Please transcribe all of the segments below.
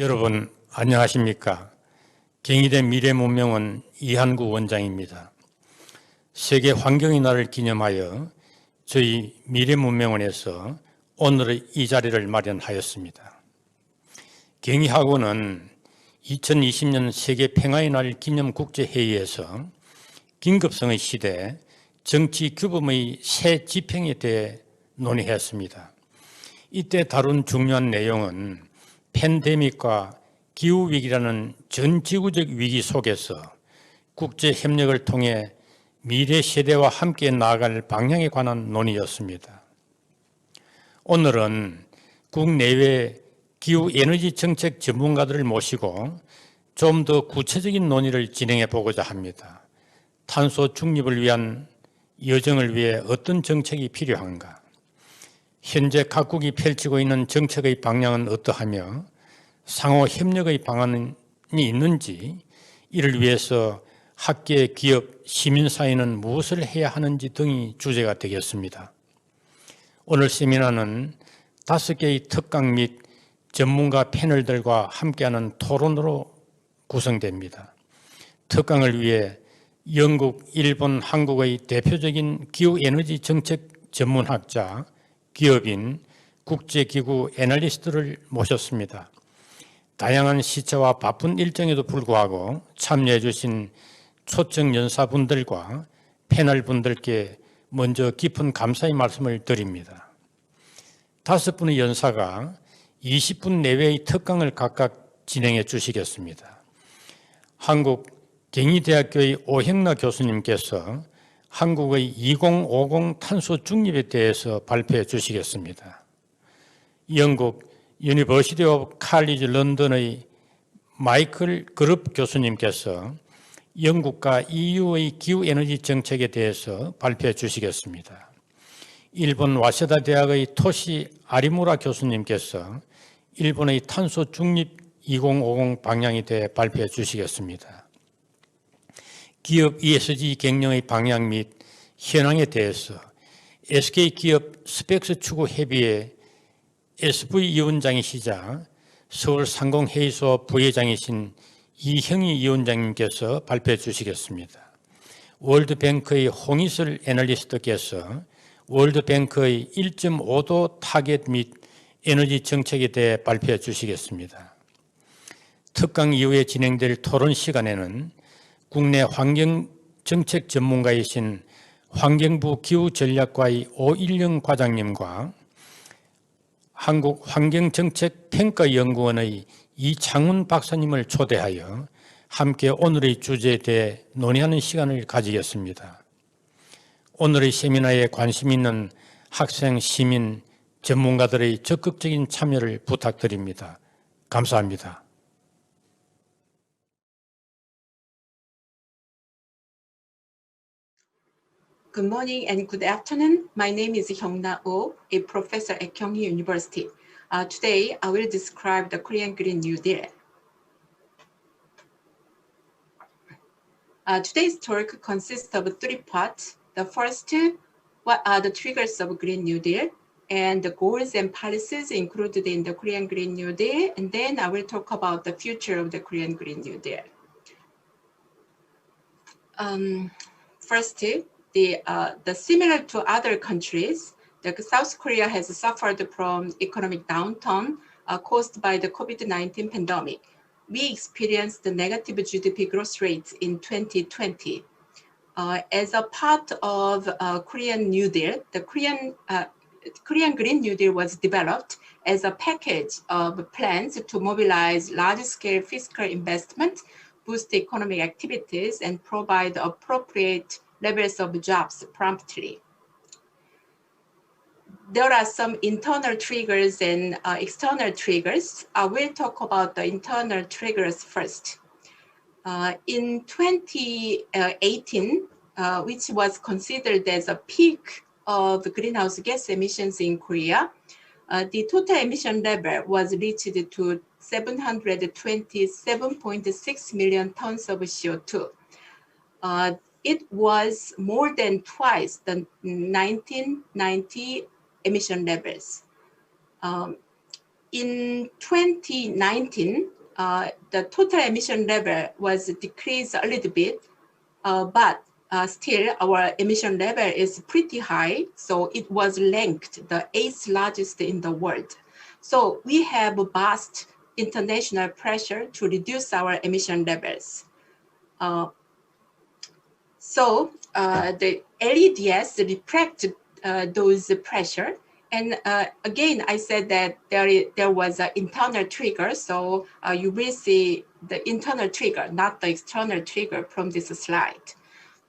여러분 안녕하십니까? 경희대 미래문명원 이한구 원장입니다. 세계 환경의 날을 기념하여 저희 미래문명원에서 오늘의 이 자리를 마련하였습니다. 경희학원은 2020년 세계 평화의 날 기념 국제회의에서 긴급성의 시대 정치 규범의 새 지평에 대해 논의했습니다. 이때 다룬 중요한 내용은 팬데믹과 기후위기라는 전 지구적 위기 속에서 국제협력을 통해 미래 세대와 함께 나아갈 방향에 관한 논의였습니다. 오늘은 국내외 기후에너지 정책 전문가들을 모시고 좀 더 구체적인 논의를 진행해 보고자 합니다. 탄소 중립을 위한 여정을 위해 어떤 정책이 필요한가? 현재 각국이 펼치고 있는 정책의 방향은 어떠하며 상호 협력의 방안이 있는지, 이를 위해서 학계, 기업, 시민사회는 무엇을 해야 하는지 등이 주제가 되겠습니다. 오늘 세미나는 5개의 특강 및 전문가 패널들과 함께하는 토론으로 구성됩니다. 특강을 위해 영국, 일본, 한국의 대표적인 기후에너지 정책 전문학자, 기업인, 국제기구 애널리스트를 모셨습니다. 다양한 시차와 바쁜 일정에도 불구하고 참여해 주신 초청 연사분들과 패널분들께 먼저 깊은 감사의 말씀을 드립니다. 5분의 연사가 20분 내외의 특강을 각각 진행해 주시겠습니다. 한국 경희대학교의 오형나 교수님께서 한국의 2050 탄소 중립에 대해서 발표해 주시겠습니다. 영국 유니버시티 오브 칼리지 런던의 마이클 그룹 교수님께서 영국과 EU의 기후에너지 정책에 대해서 발표해 주시겠습니다. 일본 와세다 대학의 토시 아리무라 교수님께서 일본의 탄소 중립 2050 방향에 대해 발표해 주시겠습니다. 기업 ESG 경영의 방향 및 현황에 대해서 SK기업 스펙스 추구 협의회 SV위원장이시자 서울상공회의소 부회장이신 이형희 위원장님께서 발표해 주시겠습니다. 월드뱅크의 홍희슬 애널리스트께서 월드뱅크의 1.5도 타겟 및 에너지 정책에 대해 발표해 주시겠습니다. 특강 이후에 진행될 토론 시간에는 국내 환경정책 전문가이신 환경부 기후전략과의 오일영 과장님과 한국환경정책평가연구원의 이창훈 박사님을 초대하여 함께 오늘의 주제에 대해 논의하는 시간을 가지겠습니다. 오늘의 세미나에 관심 있는 학생, 시민, 전문가들의 적극적인 참여를 부탁드립니다. 감사합니다. Good morning and good afternoon. My name is Hyungna Oh, a professor at Kyung University. Today, I will describe the Korean Green New Deal. Today's talk consists of 3 parts. The first, what are the triggers of Green New Deal and the goals and policies included in the Korean Green New Deal. And then I will talk about the future of the Korean Green New Deal. First, the similar to other countries, South Korea has suffered from economic downturn caused by the COVID-19 pandemic. We experienced the negative GDP growth rates in 2020. As a part of Korean New Deal, the Korean Green New Deal was developed as a package of plans to mobilize large-scale fiscal investment, boost economic activities, and provide appropriate levels of jobs promptly. There are some internal triggers and external triggers. I will talk about the internal triggers first. In 2018, which was considered as a peak of greenhouse gas emissions in Korea, the total emission level was reached to 727.6 million tons of CO2. It was more than twice the 1990 emission levels. in 2019, the total emission level was decreased a little bit, but still our emission level is pretty high. So it was ranked the 8th largest in the world. So we have vast international pressure to reduce our emission levels. So the LEDs reflect those pressure. And again, I said that there was an internal trigger. So you will see the internal trigger, not the external trigger from this slide.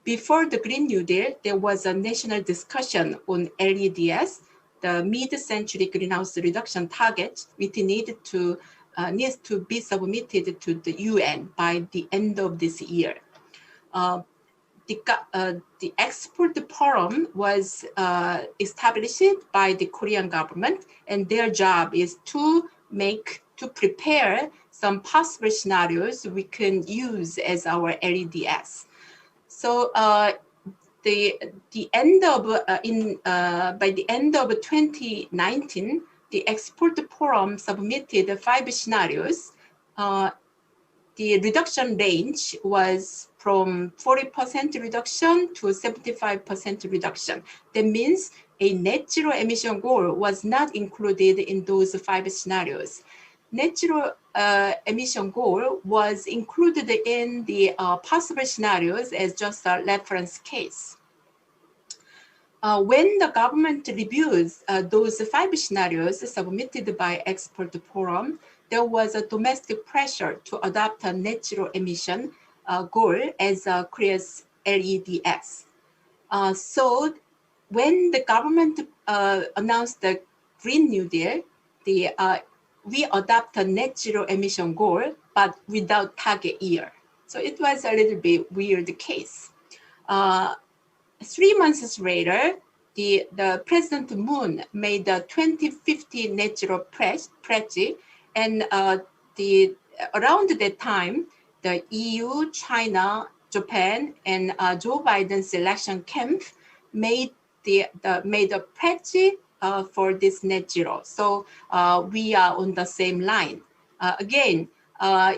Before the Green New Deal, there was a national discussion on LEDs, the mid-century greenhouse reduction target, which needs to be submitted to the UN by the end of this year. The export forum was established by the Korean government, and their job is to prepare some possible scenarios we can use as our LEDs. So by the end of 2019, the export forum submitted 5 scenarios. The reduction range was from 40% reduction to 75% reduction. That means a net zero emission goal was not included in those 5 scenarios. Net zero emission goal was included in the possible scenarios as just a reference case. When the government reviews those 5 scenarios submitted by expert forum, there was a domestic pressure to adopt a net zero emission goal as Korea's LEDs. So when the government announced the Green New Deal, we adopt a net zero emission goal, but without target year. So it was a little bit weird case. 3 months later, the President Moon made the 2050 net zero pledge, and around that time, the EU, China, Japan, and Joe Biden's election camp made a pledge for this net zero. So we are on the same line. Again,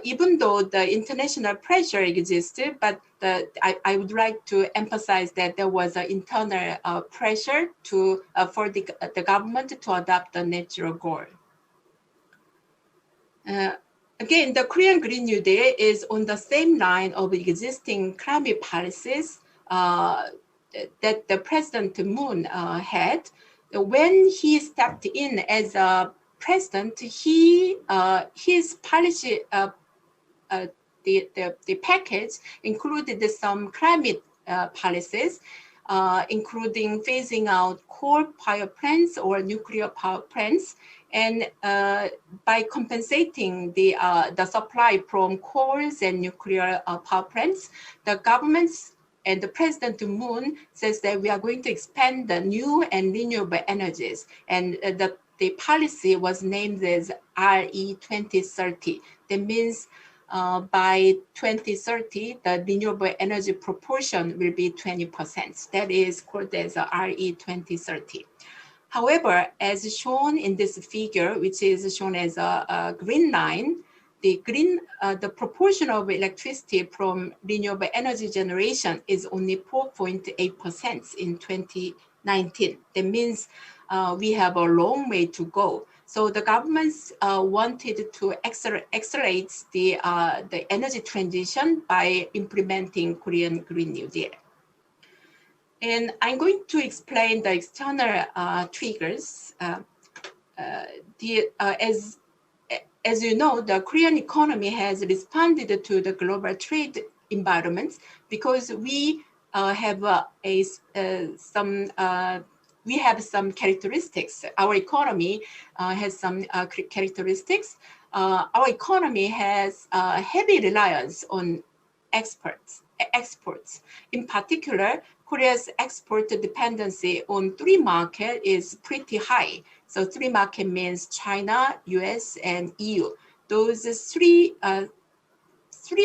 even though the international pressure existed, but I would like to emphasize that there was an internal pressure for the government to adopt the net zero goal. Again, the Korean Green New Deal is on the same line of existing climate policies that the President Moon had. When he stepped in as a president, his policy, the package included some climate policies, including phasing out coal power plants or nuclear power plants, and by compensating the supply from coals and nuclear power plants, the governments and the President Moon says that we are going to expand the new and renewable energies, and the policy was named as RE 2030. That means by 2030, the renewable energy proportion will be 20%. That is called as RE 2030. However, as shown in this figure, which is shown as a green line, the proportion of electricity from renewable energy generation is only 4.8% in 2019. That means we have a long way to go. So the governments wanted to accelerate the energy transition by implementing Korean Green New Deal. And I'm going to explain the external triggers. As you know, the Korean economy has responded to the global trade environment because we have some characteristics. Our economy has some characteristics. Our economy has a heavy reliance on exports. In particular, Korea's export dependency on 3 markets is pretty high. So 3 markets means China, US, and EU. Those three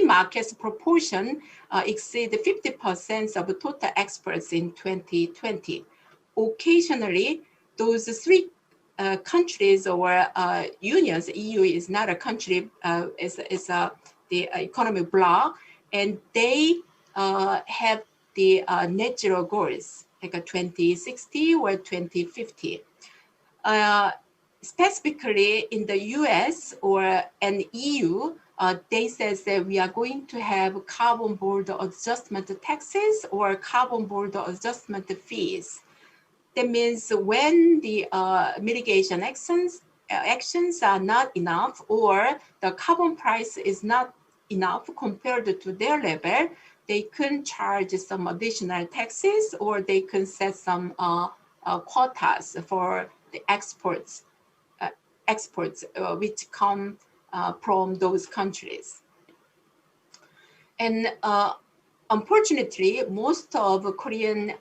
markets proportion exceed 50% of total exports in 2020. Occasionally, those 3 countries or unions, EU is not a country, it's the economic bloc, and they have the net zero goals, like a 2060 or 2050. Specifically in the US or an EU, they says that we are going to have carbon border adjustment taxes or carbon border adjustment fees. That means when the mitigation actions are not enough, or the carbon price is not enough compared to their level, they can charge some additional taxes, or they can set some quotas for the exports which come from those countries. And unfortunately, most of Koreans'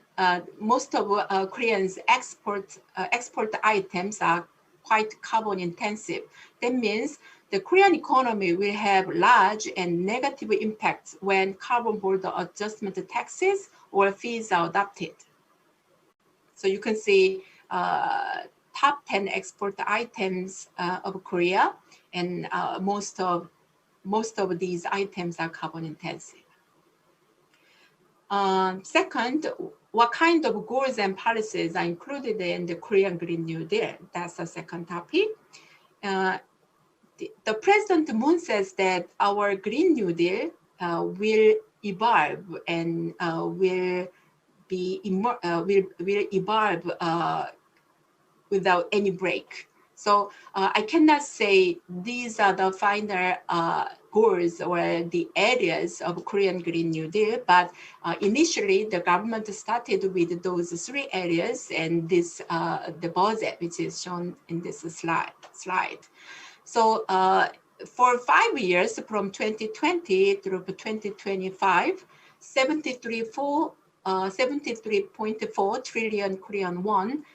export items are quite carbon intensive. That means the Korean economy will have large and negative impacts when carbon border adjustment taxes or fees are adopted. So you can see top 10 export items of Korea, and most of these items are carbon intensive. Second, what kind of goals and policies are included in the Korean Green New Deal? That's the second topic. The President Moon says that our Green New Deal will evolve and will evolve without any break. So I cannot say these are the final goals or the areas of Korean Green New Deal, but initially the government started with those three areas, and this the budget which is shown in this slide. So for 5 years, from 2020 through 2025, 73.4 trillion Korean won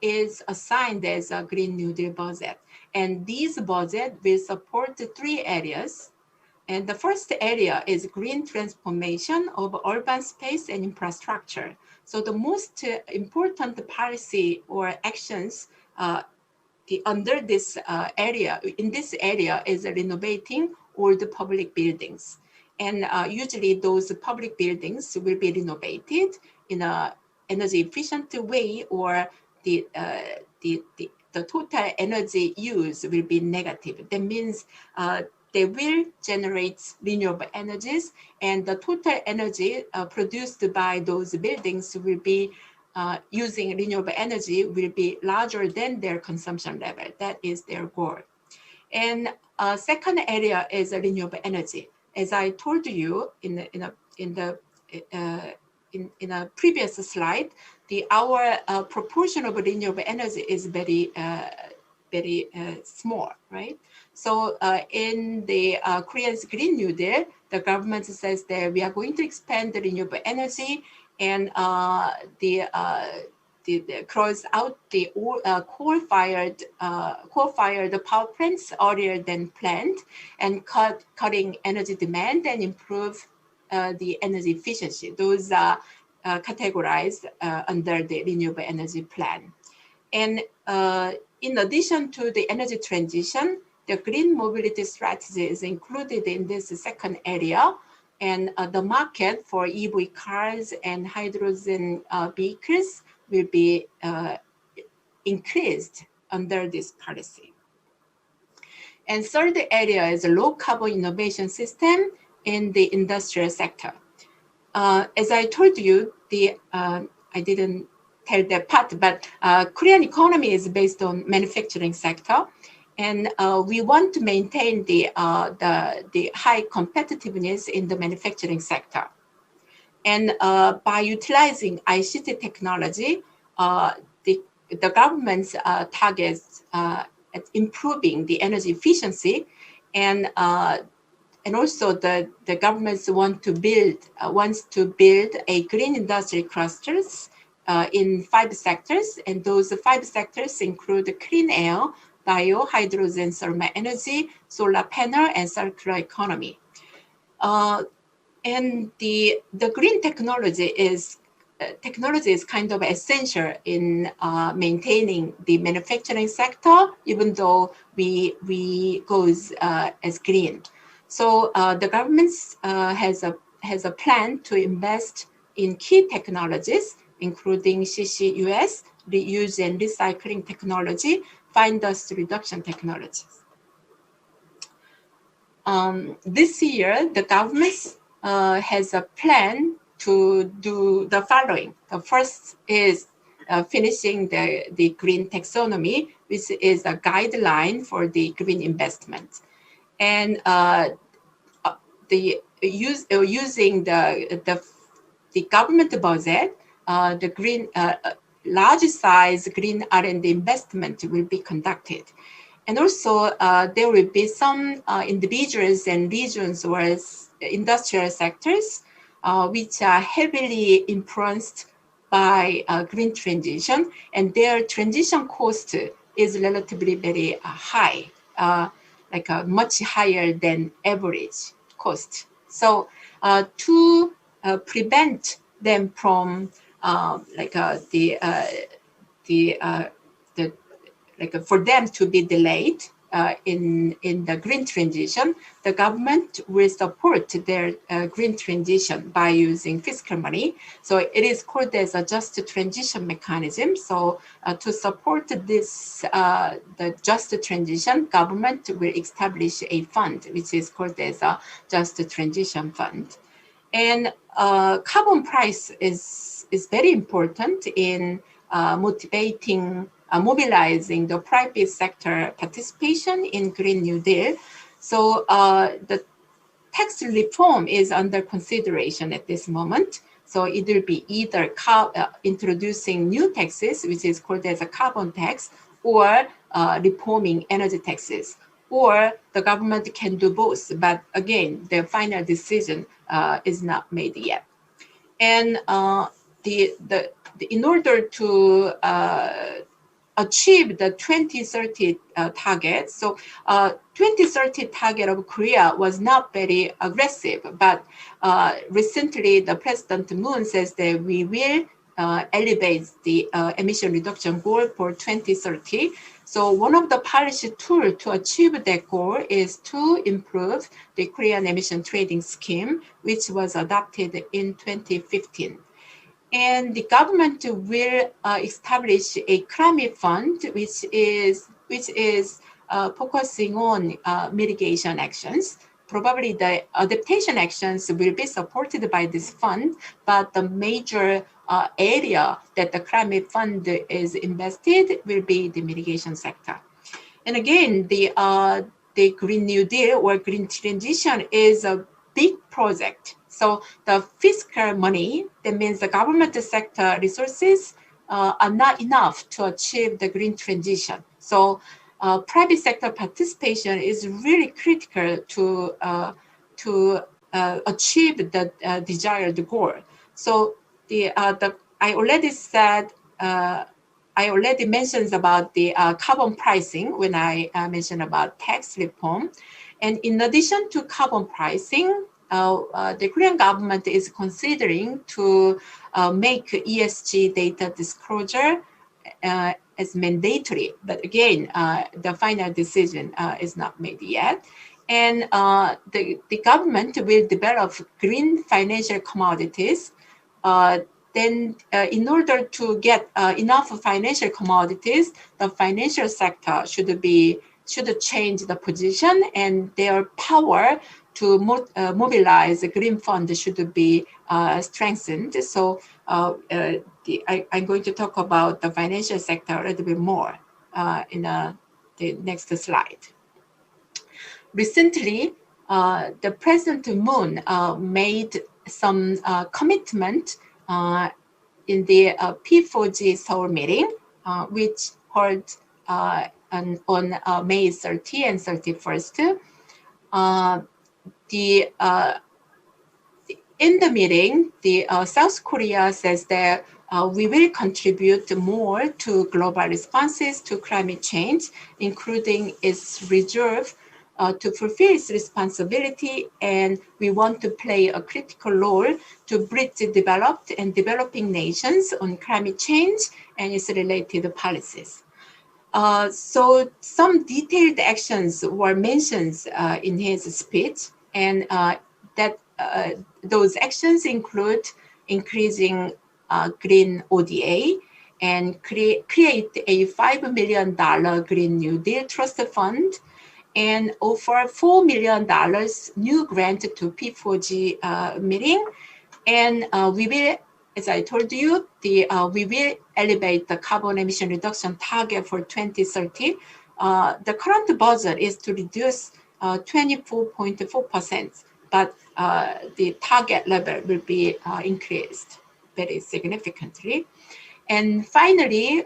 is assigned as a Green New Deal budget. And this budget will support three areas. And the first area is green transformation of urban space and infrastructure. So the most important policy or actions under this area, in this area, is renovating all the public buildings. And usually those public buildings will be renovated in an energy efficient way, or the total energy use will be negative. That means they will generate renewable energies, and the total energy produced by those buildings will be using renewable energy will be larger than their consumption level. That is their goal. And second area is renewable energy. As I told you in a previous slide, our proportion of renewable energy is very small, right? So in the Korea's Green New Deal, the government says that we are going to expand the renewable energy and close out the coal-fired power plants earlier than planned, and cutting energy demand and improve the energy efficiency. Those are categorized under the renewable energy plan. And in addition to the energy transition, the green mobility strategy is included in this second area, and the market for EV cars and hydrogen vehicles will be increased under this policy. And third area is a low carbon innovation system in the industrial sector. As I told you, I didn't tell that part, but Korean economy is based on manufacturing sector, and we want to maintain the high competitiveness in the manufacturing sector. And by utilizing ICT technology, the government's targets at improving the energy efficiency, and also the governments wants to build a green industry clusters in 5 sectors, and those 5 sectors include clean air, bio, hydrogen, thermal energy, solar panel, and circular economy. And the green technology is technology is kind of essential in maintaining the manufacturing sector, even though we goes as green. So the government has a plan to invest in key technologies, including CCUS, reuse and recycling technology, fine dust reduction technologies. This year, the government has a plan to do the following. The first is finishing the green taxonomy, which is a guideline for the green investment. And using the government budget, the green large size green R&D investment will be conducted. And also there will be some individuals and regions or industrial sectors which are heavily influenced by green transition, and their transition cost is relatively very high, like much higher than average cost. So to prevent them from for them to be delayed in the green transition, the government will support their green transition by using fiscal money. So it is called as a just transition mechanism. So to support this, the just transition, government will establish a fund, which is called as a just transition fund. And carbon price is very important in mobilizing the private sector participation in Green New Deal. So the tax reform is under consideration at this moment. So it will be either introducing new taxes, which is called as a carbon tax, or reforming energy taxes. Or the government can do both, but again, the final decision is not made yet. And in order to achieve the 2030 target. So 2030 target of Korea was not very aggressive, but recently the President Moon says that we will elevate the emission reduction goal for 2030. So one of the policy tools to achieve that goal is to improve the Korean emission trading scheme, which was adopted in 2015. And the government will establish a climate fund, which is focusing on mitigation actions. Probably the adaptation actions will be supported by this fund, but the major area that the climate fund is invested will be the mitigation sector. And again, the Green New Deal or green transition is a big project. So the fiscal money, that means the government sector resources, are not enough to achieve the green transition. So private sector participation is really critical to achieve the desired goal. So I already mentioned about the carbon pricing when I mentioned about tax reform. And in addition to carbon pricing, the Korean government is considering to make ESG data disclosure as mandatory. But again, the final decision is not made yet. And the government will develop green financial commodities. Then in order to get enough financial commodities, the financial sector should change the position, and their power to mobilize the green fund should be strengthened. So I'm going to talk about the financial sector a little bit more in the next slide. Recently, the President Moon made some commitment in the P4G Seoul meeting, which held on May 30 and 31st. In the meeting, South Korea says that we will contribute more to global responses to climate change, including its resolve to fulfill its responsibility, and we want to play a critical role to bridge the developed and developing nations on climate change and its related policies. So some detailed actions were mentioned in his speech, and those actions include increasing green ODA and create a $5 million Green New Deal Trust Fund, and offer $4 million new grant to P4G meeting. And we will, as I told you, we will elevate the carbon emission reduction target for 2030. The current budget is to reduce 24.4%, but the target level will be increased very significantly. And finally,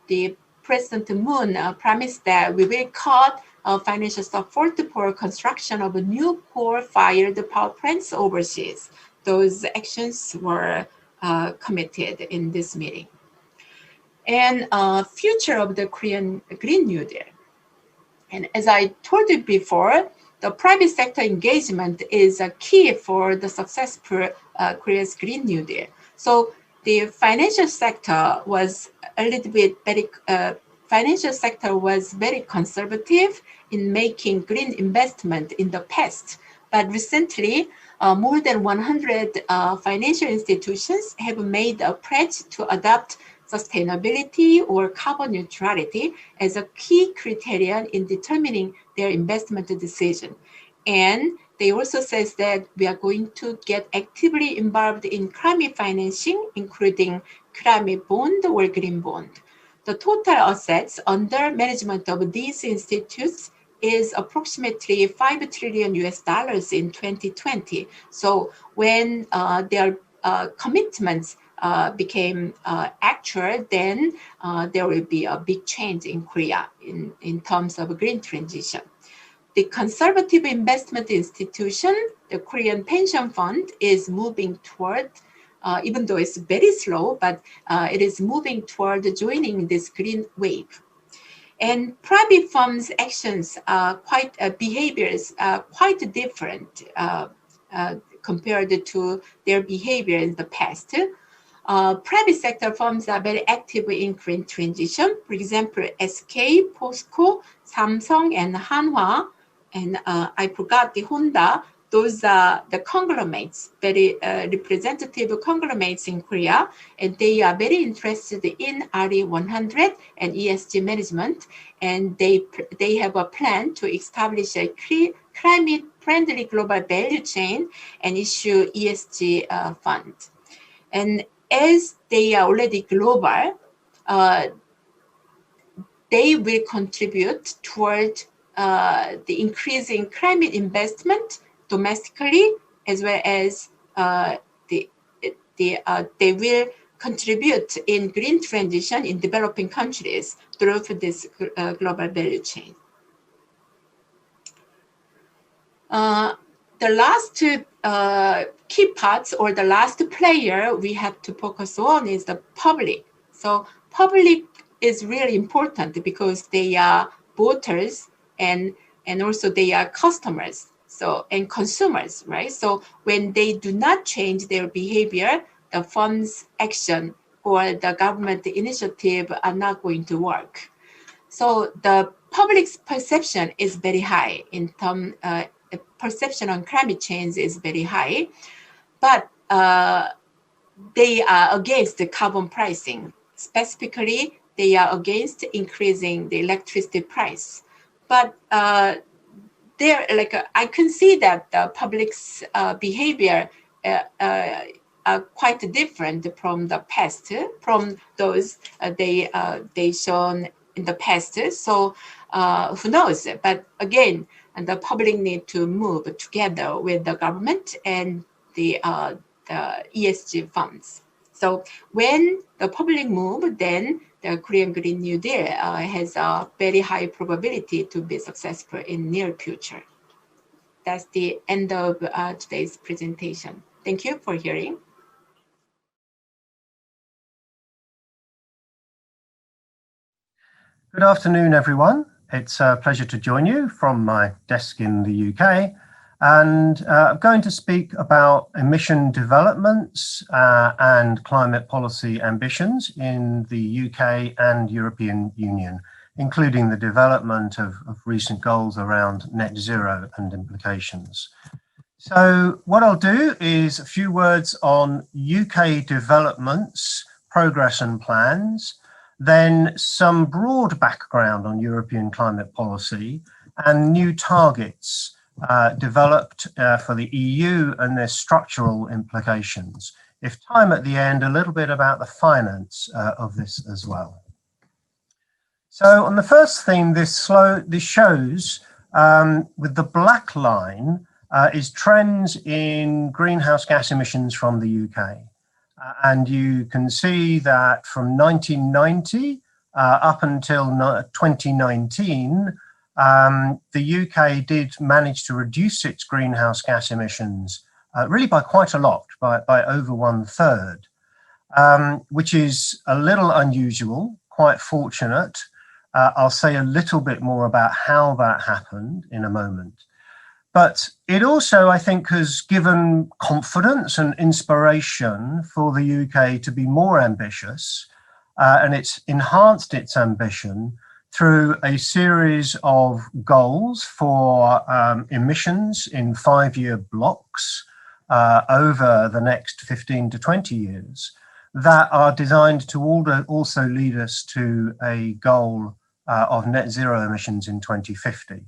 the President Moon promised that we will cut financial support for construction of new coal-fired power plants overseas. Those actions were committed in this meeting. And future of the Korean Green New Deal. And as I told you before, the private sector engagement is a key for the successful Korea's Green New Deal. So the financial sector was very conservative in making green investment in the past. But recently, more than 100 financial institutions have made a pledge to adopt sustainability or carbon neutrality as a key criterion in determining their investment decision. And they also says that we are going to get actively involved in climate financing, including climate bond or green bond. The total assets under management of these institutes is approximately $5 trillion in 2020. So when their commitments became actual, then there will be a big change in Korea in terms of green transition. The conservative investment institution, the Korean Pension Fund, is moving toward, even though it's very slow, but it is moving toward joining this green wave. And private firms' actions are behaviors are quite different compared to their behavior in the past. Private sector firms are very active in green transition. For example, SK, POSCO, Samsung, and Hanwha, and I forgot the Honda. Those are the conglomerates, very representative conglomerates in Korea, and they are very interested in RE100 and ESG management, and they have a plan to establish a climate-friendly global value chain and issue ESG fund. And as they are already global, they will contribute toward the increasing climate investment domestically, as well as they will contribute in green transition in developing countries through this global value chain. The last key parts, or the last player we have to focus on, is the public. So public is really important because they are voters and also they are customers, and consumers, right? So when they do not change their behavior, the fund's action or the government initiative are not going to work. So the public's perception is very high perception on climate change is very high, but they are against the carbon pricing. Specifically, they are against increasing the electricity price. But I can see that the public's behavior are quite different from the past, from those they shown in the past. So who knows? But again, the public need to move together with the government and the ESG funds. So when the public move, then the Korean Green New Deal has a very high probability to be successful in near future. That's the end of today's presentation. Thank you for hearing. Good afternoon, everyone. It's a pleasure to join you from my desk in the UK. And I'm going to speak about emission developments and climate policy ambitions in the UK and European Union, including the development of recent goals around net zero and implications. So what I'll do is a few words on UK developments, progress and plans, then some broad background on European climate policy and new targets developed for the EU and their structural implications. If time at the end, a little bit about the finance of this as well. So on the first theme, this shows with the black line is trends in greenhouse gas emissions from the UK. And you can see that from 1990 up until 2019, the UK did manage to reduce its greenhouse gas emissions really by quite a lot, by over 1/3, which is a little unusual, quite fortunate. I'll say a little bit more about how that happened in a moment. But it also, I think, has given confidence and inspiration for the UK to be more ambitious, and it's enhanced its ambition through a series of goals for emissions in 5-year blocks over the next 15 to 20 years that are designed to also lead us to a goal of net zero emissions in 2050.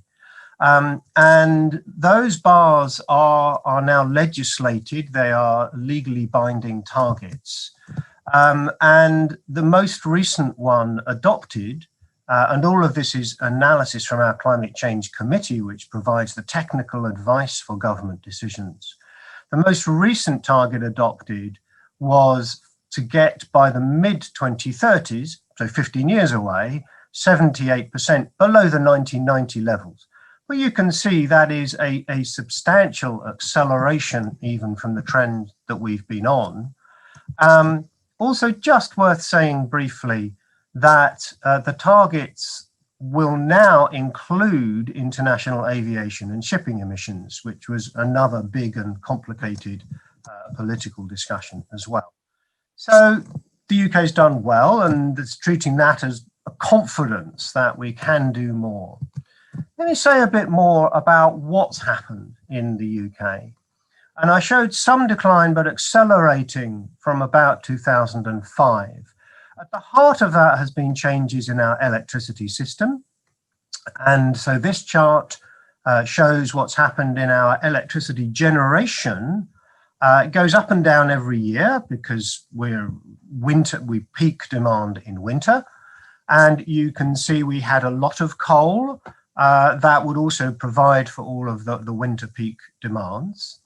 And those bars are now legislated. They are legally binding targets. And the most recent one adopted, and all of this is analysis from our Climate Change Committee, which provides the technical advice for government decisions. The most recent target adopted was to get by the mid-2030s, so 15 years away, 78% below the 1990 levels. Well, you can see that is a substantial acceleration even from the trend that we've been on. Also, just worth saying briefly that the targets will now include international aviation and shipping emissions, which was another big and complicated political discussion as well. So the UK's done well, and it's treating that as a confidence that we can do more. Let me say a bit more about what's happened in the UK. And I showed some decline, but accelerating from about 2005. At the heart of that has been changes in our electricity system. And so this chart shows what's happened in our electricity generation. It goes up and down every year because we peak demand in winter. And you can see we had a lot of coal that would also provide for all of the winter peak demands.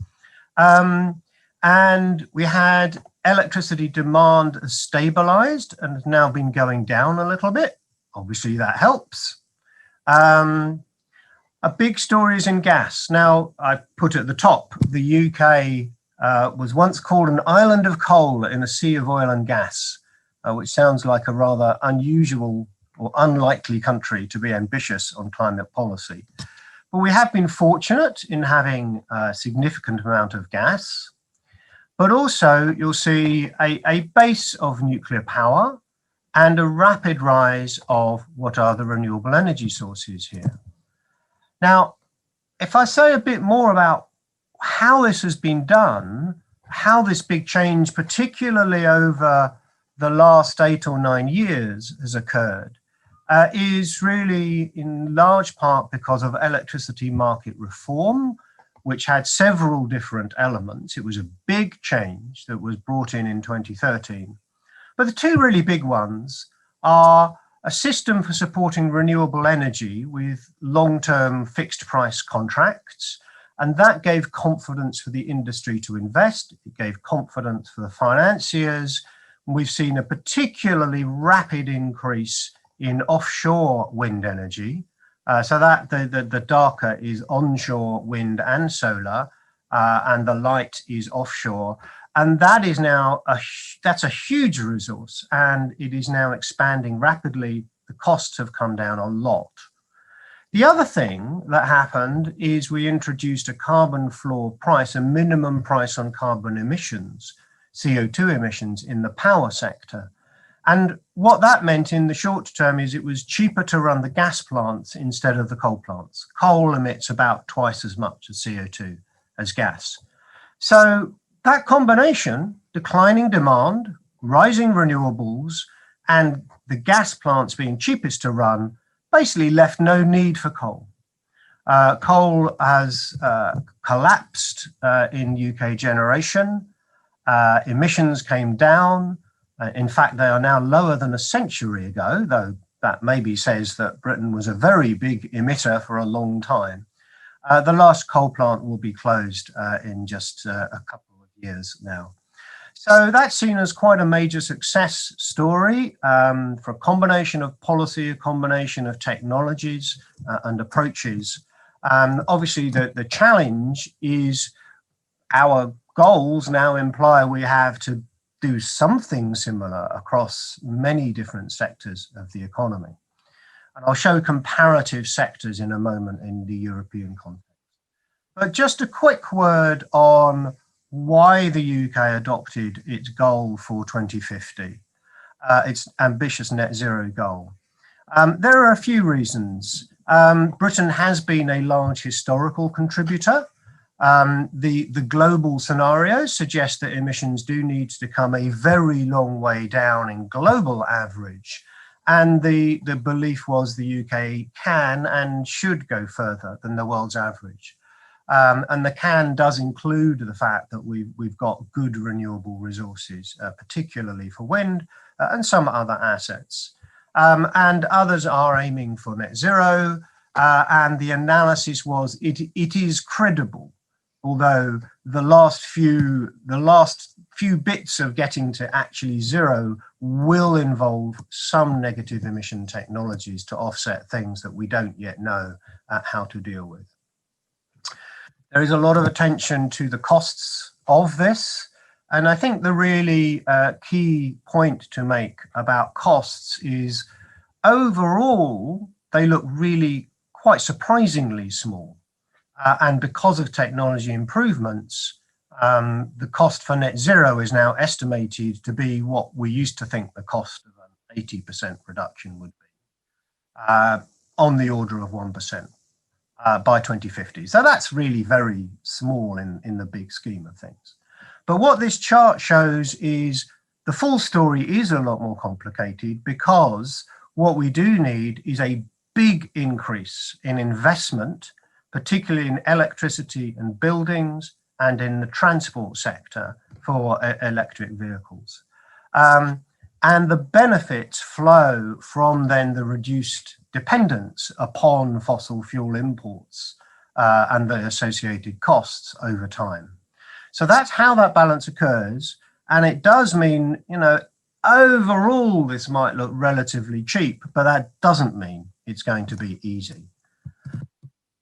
And we had electricity demand stabilized and has now been going down a little bit. Obviously that helps. A big story is in gas. Now I put at the top, the UK was once called an island of coal in a sea of oil and gas, which sounds like a rather unusual or unlikely country to be ambitious on climate policy. But we have been fortunate in having a significant amount of gas, but also you'll see a base of nuclear power and a rapid rise of what are the renewable energy sources here. Now, if I say a bit more about how this has been done, how this big change, particularly over the last 8 or 9 years, has occurred, is really in large part because of electricity market reform, which had several different elements. It was a big change that was brought in 2013. But the two really big ones are a system for supporting renewable energy with long-term fixed price contracts. And that gave confidence for the industry to invest. It gave confidence for the financiers. We've seen a particularly rapid increase in offshore wind energy. So that the darker is onshore wind and solar, and the light is offshore. And that is now, that's a huge resource, and it is now expanding rapidly. The costs have come down a lot. The other thing that happened is we introduced a carbon floor price, a minimum price on carbon emissions, CO2 emissions in the power sector. And what that meant in the short term is it was cheaper to run the gas plants instead of the coal plants. Coal emits about twice as much as CO2 as gas. So that combination, declining demand, rising renewables, and the gas plants being cheapest to run, basically left no need for coal. Coal has collapsed in UK generation. Emissions came down. In fact, they are now lower than a century ago, though that maybe says that Britain was a very big emitter for a long time. The last coal plant will be closed in just a couple of years now. So that's seen as quite a major success story for a combination of policy, a combination of technologies and approaches. Obviously, the challenge is our goals now imply we have to do something similar across many different sectors of the economy. And I'll show comparative sectors in a moment in the European context. But just a quick word on why the UK adopted its goal for 2050, its ambitious net zero goal. There are a few reasons. Britain has been a large historical contributor. The global scenarios suggest that emissions do need to come a very long way down in global average. And the belief was the UK can and should go further than the world's average. And the can does include the fact that we've got good renewable resources, particularly for wind and some other assets. And others are aiming for net zero. And the analysis was it is credible, although the last few bits of getting to actually zero will involve some negative emission technologies to offset things that we don't yet know how to deal with. There is a lot of attention to the costs of this. And I think the really key point to make about costs is overall, they look really quite surprisingly small. And because of technology improvements, the cost for net zero is now estimated to be what we used to think the cost of an 80% reduction would be, on the order of 1%. By 2050. So that's really very small in the big scheme of things. But what this chart shows is the full story is a lot more complicated, because what we do need is a big increase in investment, particularly in electricity and buildings and in the transport sector for electric vehicles. And the benefits flow from then the reduced dependence upon fossil fuel imports and the associated costs over time. So that's how that balance occurs. And it does mean, you know, overall, this might look relatively cheap, but that doesn't mean it's going to be easy.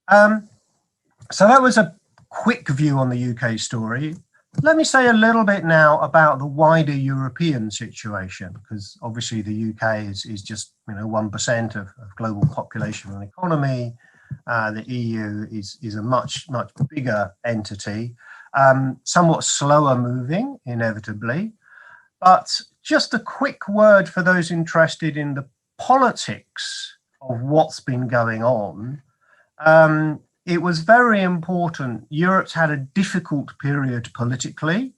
So that was a quick view on the UK story. Let me say a little bit now about the wider European situation, because obviously the UK is just 1% of global population and economy. The EU is a much bigger entity, somewhat slower moving, inevitably. But just a quick word for those interested in the politics of what's been going on. It was very important. Europe's had a difficult period politically.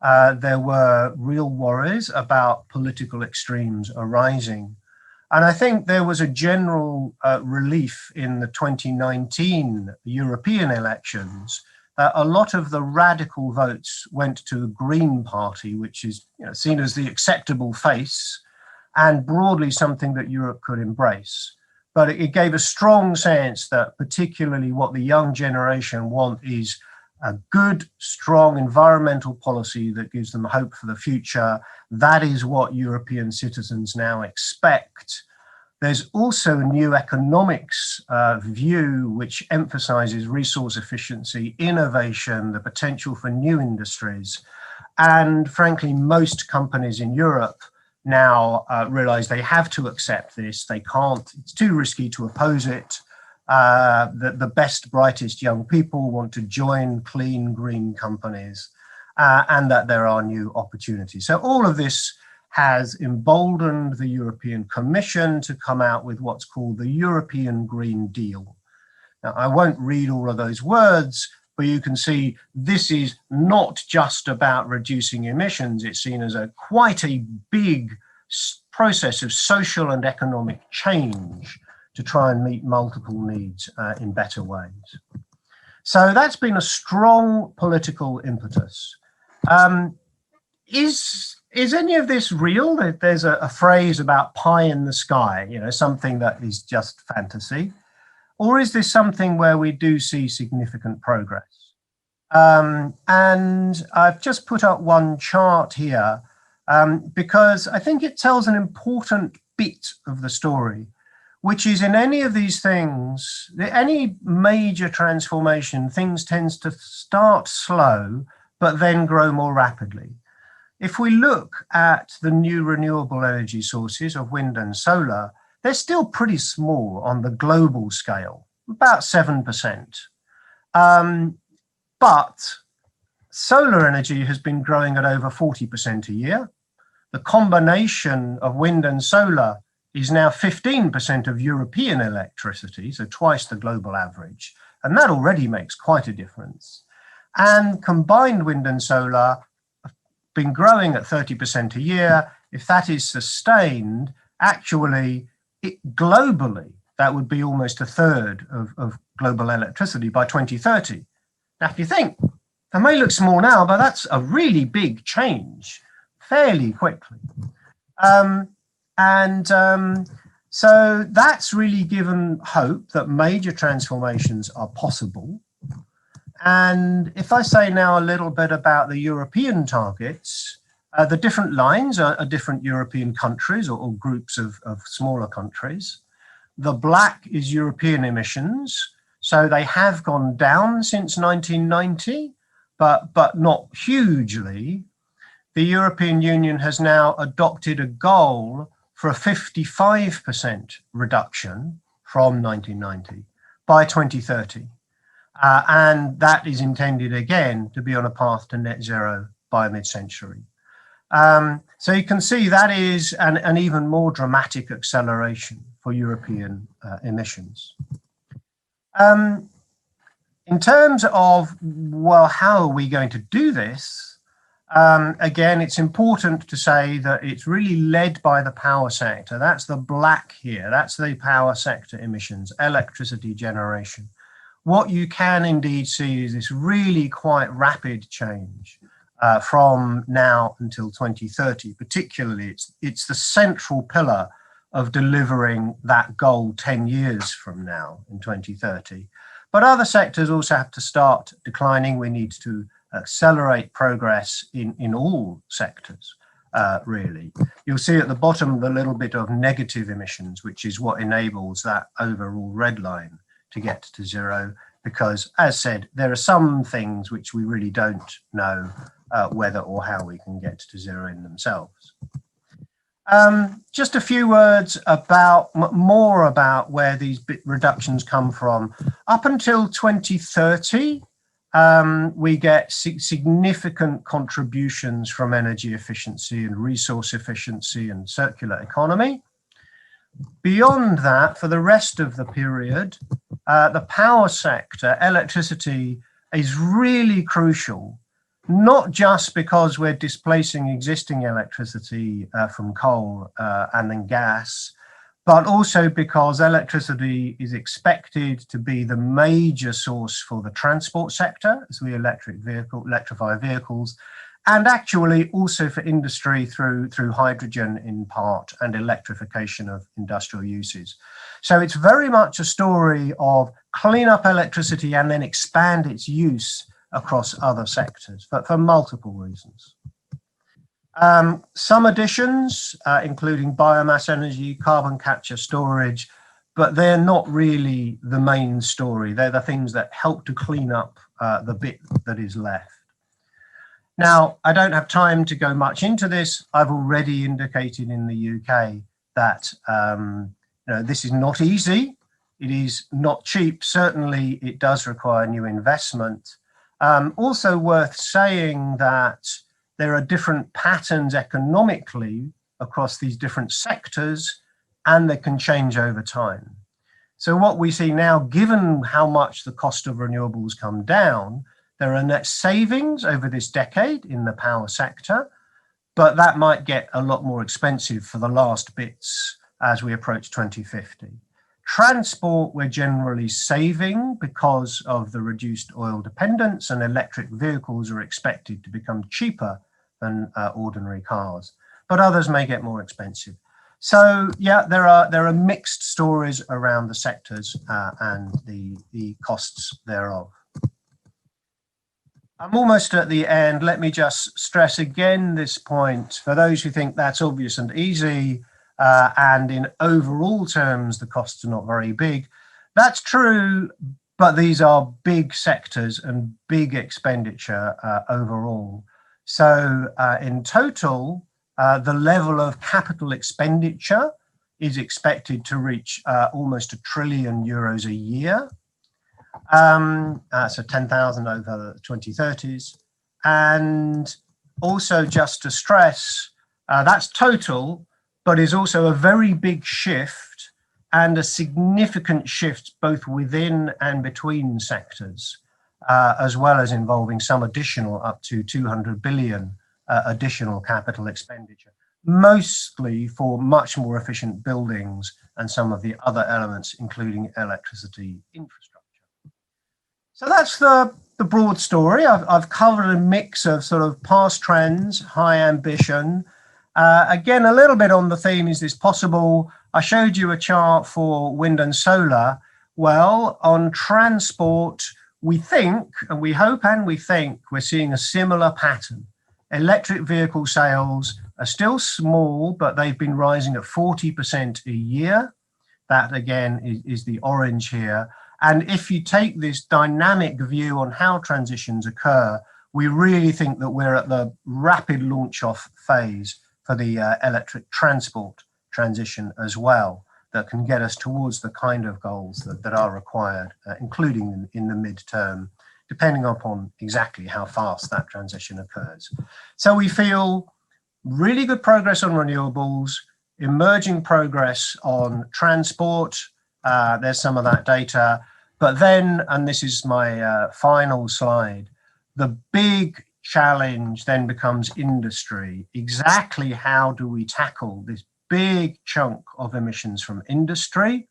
There were real worries about political extremes arising. And I think there was a general relief in the 2019 European elections that a lot of the radical votes went to the Green Party, which is seen as the acceptable face and broadly something that Europe could embrace. But it gave a strong sense that particularly what the young generation want is a good, strong environmental policy that gives them hope for the future. That is what European citizens now expect. There's also a new economics view which emphasizes resource efficiency, innovation, the potential for new industries. And frankly, most companies in Europe now realize they have to accept this. They can't, it's too risky to oppose it. the best, brightest young people want to join clean, green companies, and that there are new opportunities. So all of this has emboldened the European Commission to come out with what's called the European Green Deal. Now, I won't read all of those words, but you can see this is not just about reducing emissions. It's seen as quite a big process of social and economic change to try and meet multiple needs in better ways. So that's been a strong political impetus. Is any of this real? There's a phrase about pie in the sky, you know, something that is just fantasy. Or is this something where we do see significant progress? And I've just put up one chart here because I think it tells an important bit of the story, which is in any of these things, any major transformation, things tends to start slow, but then grow more rapidly. If we look at the new renewable energy sources of wind and solar, they're still pretty small on the global scale, about 7%. But solar energy has been growing at over 40% a year. The combination of wind and solar is now 15% of European electricity, so twice the global average. And that already makes quite a difference. And combined wind and solar have been growing at 30% a year. If that is sustained, actually, globally, that would be almost a third of global electricity by 2030. Now, if you think, it may look small now, but that's a really big change fairly quickly. So that's really given hope that major transformations are possible. And if I say now a little bit about the European targets, the different lines are different European countries or groups of smaller countries. The black is European emissions. So they have gone down since 1990, but not hugely. The European Union has now adopted a goal for a 55% reduction from 1990 by 2030. And that is intended again to be on a path to net zero by mid-century. So you can see that is an even more dramatic acceleration for European emissions. In terms of, well, how are we going to do this? Again, it's important to say that it's really led by the power sector. That's the black here. That's the power sector emissions, electricity generation. What you can indeed see is this really quite rapid change from now until 2030. Particularly, it's the central pillar of delivering that goal 10 years from now in 2030. But other sectors also have to start declining. We need to accelerate progress in all sectors, really. You'll see at the bottom the little bit of negative emissions, which is what enables that overall red line to get to zero, because, as said, there are some things which we really don't know whether or how we can get to zero in themselves. Just a few words about more about where these reductions come from. Up until 2030, we get significant contributions from energy efficiency and resource efficiency and circular economy. Beyond that, for the rest of the period, the power sector, electricity, is really crucial. Not just because we're displacing existing electricity from coal and then gas, but also because electricity is expected to be the major source for the transport sector as we electrify vehicles, and actually also for industry through hydrogen in part and electrification of industrial uses. So it's very much a story of clean up electricity and then expand its use across other sectors, but for multiple reasons. Some additions, including biomass energy, carbon capture, storage, but they're not really the main story. They're the things that help to clean up the bit that is left. Now, I don't have time to go much into this. I've already indicated in the UK that this is not easy. It is not cheap. Certainly, it does require new investment. Also worth saying that there are different patterns economically across these different sectors, and they can change over time. So what we see now, given how much the cost of renewables come down, there are net savings over this decade in the power sector, but that might get a lot more expensive for the last bits as we approach 2050. Transport, we're generally saving because of the reduced oil dependence, and electric vehicles are expected to become cheaper than ordinary cars, but others may get more expensive. So yeah, there are mixed stories around the sectors and the costs thereof. I'm almost at the end. Let me just stress again this point for those who think that's obvious and easy, and in overall terms, the costs are not very big. That's true, but these are big sectors and big expenditure overall. So in total, the level of capital expenditure is expected to reach almost €1 trillion a year. So 10,000 over the 2030s. And also just to stress, that's total, but is also a very big shift and a significant shift both within and between sectors, as well as involving some additional up to 200 billion additional capital expenditure, mostly for much more efficient buildings and some of the other elements, including electricity infrastructure. So that's the broad story. I've covered a mix of sort of past trends, high ambition. Again, a little bit on the theme, is this possible? I showed you a chart for wind and solar. Well, on transport, we think, and we hope and we think, we're seeing a similar pattern. Electric vehicle sales are still small, but they've been rising at 40% a year. That, again, is the orange here. And if you take this dynamic view on how transitions occur, we really think that we're at the rapid launch off phase for the electric transport transition as well, that can get us towards the kind of goals that are required, including in the midterm, depending upon exactly how fast that transition occurs. So we feel really good progress on renewables, emerging progress on transport. There's some of that data. But then, and this is my final slide, the big challenge then becomes industry. Exactly how do we tackle this big chunk of emissions from industry?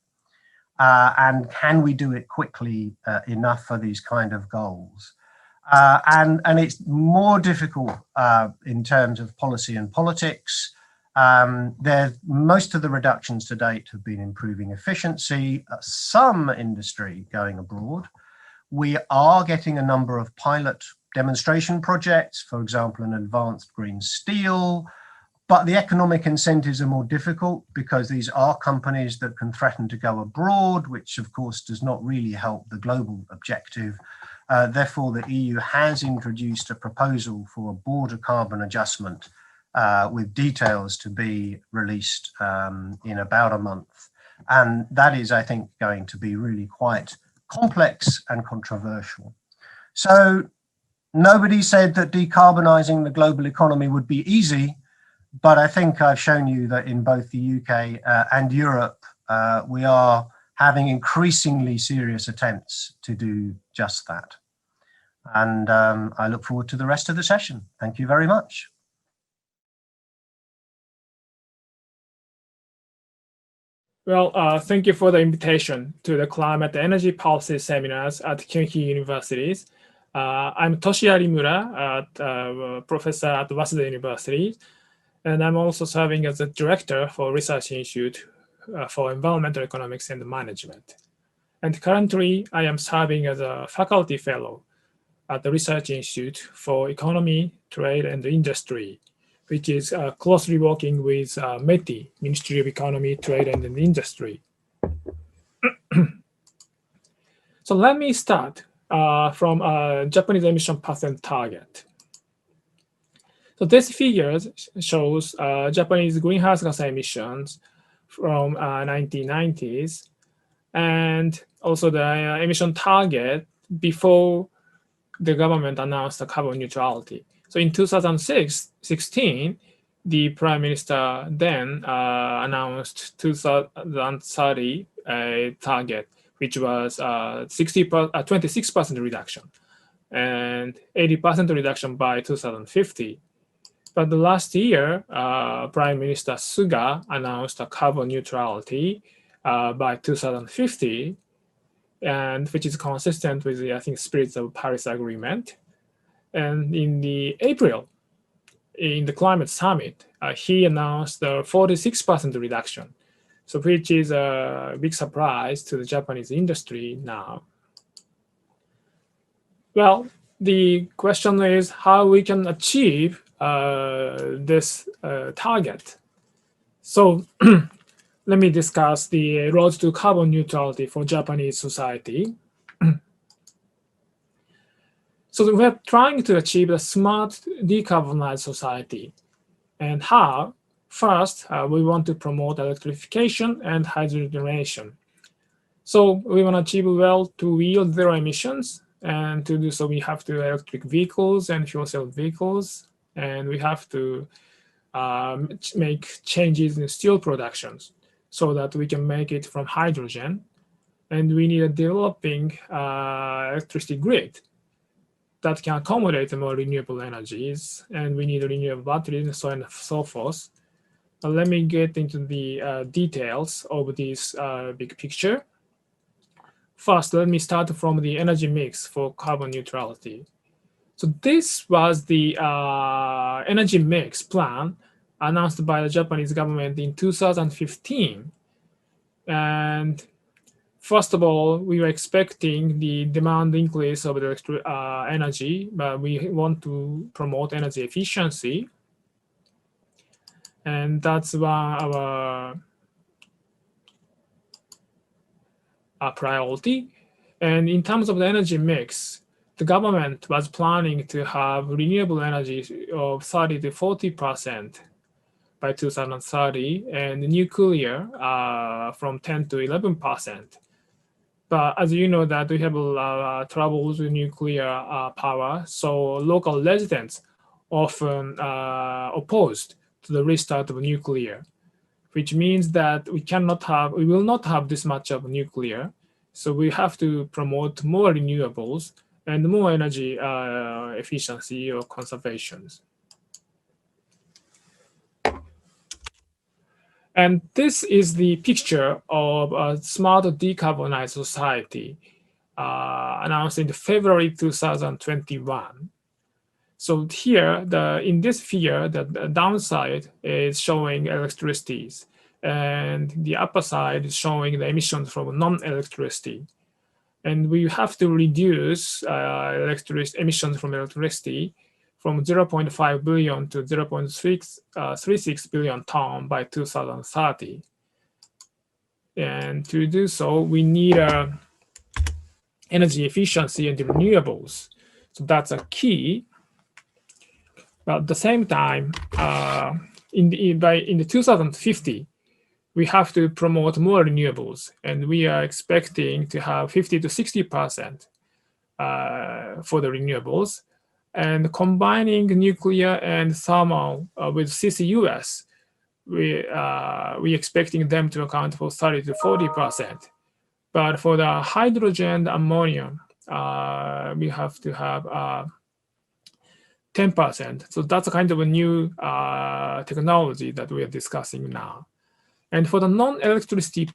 And can we do it quickly enough for these kind of goals? And it's more difficult in terms of policy and politics. Most of the reductions to date have been improving efficiency, some industry going abroad. We are getting a number of pilot demonstration projects, for example, an advanced green steel, but the economic incentives are more difficult because these are companies that can threaten to go abroad, which of course does not really help the global objective. Therefore, the EU has introduced a proposal for a border carbon adjustment with details to be released in about a month. And that is, I think, going to be really quite complex and controversial. So nobody said that decarbonizing the global economy would be easy, but I think I've shown you that in both the UK and Europe, we are having increasingly serious attempts to do just that. And I look forward to the rest of the session. Thank you very much. Well, thank you for the invitation to the Climate Energy Policy Seminars at Kyunghee Universities. I'm Toshi Arimura, professor at Waseda University, and I'm also serving as a director for Research Institute for Environmental Economics and Management. And currently, I am serving as a faculty fellow at the Research Institute for Economy, Trade, and Industry, which is closely working with METI, Ministry of Economy, Trade, and Industry. So let me start from Japanese emission percent target. So this figure shows Japanese greenhouse gas emissions from 1990s. and also the emission target before the government announced the carbon neutrality. So in 2016, the Prime Minister then announced 2030 target, which was 26% reduction and 80% reduction by 2050. But the last year, Prime Minister Suga announced a carbon neutrality by 2050, and which is consistent with the, I think, spirit of Paris Agreement. And in the April, in the climate summit, he announced the 46% reduction, so which is a big surprise to the Japanese industry now. Well, the question is how we can achieve this target. So let me discuss the road to carbon neutrality for Japanese society. So we're trying to achieve a smart, decarbonized society. And how? First, we want to promote electrification and hydrogen generation. So we want to achieve well to yield zero emissions. And to do so, we have to electric vehicles and fuel cell vehicles. And we have to make changes in steel productions so that we can make it from hydrogen. And we need a developing electricity grid that can accommodate more renewable energies, and we need renewable batteries and so on and so forth. Let me get into the details of this big picture. First, let me start from the energy mix for carbon neutrality. So this was the energy mix plan announced by the Japanese government in 2015. And first of all, we were expecting the demand increase of the energy, but we want to promote energy efficiency. And that's one our priority. And in terms of the energy mix, the government was planning to have renewable energy of 30 to 40% by 2030, and nuclear from 10 to 11%. But as you know that we have troubles with nuclear power, so local residents often opposed to the restart of nuclear, which means that we will not have this much of nuclear. So we have to promote more renewables and more energy efficiency or conservation. And this is the picture of a smart decarbonized society announced in February 2021. So here, in this figure, the downside is showing electricities, and the upper side is showing the emissions from non-electricity. And we have to reduce emissions from electricity from 0.5 billion to 0.36 billion ton by 2030. And to do so, we need energy efficiency and renewables. So that's a key. But at the same time, in the 2050, we have to promote more renewables, and we are expecting to have 50 to 60% for the renewables. And combining nuclear and thermal with CCUS, we expecting them to account for 30 to 40%. But for the hydrogen, ammonia, we have to have 10%. So that's a kind of a new technology that we are discussing now. And for the non-electricity,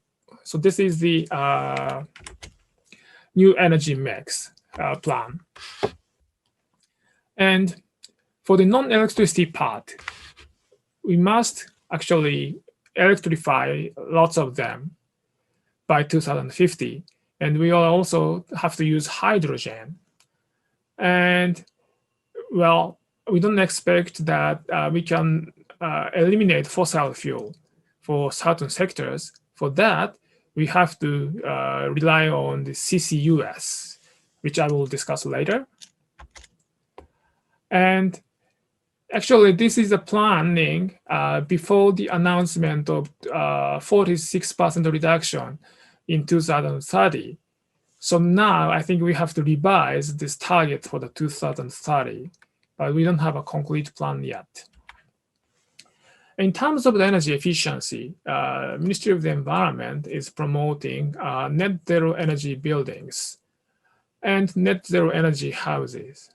so this is the new energy mix plan. And for the non-electricity part, we must actually electrify lots of them by 2050. And we will also have to use hydrogen. And well, we don't expect that we can eliminate fossil fuel for certain sectors. For that, we have to rely on the CCUS, which I will discuss later. And actually, this is a planning before the announcement of 46% reduction in 2030. So now I think we have to revise this target for the 2030, but we don't have a concrete plan yet. In terms of the energy efficiency, Ministry of the Environment is promoting net zero energy buildings and net zero energy houses.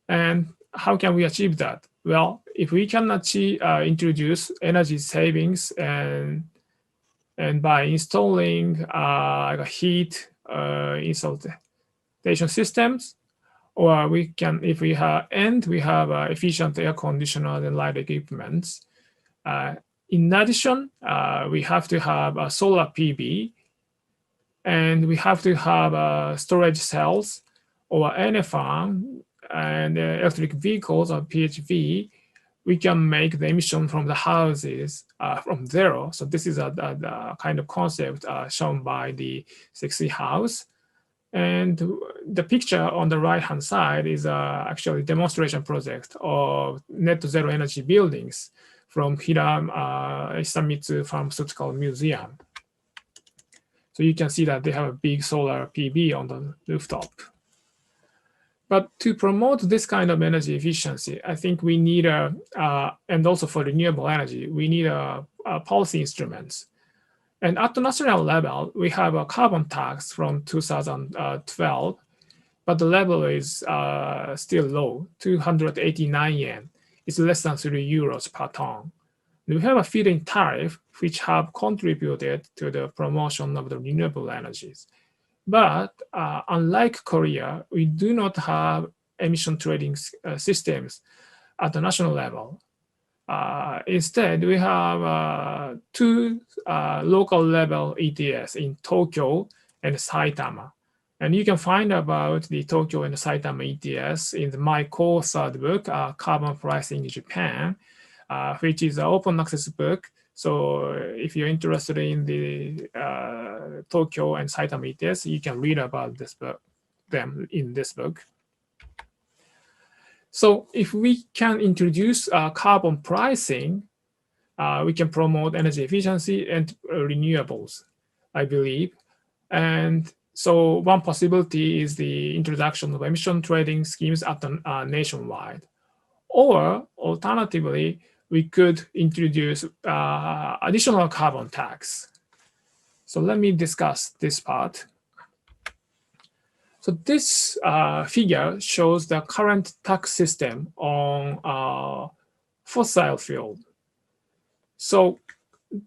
And how can we achieve that? Well, if we can introduce energy savings and by installing heat installation systems, or we can, if we have, and we have efficient air conditioners and light equipment. In addition, we have to have a solar PV, and we have to have storage cells or NFR and electric vehicles or PHV. We can make the emission from the houses from zero. So this is a kind of concept shown by the 60 house. And the picture on the right-hand side is actually a demonstration project of net zero energy buildings from Hisamitsu Pharmaceutical Museum. So you can see that they have a big solar PV on the rooftop. But to promote this kind of energy efficiency, I think we need and also for renewable energy, we need policy instruments. And at the national level, we have a carbon tax from 2012, but the level is still low, 289 yen. It's less than 3 euros per ton. We have a feed-in tariff, which have contributed to the promotion of the renewable energies. But unlike Korea, we do not have emission trading systems at the national level. Instead, we have two local level ETS in Tokyo and Saitama. And you can find about the Tokyo and Saitama ETS in my co-authored book, Carbon Pricing in Japan, which is an open access book. So if you're interested in the Tokyo and Saitama ETS, you can read about them in this book. So if we can introduce carbon pricing, we can promote energy efficiency and renewables, I believe. And so one possibility is the introduction of emission trading schemes at the nationwide. Or alternatively, we could introduce additional carbon tax. So let me discuss this part. So this figure shows the current tax system on fossil fuel. So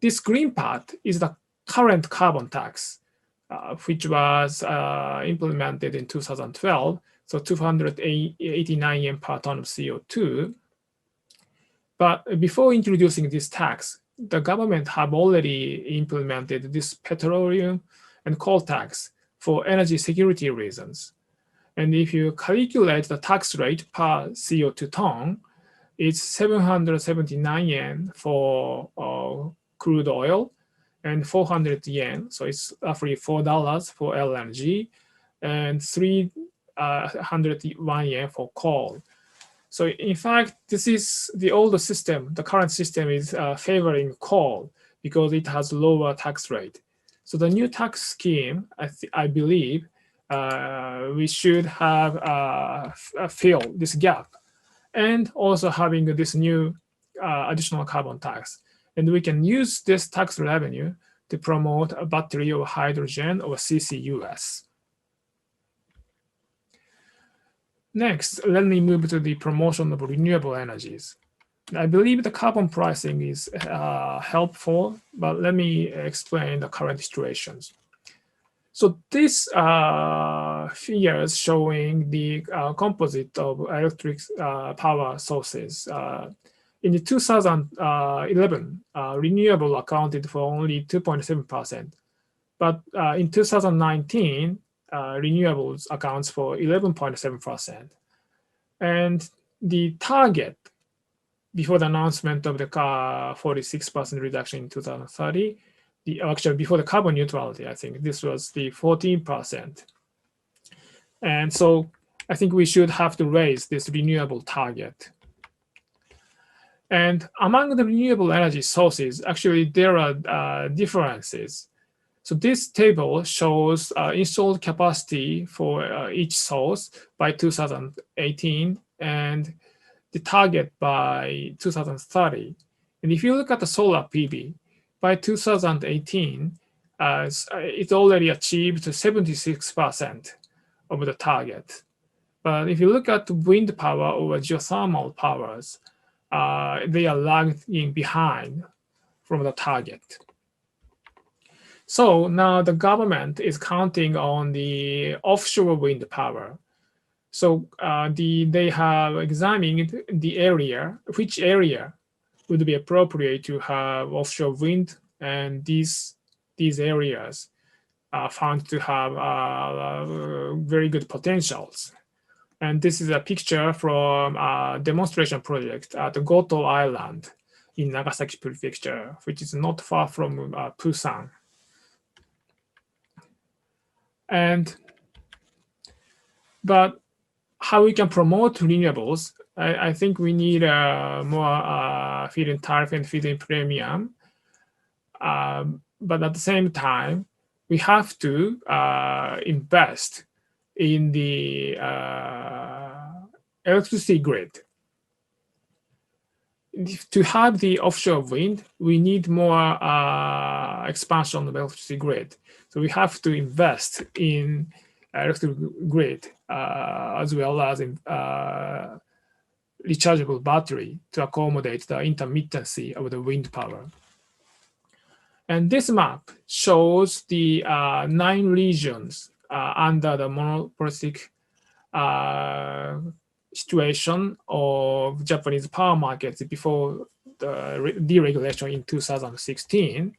this green part is the current carbon tax, which was implemented in 2012. So 289 yen per ton of CO2. But before introducing this tax, the government have already implemented this petroleum and coal tax for energy security reasons. And if you calculate the tax rate per CO2 ton, it's 779 yen for crude oil and 400 yen. So it's roughly $4 for LNG and 301 yen for coal. So in fact, this is the older system. The current system is favoring coal because it has lower tax rate. So the new tax scheme, I believe, we should have fill this gap, and also having this new additional carbon tax. And we can use this tax revenue to promote a battery or hydrogen or CCUS. Next, let me move to the promotion of renewable energies. I believe the carbon pricing is helpful, but let me explain the current situations. So this figure is showing the composite of electric power sources. In the 2011, renewable accounted for only 2.7%. But in 2019, renewables accounts for 11.7%. And the target before the announcement of the 46% reduction in 2030, actually before the carbon neutrality, I think this was the 14%. And so I think we should have to raise this renewable target. And among the renewable energy sources, actually there are differences. So this table shows installed capacity for each source by 2018 and the target by 2030. And if you look at the solar PV, by 2018, it's already achieved 76% of the target. But if you look at wind power or geothermal powers, they are lagging behind from the target. So now the government is counting on the offshore wind power. So they have examined the area, which area would be appropriate to have offshore wind, and these areas are found to have very good potentials. And this is a picture from a demonstration project at Goto Island in Nagasaki Prefecture, which is not far from Busan. But how we can promote renewables, I think we need more feed-in tariff and feed-in premium. But at the same time, we have to invest in the electricity grid. To have the offshore wind, we need more expansion of the electricity grid. So we have to invest in electric grid as well as in rechargeable battery to accommodate the intermittency of the wind power. And this map shows the 9 regions under the monopolistic situation of Japanese power markets before the deregulation in 2016.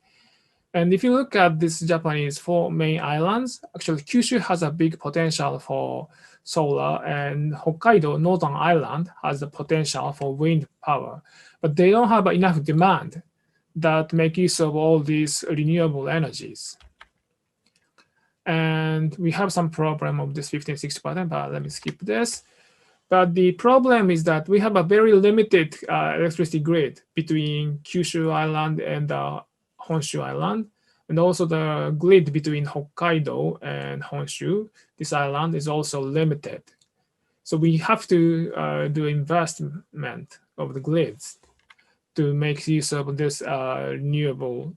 And if you look at this Japanese 4 main islands, actually Kyushu has a big potential for solar, and Hokkaido, Northern Island, has the potential for wind power. But they don't have enough demand that make use of all these renewable energies. And we have some problem of this 15-60%, but let me skip this. But the problem is that we have a very limited electricity grid between Kyushu Island and Honshu Island, and also the grid between Hokkaido and Honshu. This island is also limited. So we have to do investment of the grids to make use of this renewable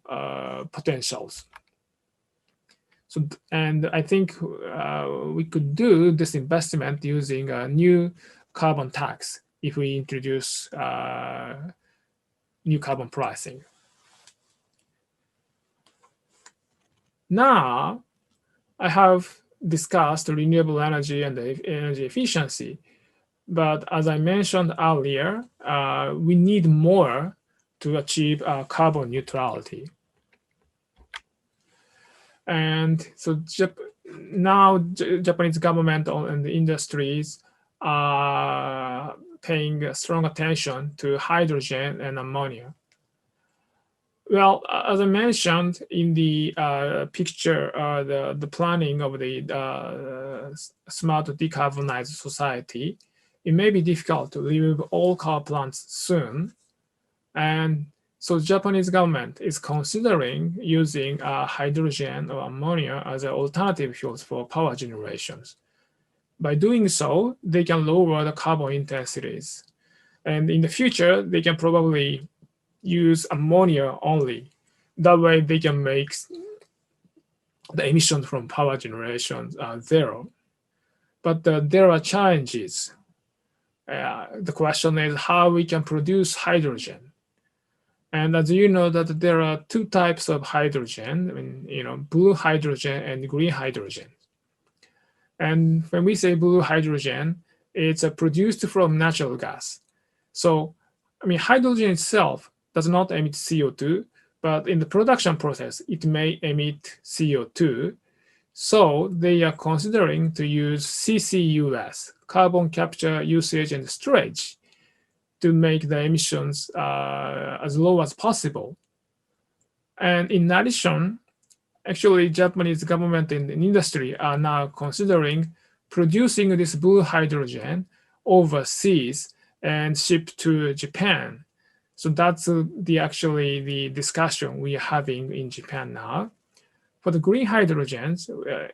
potentials. So, and I think we could do this investment using a new carbon tax if we introduce new carbon pricing. Now, I have discussed renewable energy and energy efficiency, but as I mentioned earlier, we need more to achieve carbon neutrality. And so now Japanese government and the industries are paying strong attention to hydrogen and ammonia. Well, as I mentioned in the picture, the planning of the smart decarbonized society, it may be difficult to remove all car plants soon. And so the Japanese government is considering using hydrogen or ammonia as an alternative fuels for power generations. By doing so, they can lower the carbon intensities. And in the future, they can probably use ammonia only. That way they can make the emissions from power generation zero. But there are challenges. The question is how we can produce hydrogen. And as you know, that there are 2 types of hydrogen, blue hydrogen and green hydrogen. And when we say blue hydrogen, it's produced from natural gas. So, hydrogen itself does not emit CO2, but in the production process, it may emit CO2. So they are considering to use CCUS, carbon capture, usage, and storage, to make the emissions as low as possible. And in addition, actually, Japanese government and industry are now considering producing this blue hydrogen overseas and ship to Japan. So that's actually the discussion we are having in Japan now. For the green hydrogens,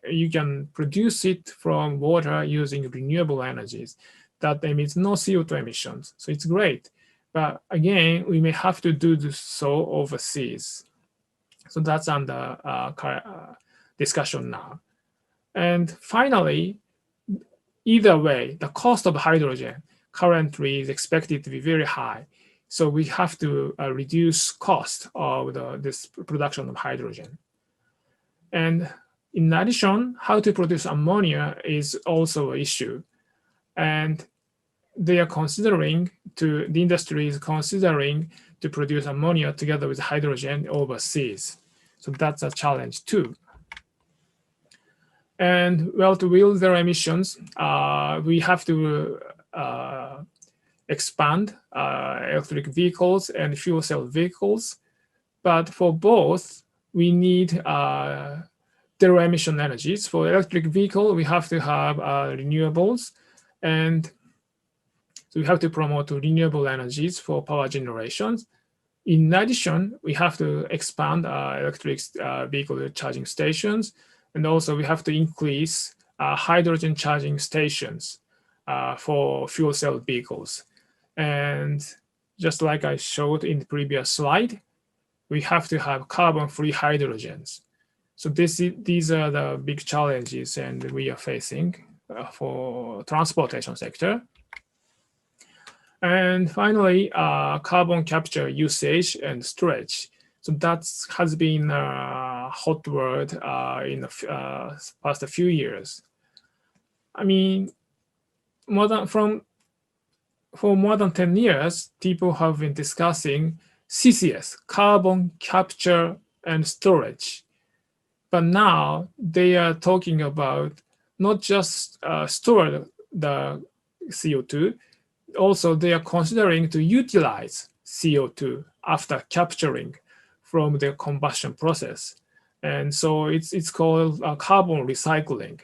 you can produce it from water using renewable energies that emits no CO2 emissions. So it's great. But again, we may have to do so overseas. So that's under discussion now. And finally, either way, the cost of hydrogen currently is expected to be very high. So we have to reduce cost of this production of hydrogen. And in addition, how to produce ammonia is also an issue. And they are considering the industry is considering to produce ammonia together with hydrogen overseas. So that's a challenge too. And well, to reduce their emissions, we have to expand electric vehicles and fuel cell vehicles. But for both, we need zero emission energies. For electric vehicle, we have to have renewables, and so we have to promote renewable energies for power generations. In addition, we have to expand electric vehicle charging stations, and also we have to increase hydrogen charging stations for fuel cell vehicles. And just like I showed in the previous slide, we have to have carbon-free hydrogens. So these are the big challenges and we are facing for transportation sector. And finally, carbon capture usage and storage. So that has been a hot word in the past few years. I mean, for more than 10 years, people have been discussing CCS, carbon capture and storage. But now they are talking about not just store the CO2, also they are considering to utilize CO2 after capturing from the combustion process. And so it's called carbon recycling.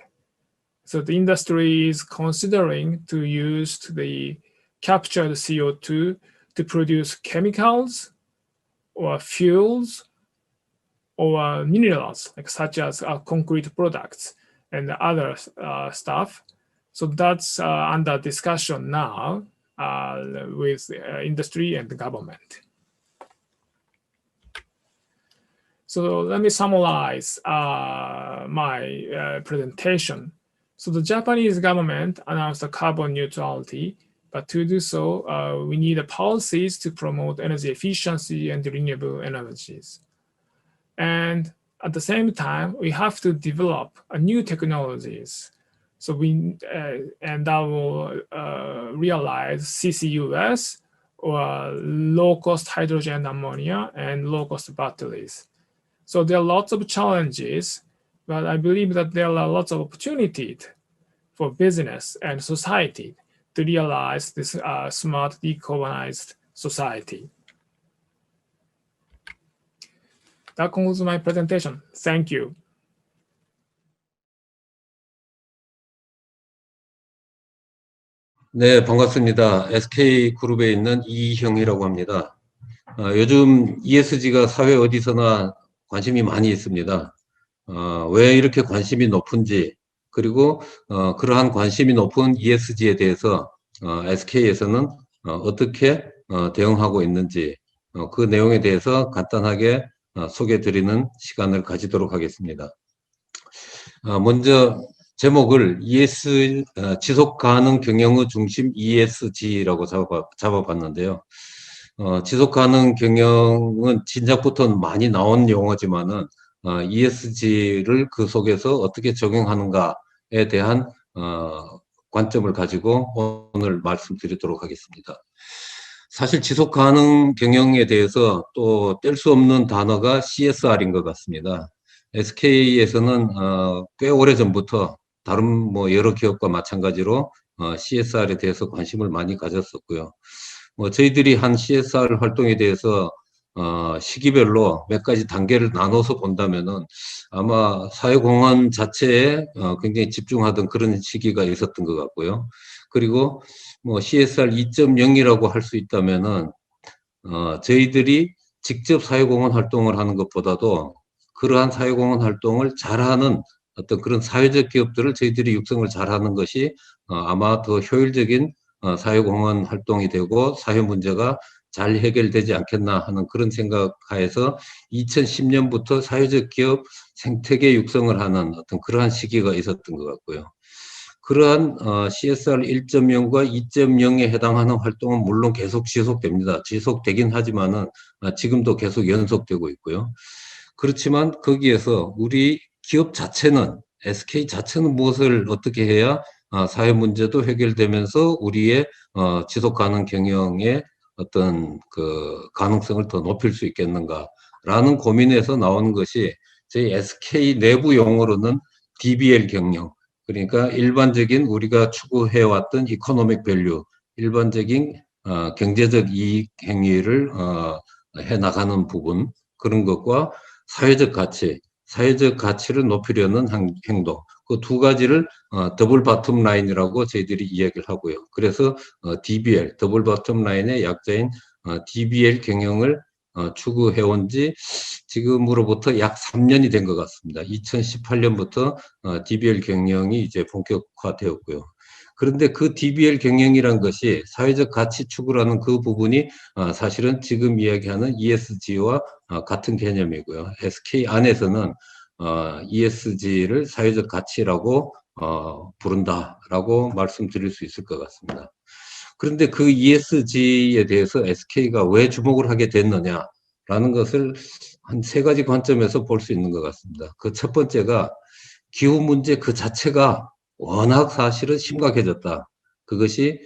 So the industry is considering to use the captured CO2 to produce chemicals or fuels or minerals, like such as concrete products and other stuff. So that's under discussion now with industry and the government. So let me summarize my presentation. So the Japanese government announced a carbon neutrality, but to do so, we need policies to promote energy efficiency and renewable energies. And at the same time, we have to develop new technologies. So and that will realize CCUS or low-cost hydrogen ammonia and low-cost batteries. So there are lots of challenges, but I believe that there are lots of opportunities for business and society to realize this smart, decarbonized society. That concludes my presentation. Thank you. 네, 반갑습니다. SK그룹에 있는 이형이라고 합니다. 요즘 ESG가 사회 어디서나 관심이 많이 있습니다. 왜 이렇게 관심이 높은지, 그리고 그러한 관심이 높은 ESG에 대해서 SK에서는 어떻게 대응하고 있는지 그 내용에 대해서 간단하게 소개드리는 시간을 가지도록 하겠습니다. 먼저 제목을 지속가능 경영의 중심 ESG라고 잡아봤는데요. 지속가능 경영은 진작부터 많이 나온 용어지만은 ESG를 그 속에서 어떻게 적용하는가에 대한 관점을 가지고 오늘 말씀드리도록 하겠습니다. 사실 지속가능 경영에 대해서 또 뗄 수 없는 단어가 CSR인 것 같습니다. SK에서는 꽤 오래전부터 다른 여러 기업과 마찬가지로 CSR에 대해서 관심을 많이 가졌었고요. 저희들이 한 CSR 활동에 대해서 시기별로 몇 가지 단계를 나눠서 본다면은 아마 사회공헌 자체에 굉장히 집중하던 그런 시기가 있었던 것 같고요. 그리고 CSR 2.0이라고 할 수 있다면은 저희들이 직접 사회공헌 활동을 하는 것보다도 그러한 사회공헌 활동을 잘하는 어떤 그런 사회적 기업들을 저희들이 육성을 잘하는 것이 아마 더 효율적인 사회공헌 활동이 되고 사회 문제가 잘 해결되지 않겠나 하는 그런 생각하에서 2010년부터 사회적 기업 생태계 육성을 하는 어떤 그러한 시기가 있었던 것 같고요. 그러한 CSR 1.0과 2.0에 해당하는 활동은 물론 계속 지속됩니다. 지속되긴 하지만은 지금도 계속 연속되고 있고요. 그렇지만 거기에서 우리 기업 자체는 SK 자체는 무엇을 어떻게 해야 사회 문제도 해결되면서 우리의 지속 가능 경영의 어떤 그 가능성을 더 높일 수 있겠는가라는 고민에서 나오는 것이 저희 SK 내부 용어로는 DBL 경영, 그러니까 일반적인 우리가 추구해왔던 이코노믹 밸류, 일반적인 경제적 이익 행위를 해나가는 부분, 그런 것과 사회적 가치, 사회적 가치를 높이려는 행동, 그 두 가지를 더블 바텀 라인이라고 저희들이 이야기를 하고요. 그래서 DBL, 더블 바텀 라인의 약자인 DBL 경영을 추구해온 지 지금으로부터 약 3년이 된 것 같습니다. 2018년부터 DBL 경영이 이제 본격화되었고요. 그런데 그 DBL 경영이란 것이 사회적 가치 추구라는 그 부분이 사실은 지금 이야기하는 ESG와 같은 개념이고요. SK 안에서는 ESG를 사회적 가치라고 부른다라고 말씀드릴 수 있을 것 같습니다. 그런데 그 ESG에 대해서 SK가 왜 주목을 하게 됐느냐라는 것을 한 3가지 관점에서 볼 수 있는 것 같습니다. 그 첫 번째가 기후 문제 그 자체가 워낙 사실은 심각해졌다. 그것이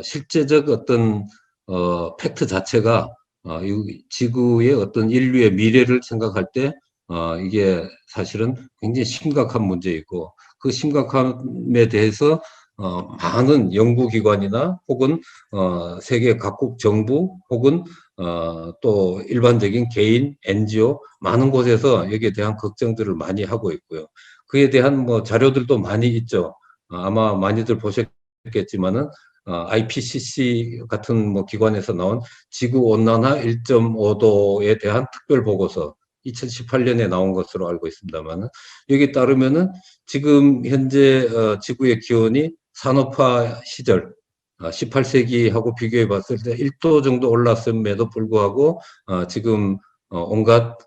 실제적 어떤 팩트 자체가 지구의 어떤 인류의 미래를 생각할 때 이게 사실은 굉장히 심각한 문제이고 그 심각함에 대해서 많은 연구기관이나 혹은 세계 각국 정부 혹은 또 일반적인 개인, NGO 많은 곳에서 여기에 대한 걱정들을 많이 하고 있고요. 그에 대한 뭐 자료들도 많이 있죠. 아마 많이들 보셨겠지만은 IPCC 같은 뭐 기관에서 나온 지구 온난화 1.5도에 대한 특별 보고서 2018년에 나온 것으로 알고 있습니다만은 여기 따르면은 지금 현재 지구의 기온이 산업화 시절 18세기하고 비교해 봤을 때 1도 정도 올랐음에도 불구하고 지금 온갖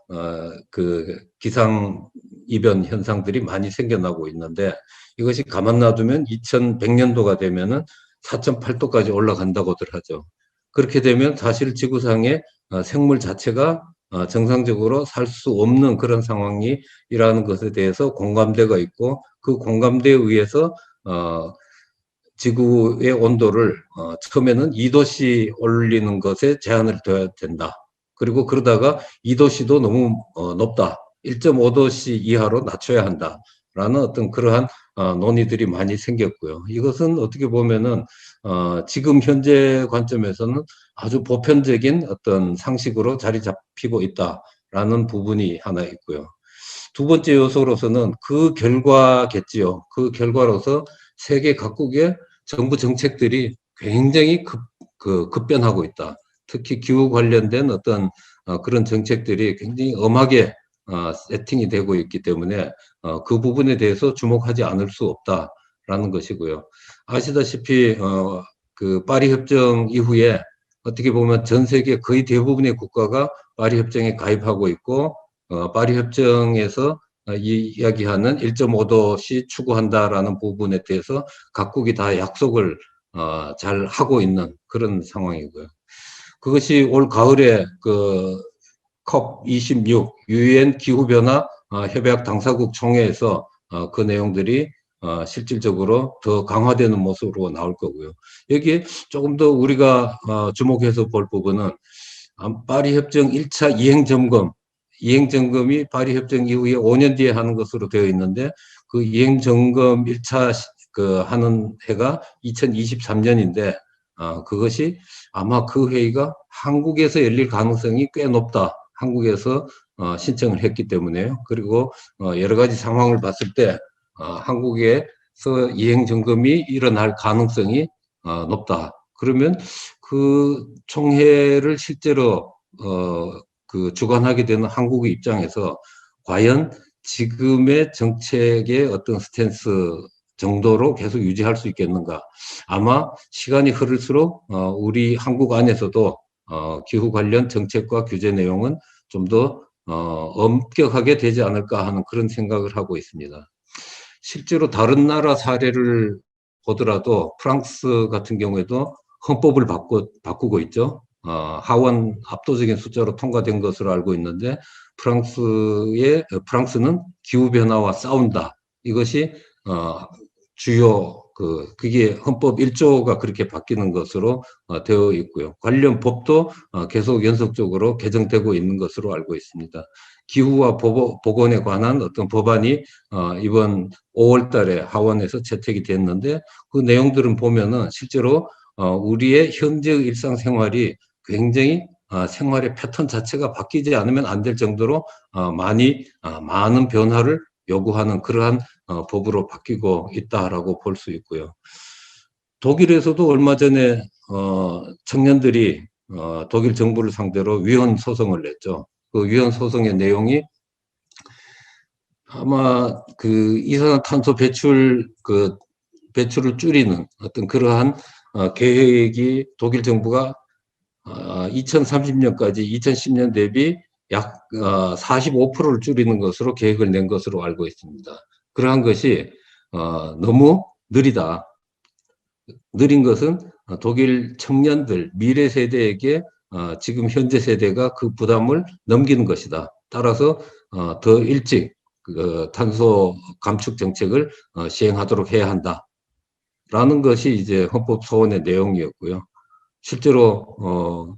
그 기상 이변 현상들이 많이 생겨나고 있는데 이것이 가만 놔두면 2100년도가 되면은 4.8도까지 올라간다고들 하죠. 그렇게 되면 사실 지구상의 생물 자체가 정상적으로 살 수 없는 그런 상황이라는 것에 대해서 공감대가 있고 그 공감대에 의해서 지구의 온도를 처음에는 2도씨 올리는 것에 제한을 둬야 된다. 그리고 그러다가 2도씨도 너무 높다. 1.5도씨 이하로 낮춰야 한다. 라는 어떤 그러한 논의들이 많이 생겼고요. 이것은 어떻게 보면은 지금 현재 관점에서는 아주 보편적인 어떤 상식으로 자리 잡히고 있다라는 부분이 하나 있고요. 두 번째 요소로서는 그 결과겠지요. 그 결과로서 세계 각국의 정부 정책들이 굉장히 급변하고 있다. 특히 기후 관련된 어떤 그런 정책들이 굉장히 엄하게 세팅이 되고 있기 때문에 그 부분에 대해서 주목하지 않을 수 없다라는 것이고요. 아시다시피 그 파리 협정 이후에 어떻게 보면 전 세계 거의 대부분의 국가가 파리 협정에 가입하고 있고 파리 협정에서 이야기하는 1.5도씩 추구한다라는 부분에 대해서 각국이 다 약속을 잘 하고 있는 그런 상황이고요. 그것이 올 가을에 그 COP26 유엔 기후변화 협약 당사국 총회에서 그 내용들이 실질적으로 더 강화되는 모습으로 나올 거고요. 여기에 조금 더 우리가 주목해서 볼 부분은 파리 협정 1차 이행점검이 파리 협정 이후에 5년 뒤에 하는 것으로 되어 있는데 그 이행점검 1차 그 하는 해가 2023년인데 그것이 아마 그 회의가 한국에서 열릴 가능성이 꽤 높다. 한국에서 신청을 했기 때문에요. 그리고 여러 가지 상황을 봤을 때 한국에서 이행점검이 일어날 가능성이 높다. 그러면 그 총회를 실제로 그 주관하게 되는 한국의 입장에서 과연 지금의 정책의 어떤 스탠스 정도로 계속 유지할 수 있겠는가. 아마 시간이 흐를수록 우리 한국 안에서도 기후 관련 정책과 규제 내용은 좀 더 엄격하게 되지 않을까 하는 그런 생각을 하고 있습니다. 실제로 다른 나라 사례를 보더라도 프랑스 같은 경우에도 헌법을 바꾸고 있죠. 하원 압도적인 숫자로 통과된 것으로 알고 있는데 프랑스는 기후변화와 싸운다. 이것이 주요 그게 헌법 1조가 그렇게 바뀌는 것으로 되어 있고요. 관련 법도 계속 연속적으로 개정되고 있는 것으로 알고 있습니다. 기후와 보건에 관한 어떤 법안이 이번 5월 달에 하원에서 채택이 됐는데 그 내용들은 보면은 실제로 우리의 현재 일상생활이 굉장히 생활의 패턴 자체가 바뀌지 않으면 안 될 정도로 많은 변화를 요구하는 그러한 법으로 바뀌고 있다라고 볼 수 있고요. 독일에서도 얼마 전에 청년들이 독일 정부를 상대로 위헌 소송을 냈죠. 그 위헌 소송의 내용이 아마 그 이산화탄소 배출을 줄이는 어떤 그러한 계획이 독일 정부가 2030년까지 2010년 대비 약 45%를 줄이는 것으로 계획을 낸 것으로 알고 있습니다. 그러한 것이 너무 느리다. 느린 것은 독일 청년들, 미래 세대에게 지금 현재 세대가 그 부담을 넘기는 것이다. 따라서 더 일찍 탄소 감축 정책을 시행하도록 해야 한다. 라는 것이 이제 헌법 소원의 내용이었고요. 실제로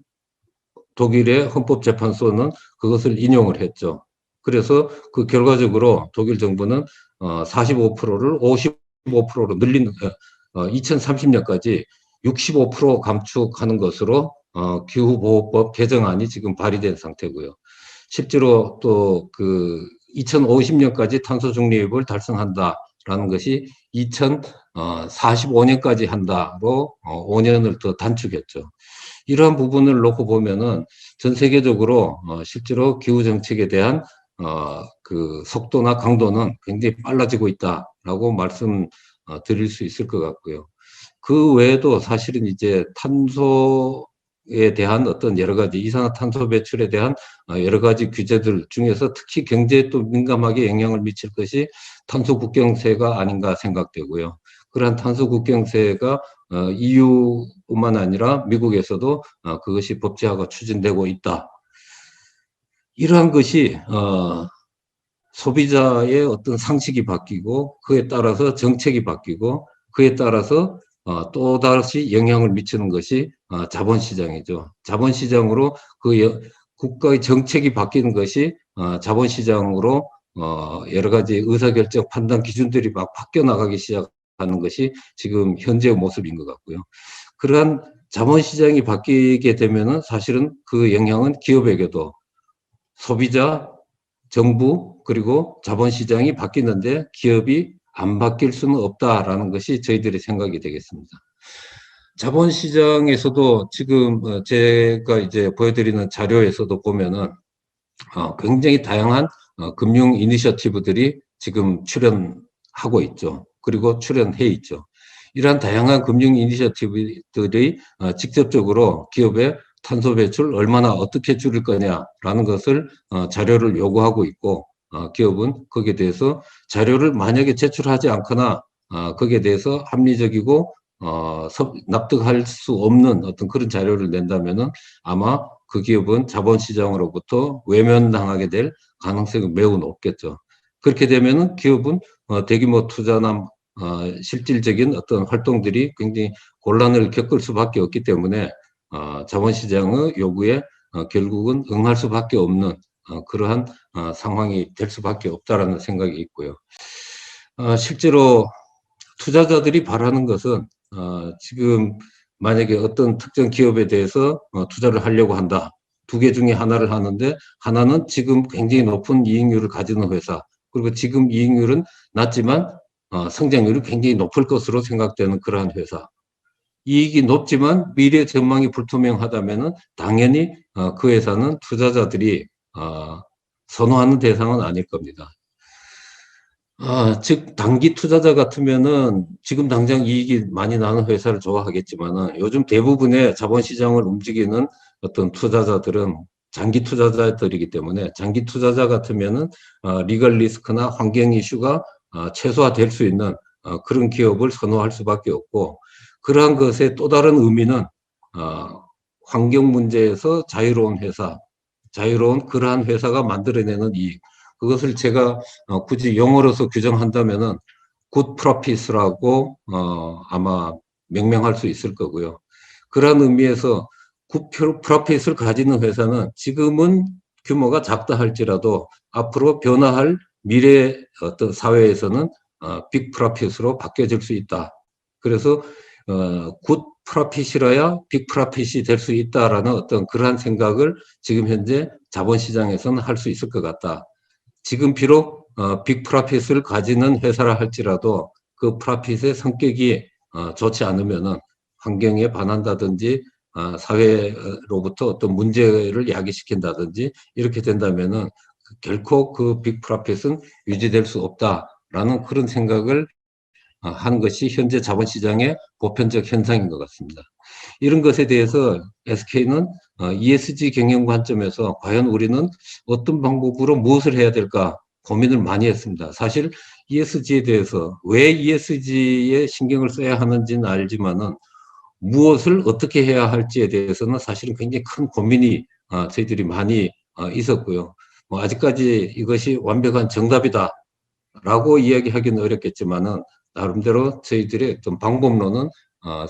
독일의 헌법재판소는 그것을 인용을 했죠. 그래서 그 결과적으로 독일 정부는 45%를 55%로 늘리는 2030년까지 65% 감축하는 것으로 기후보호법 개정안이 지금 발의된 상태고요. 실제로 또 그 2050년까지 탄소 중립을 달성한다라는 것이 2045년까지 한다로 5년을 더 단축했죠. 이러한 부분을 놓고 보면은 전 세계적으로 실제로 기후 정책에 대한 그 속도나 강도는 굉장히 빨라지고 있다라고 말씀드릴 수 있을 것 같고요. 그 외에도 사실은 이제 탄소에 대한 어떤 여러 가지 이산화탄소 배출에 대한 여러 가지 규제들 중에서 특히 경제에 또 민감하게 영향을 미칠 것이 탄소 국경세가 아닌가 생각되고요. 그러한 탄소 국경세가 EU뿐만 아니라 미국에서도 그것이 법제화가 추진되고 있다. 이러한 것이 소비자의 어떤 상식이 바뀌고 그에 따라서 정책이 바뀌고 그에 따라서 또다시 영향을 미치는 것이 자본시장이죠. 자본시장으로 국가의 정책이 바뀌는 것이 자본시장으로 여러 가지 의사결정 판단 기준들이 막 바뀌어 나가기 시작하는 것이 지금 현재의 모습인 것 같고요. 그러한 자본시장이 바뀌게 되면은 사실은 그 영향은 기업에게도 소비자, 정부 그리고 자본시장이 바뀌는데 기업이 안 바뀔 수는 없다라는 것이 저희들의 생각이 되겠습니다. 자본시장에서도 지금 제가 이제 보여드리는 자료에서도 보면은 굉장히 다양한 금융 이니셔티브들이 지금 출연하고 있죠. 그리고 출연해 있죠. 이러한 다양한 금융 이니셔티브들이 직접적으로 기업의 탄소 배출 얼마나 어떻게 줄일 거냐라는 것을 자료를 요구하고 있고 기업은 거기에 대해서 자료를 만약에 제출하지 않거나 거기에 대해서 합리적이고 납득할 수 없는 어떤 그런 자료를 낸다면은 아마 그 기업은 자본시장으로부터 외면당하게 될 가능성이 매우 높겠죠. 그렇게 되면은 기업은 대규모 투자나 실질적인 어떤 활동들이 굉장히 곤란을 겪을 수밖에 없기 때문에 자본시장의 요구에 결국은 응할 수밖에 없는 그러한 상황이 될 수밖에 없다라는 생각이 있고요. 실제로 투자자들이 바라는 것은 지금 만약에 어떤 특정 기업에 대해서 투자를 하려고 한다. 두 개 중에 하나를 하는데 하나는 지금 굉장히 높은 이익률을 가지는 회사 그리고 지금 이익률은 낮지만 성장률이 굉장히 높을 것으로 생각되는 그러한 회사. 이익이 높지만 미래 전망이 불투명하다면은 당연히 그 회사는 투자자들이 선호하는 대상은 아닐 겁니다. 즉 단기 투자자 같으면은 지금 당장 이익이 많이 나는 회사를 좋아하겠지만은 요즘 대부분의 자본시장을 움직이는 어떤 투자자들은 장기 투자자들이기 때문에 장기 투자자 같으면은 리걸 리스크나 환경 이슈가 최소화될 수 있는 그런 기업을 선호할 수밖에 없고, 그러한 것의 또 다른 의미는 환경 문제에서 자유로운 회사, 자유로운 그러한 회사가 만들어내는 이익, 그것을 제가 굳이 영어로서 규정한다면은 good profits라고 아마 명명할 수 있을 거고요. 그러한 의미에서 good profits를 가지는 회사는 지금은 규모가 작다 할지라도 앞으로 변화할 미래 어떤 사회에서는 빅 프로핏으로 바뀌어질 수 있다. 그래서 굿 프로핏이라야 빅 프로핏이 될 수 있다라는 어떤 그러한 생각을 지금 현재 자본시장에서는 할 수 있을 것 같다. 지금 비록 빅 프로핏을 가지는 회사라 할지라도 그 프로핏의 성격이 좋지 않으면은 환경에 반한다든지 사회로부터 어떤 문제를 야기시킨다든지 이렇게 된다면은 결코 그 빅 프로핏은 유지될 수 없다라는 그런 생각을 하는 것이 현재 자본시장의 보편적 현상인 것 같습니다. 이런 것에 대해서 SK는 ESG 경영 관점에서 과연 우리는 어떤 방법으로 무엇을 해야 될까 고민을 많이 했습니다. 사실 ESG에 대해서 왜 ESG에 신경을 써야 하는지는 알지만은 무엇을 어떻게 해야 할지에 대해서는 사실은 굉장히 큰 고민이 저희들이 많이 있었고요. 뭐 아직까지 이것이 완벽한 정답이다라고 이야기하기는 어렵겠지만은 나름대로 저희들의 어떤 방법론은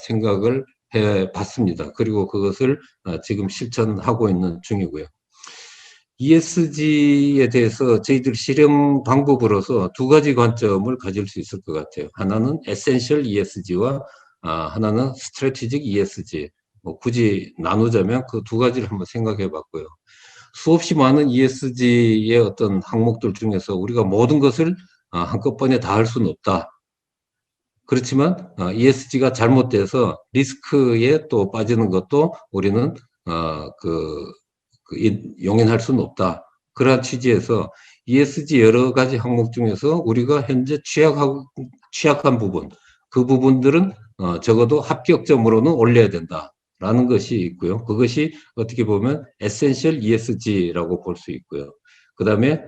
생각을 해봤습니다. 그리고 그것을 지금 실천하고 있는 중이고요. ESG에 대해서 저희들 실행 방법으로서 두 가지 관점을 가질 수 있을 것 같아요. 하나는 에센셜 ESG와 하나는 스트래티직 ESG. 뭐 굳이 나누자면 그 두 가지를 한번 생각해 봤고요. 수없이 많은 ESG의 어떤 항목들 중에서 우리가 모든 것을 한꺼번에 다 할 수는 없다. 그렇지만 ESG가 잘못돼서 리스크에 또 빠지는 것도 우리는 용인할 수는 없다. 그러한 취지에서 ESG 여러 가지 항목 중에서 우리가 현재 취약한 부분, 그 부분들은 적어도 합격점으로는 올려야 된다라는 것이 있고요. 그것이 어떻게 보면 에센셜 ESG라고 볼 수 있고요. 그 다음에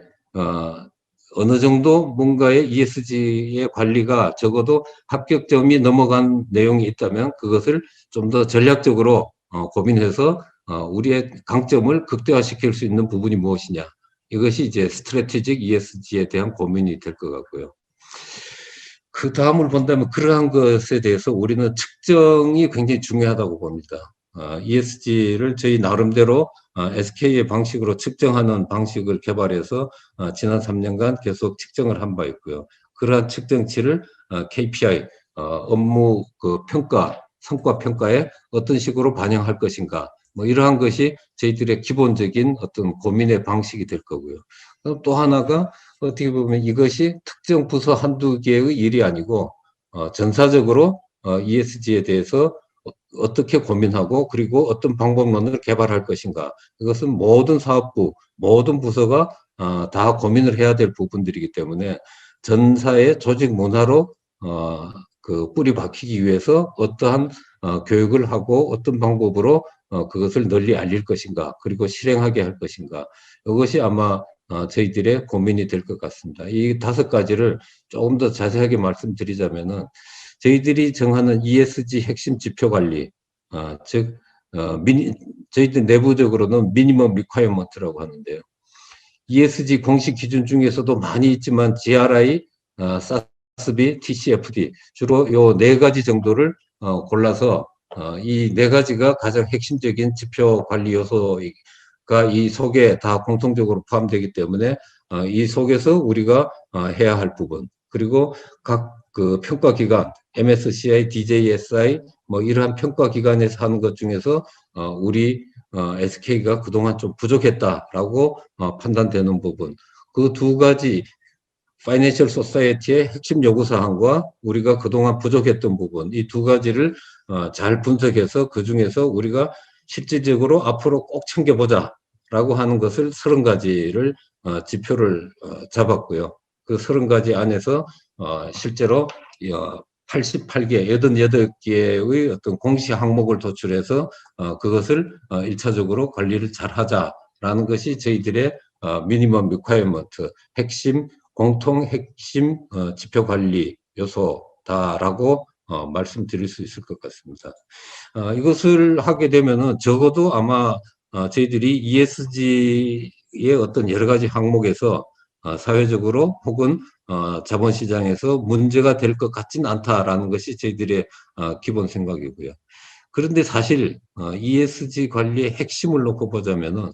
어느 정도 뭔가의 ESG의 관리가 적어도 합격점이 넘어간 내용이 있다면 그것을 좀 더 전략적으로 고민해서 우리의 강점을 극대화시킬 수 있는 부분이 무엇이냐. 이것이 이제 스트래티직 ESG에 대한 고민이 될 것 같고요. 그 다음을 본다면 그러한 것에 대해서 우리는 측정이 굉장히 중요하다고 봅니다. ESG를 저희 나름대로 SK의 방식으로 측정하는 방식을 개발해서 지난 3년간 계속 측정을 한 바 있고요. 그러한 측정치를 KPI, 업무 평가, 성과 평가에 어떤 식으로 반영할 것인가, 뭐 이러한 것이 저희들의 기본적인 어떤 고민의 방식이 될 거고요. 또 하나가 어떻게 보면 이것이 특정 부서 한두 개의 일이 아니고 전사적으로 ESG에 대해서 어떻게 고민하고 그리고 어떤 방법론을 개발할 것인가. 이것은 모든 사업부, 모든 부서가 다 고민을 해야 될 부분들이기 때문에 전사의 조직 문화로 뿌리 박히기 위해서 어떠한 교육을 하고 어떤 방법으로 그것을 널리 알릴 것인가, 그리고 실행하게 할 것인가. 이것이 아마 저희들의 고민이 될 것 같습니다. 이 5가지를 조금 더 자세하게 말씀드리자면은 저희들이 정하는 ESG 핵심 지표 관리, 즉 저희들 내부적으로는 미니멈 리ኳ이어먼트라고 하는데요. ESG 공식 기준 중에서도 많이 있지만 GRI, SASB, TCFD 주로 요 4가지 정도를 골라서 이 4가지가 가장 핵심적인 지표 관리 요소가 이 속에 다 공통적으로 포함되기 때문에 이 속에서 우리가 해야 할 부분, 그리고 각 평가기관, MSCI, DJSI, 뭐 이러한 평가기관에서 하는 것 중에서 우리 SK가 그동안 좀 부족했다라고 판단되는 부분, 그 2가지 파이낸셜 소사이어티의 핵심 요구사항과 우리가 그동안 부족했던 부분, 이 2가지를 잘 분석해서 그 중에서 우리가 실질적으로 앞으로 꼭 챙겨보자라고 하는 것을 30가지를 지표를 잡았고요. 그 30가지 안에서 실제로 88개, 88개의 어떤 공시 항목을 도출해서 그것을 1차적으로 관리를 잘 하자라는 것이 저희들의 미니멈 리퀘어먼트, 공통 핵심 지표 관리 요소다라고 말씀드릴 수 있을 것 같습니다. 이것을 하게 되면은 적어도 아마 저희들이 ESG의 어떤 여러 가지 항목에서 사회적으로 혹은 자본시장에서 문제가 될 것 같진 않다라는 것이 저희들의 기본 생각이고요. 그런데 사실 ESG 관리의 핵심을 놓고 보자면은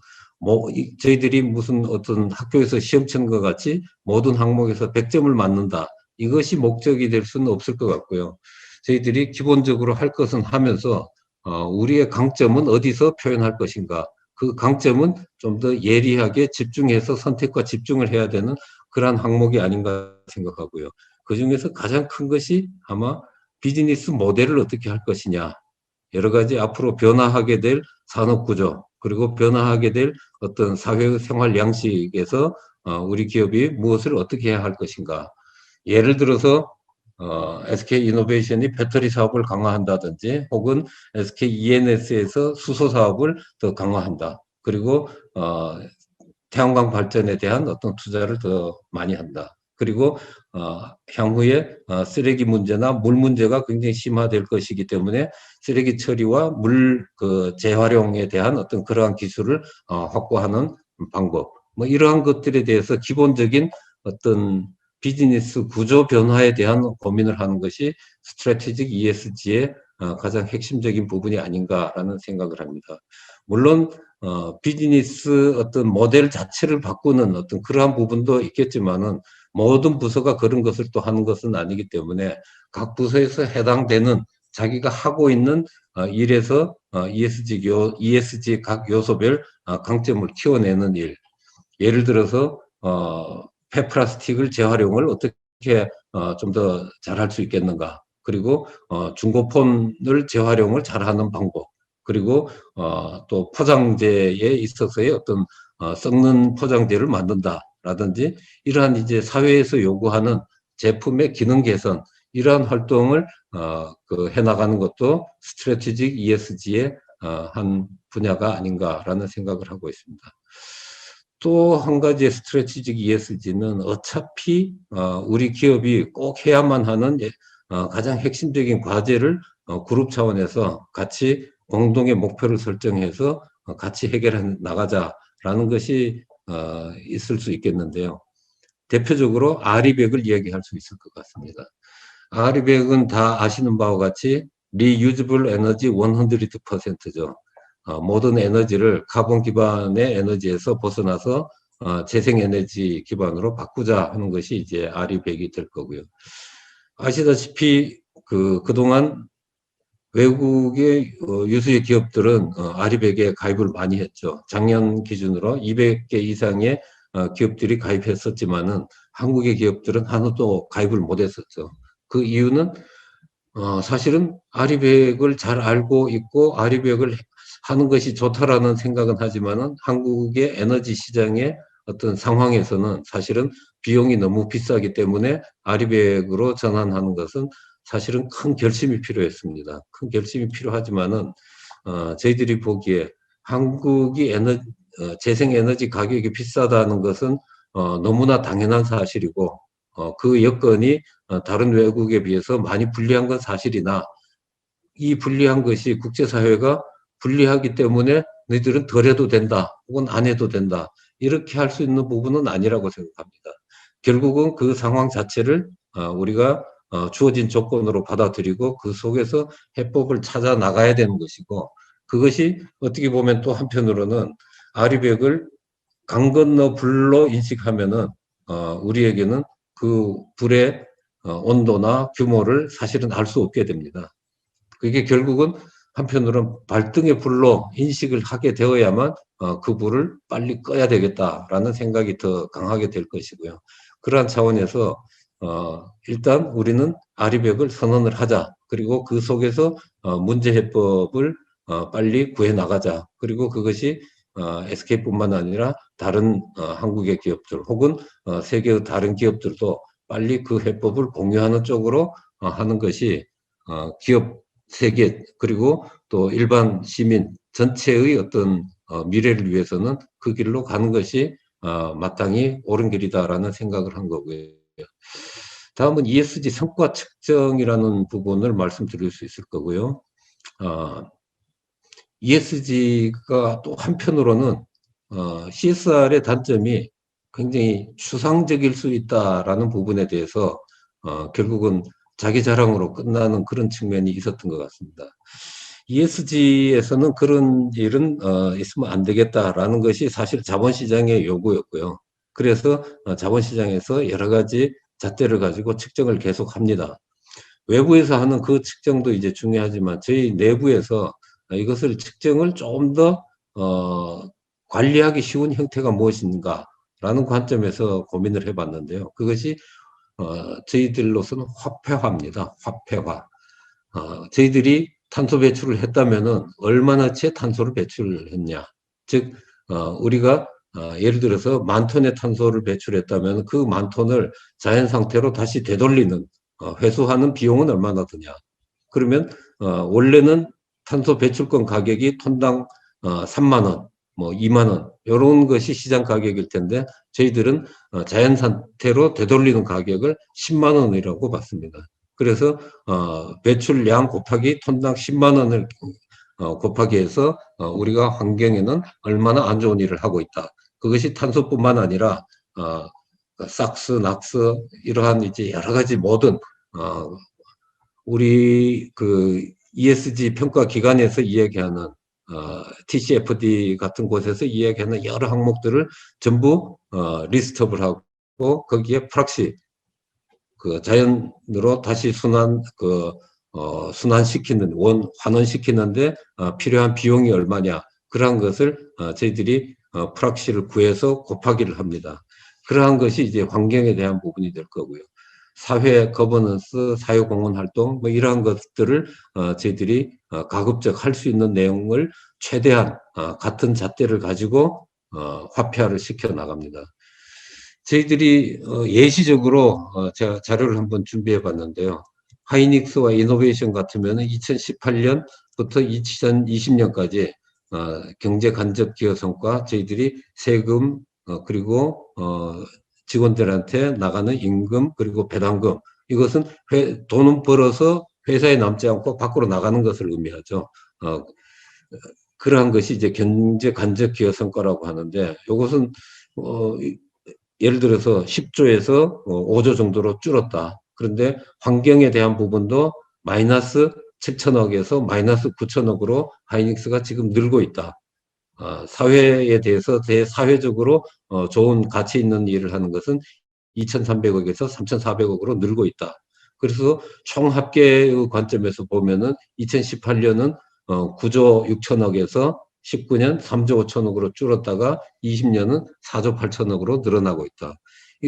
저희들이 무슨 어떤 학교에서 시험 치는 것 같이 모든 항목에서 100점을 맞는다. 이것이 목적이 될 수는 없을 것 같고요. 저희들이 기본적으로 할 것은 하면서 우리의 강점은 어디서 표현할 것인가. 그 강점은 좀 더 예리하게 집중해서 선택과 집중을 해야 되는 그러한 항목이 아닌가 생각하고요. 그중에서 가장 큰 것이 아마 비즈니스 모델을 어떻게 할 것이냐. 여러 가지 앞으로 변화하게 될 산업구조, 그리고 변화하게 될 어떤 사회의 생활 양식에서 우리 기업이 무엇을 어떻게 해야 할 것인가. 예를 들어서 SK 이노베이션이 배터리 사업을 강화한다든지 혹은 SK ENS에서 수소 사업을 더 강화한다. 그리고 태양광 발전에 대한 어떤 투자를 더 많이 한다. 그리고 향후에 쓰레기 문제나 물 문제가 굉장히 심화될 것이기 때문에 쓰레기 처리와 물 재활용에 대한 어떤 그러한 기술을 확보하는 방법. 뭐 이러한 것들에 대해서 기본적인 어떤 비즈니스 구조 변화에 대한 고민을 하는 것이 스트래티직 ESG의 가장 핵심적인 부분이 아닌가라는 생각을 합니다. 물론 비즈니스 어떤 모델 자체를 바꾸는 어떤 그러한 부분도 있겠지만은 모든 부서가 그런 것을 또 하는 것은 아니기 때문에 각 부서에서 해당되는 자기가 하고 있는 일에서 ESG 각 요소별 강점을 키워내는 일. 예를 들어서 폐플라스틱을 재활용을 어떻게 좀 더 잘할 수 있겠는가. 그리고 중고폰을 재활용을 잘하는 방법. 그리고 또 포장재에 있어서의 어떤 썩는 포장재를 만든다라든지 이러한 이제 사회에서 요구하는 제품의 기능 개선 이러한 활동을 해나가는 것도 스트래티직 ESG의 한 분야가 아닌가라는 생각을 하고 있습니다. 또 한 가지의 스트래티직 ESG는 어차피 우리 기업이 꼭 해야만 하는 가장 핵심적인 과제를 그룹 차원에서 같이 공동의 목표를 설정해서 같이 해결해 나가자라는 것이 있을 수 있겠는데요. 대표적으로 아리백을 이야기할 수 있을 것 같습니다. 아리백은 다 아시는 바와 같이 리유즈블 에너지 100%죠. 모든 에너지를 카본 기반의 에너지에서 벗어나서 재생에너지 기반으로 바꾸자 하는 것이 이제 아리백이 될 거고요. 아시다시피 그동안 외국의 유수의 기업들은 아리백에 가입을 많이 했죠. 작년 기준으로 200개 이상의 기업들이 가입했었지만은 한국의 기업들은 하나도 가입을 못했었죠. 그 이유는 사실은 아리백을 잘 알고 있고 아리백을 하는 것이 좋다라는 생각은 하지만은 한국의 에너지 시장의 어떤 상황에서는 사실은 비용이 너무 비싸기 때문에 아리백으로 전환하는 것은 사실은 큰 결심이 필요했습니다. 큰 결심이 필요하지만은 저희들이 보기에 한국이 재생에너지 가격이 비싸다는 것은 너무나 당연한 사실이고 그 여건이 다른 외국에 비해서 많이 불리한 건 사실이나 이 불리한 것이 국제사회가 불리하기 때문에 너희들은 덜 해도 된다 혹은 안 해도 된다 이렇게 할 수 있는 부분은 아니라고 생각합니다. 결국은 그 상황 자체를 우리가 주어진 조건으로 받아들이고 그 속에서 해법을 찾아 나가야 되는 것이고 그것이 어떻게 보면 또 한편으로는 아리백을 강 건너 불로 인식하면은 우리에게는 그 불의 온도나 규모를 사실은 알 수 없게 됩니다. 그게 결국은 한편으로는 발등의 불로 인식을 하게 되어야만 그 불을 빨리 꺼야 되겠다라는 생각이 더 강하게 될 것이고요. 그러한 차원에서 일단 우리는 아리백을 선언을 하자. 그리고 그 속에서 문제 해법을 빨리 구해 나가자. 그리고 그것이 SK뿐만 아니라 다른 한국의 기업들 혹은 세계의 다른 기업들도 빨리 그 해법을 공유하는 쪽으로 하는 것이 기업 세계 그리고 또 일반 시민 전체의 어떤 미래를 위해서는 그 길로 가는 것이 마땅히 옳은 길이다라는 생각을 한 거고요. 다음은 ESG 성과 측정이라는 부분을 말씀드릴 수 있을 거고요. ESG가 또 한편으로는 CSR의 단점이 굉장히 추상적일 수 있다라는 부분에 대해서 결국은 자기 자랑으로 끝나는 그런 측면이 있었던 것 같습니다. ESG에서는 그런 일은 있으면 안 되겠다라는 것이 사실 자본시장의 요구였고요. 그래서 자본시장에서 여러 가지 잣대를 가지고 측정을 계속합니다. 외부에서 하는 그 측정도 이제 중요하지만 저희 내부에서 이것을 측정을 조금 더 관리하기 쉬운 형태가 무엇인가라는 관점에서 고민을 해봤는데요. 그것이 저희들로서는 화폐화입니다. 화폐화. 저희들이 탄소 배출을 했다면은 얼마나 채 탄소를 배출했냐. 즉 우리가 예를 들어서 10,000톤의 탄소를 배출했다면 그 10,000톤을 자연 상태로 다시 되돌리는 회수하는 비용은 얼마나 드냐. 그러면 원래는 탄소 배출권 가격이 톤당 3만 원, 뭐 2만 원 이런 것이 시장 가격일 텐데 저희들은 자연 상태로 되돌리는 가격을 10만 원이라고 봤습니다. 그래서 배출량 곱하기 톤당 10만 원을 곱하기 해서 우리가 환경에는 얼마나 안 좋은 일을 하고 있다. 그것이 탄소뿐만 아니라 삭스, 낙스 이러한 이제 여러 가지 모든 우리 그 ESG 평가 기관에서 이야기하는 TCFD 같은 곳에서 이야기하는 여러 항목들을 전부 리스트업을 하고 거기에 프락시 그 자연으로 다시 순환시키는 환원시키는데 필요한 비용이 얼마냐 그러한 것을 저희들이 프락시를 구해서 곱하기를 합니다. 그러한 것이 이제 환경에 대한 부분이 될 거고요. 사회 거버넌스, 사회공헌 활동 뭐 이러한 것들을 저희들이 가급적 할 수 있는 내용을 최대한 같은 잣대를 가지고 화폐화를 시켜 나갑니다. 저희들이 예시적으로 제가 자료를 한번 준비해 봤는데요. 하이닉스와 이노베이션 같으면 2018년부터 2020년까지 경제 간접 기여 성과 저희들이 세금 그리고 직원들한테 나가는 임금 그리고 배당금 이것은 돈은 벌어서 회사에 남지 않고 밖으로 나가는 것을 의미하죠. 그러한 것이 이제 경제 간접 기여 성과라고 하는데 이것은 예를 들어서 10조에서 5조 정도로 줄었다. 그런데 환경에 대한 부분도 마이너스 7천억에서 마이너스 9천억으로 하이닉스가 지금 늘고 있다. 사회에 대해서 대사회적으로 좋은 가치 있는 일을 하는 것은 2,300억에서 3,400억으로 늘고 있다. 그래서 총 합계의 관점에서 보면은 2018년은 9조 6천억에서 19년 3조 5천억으로 줄었다가 20년은 4조 8천억으로 늘어나고 있다.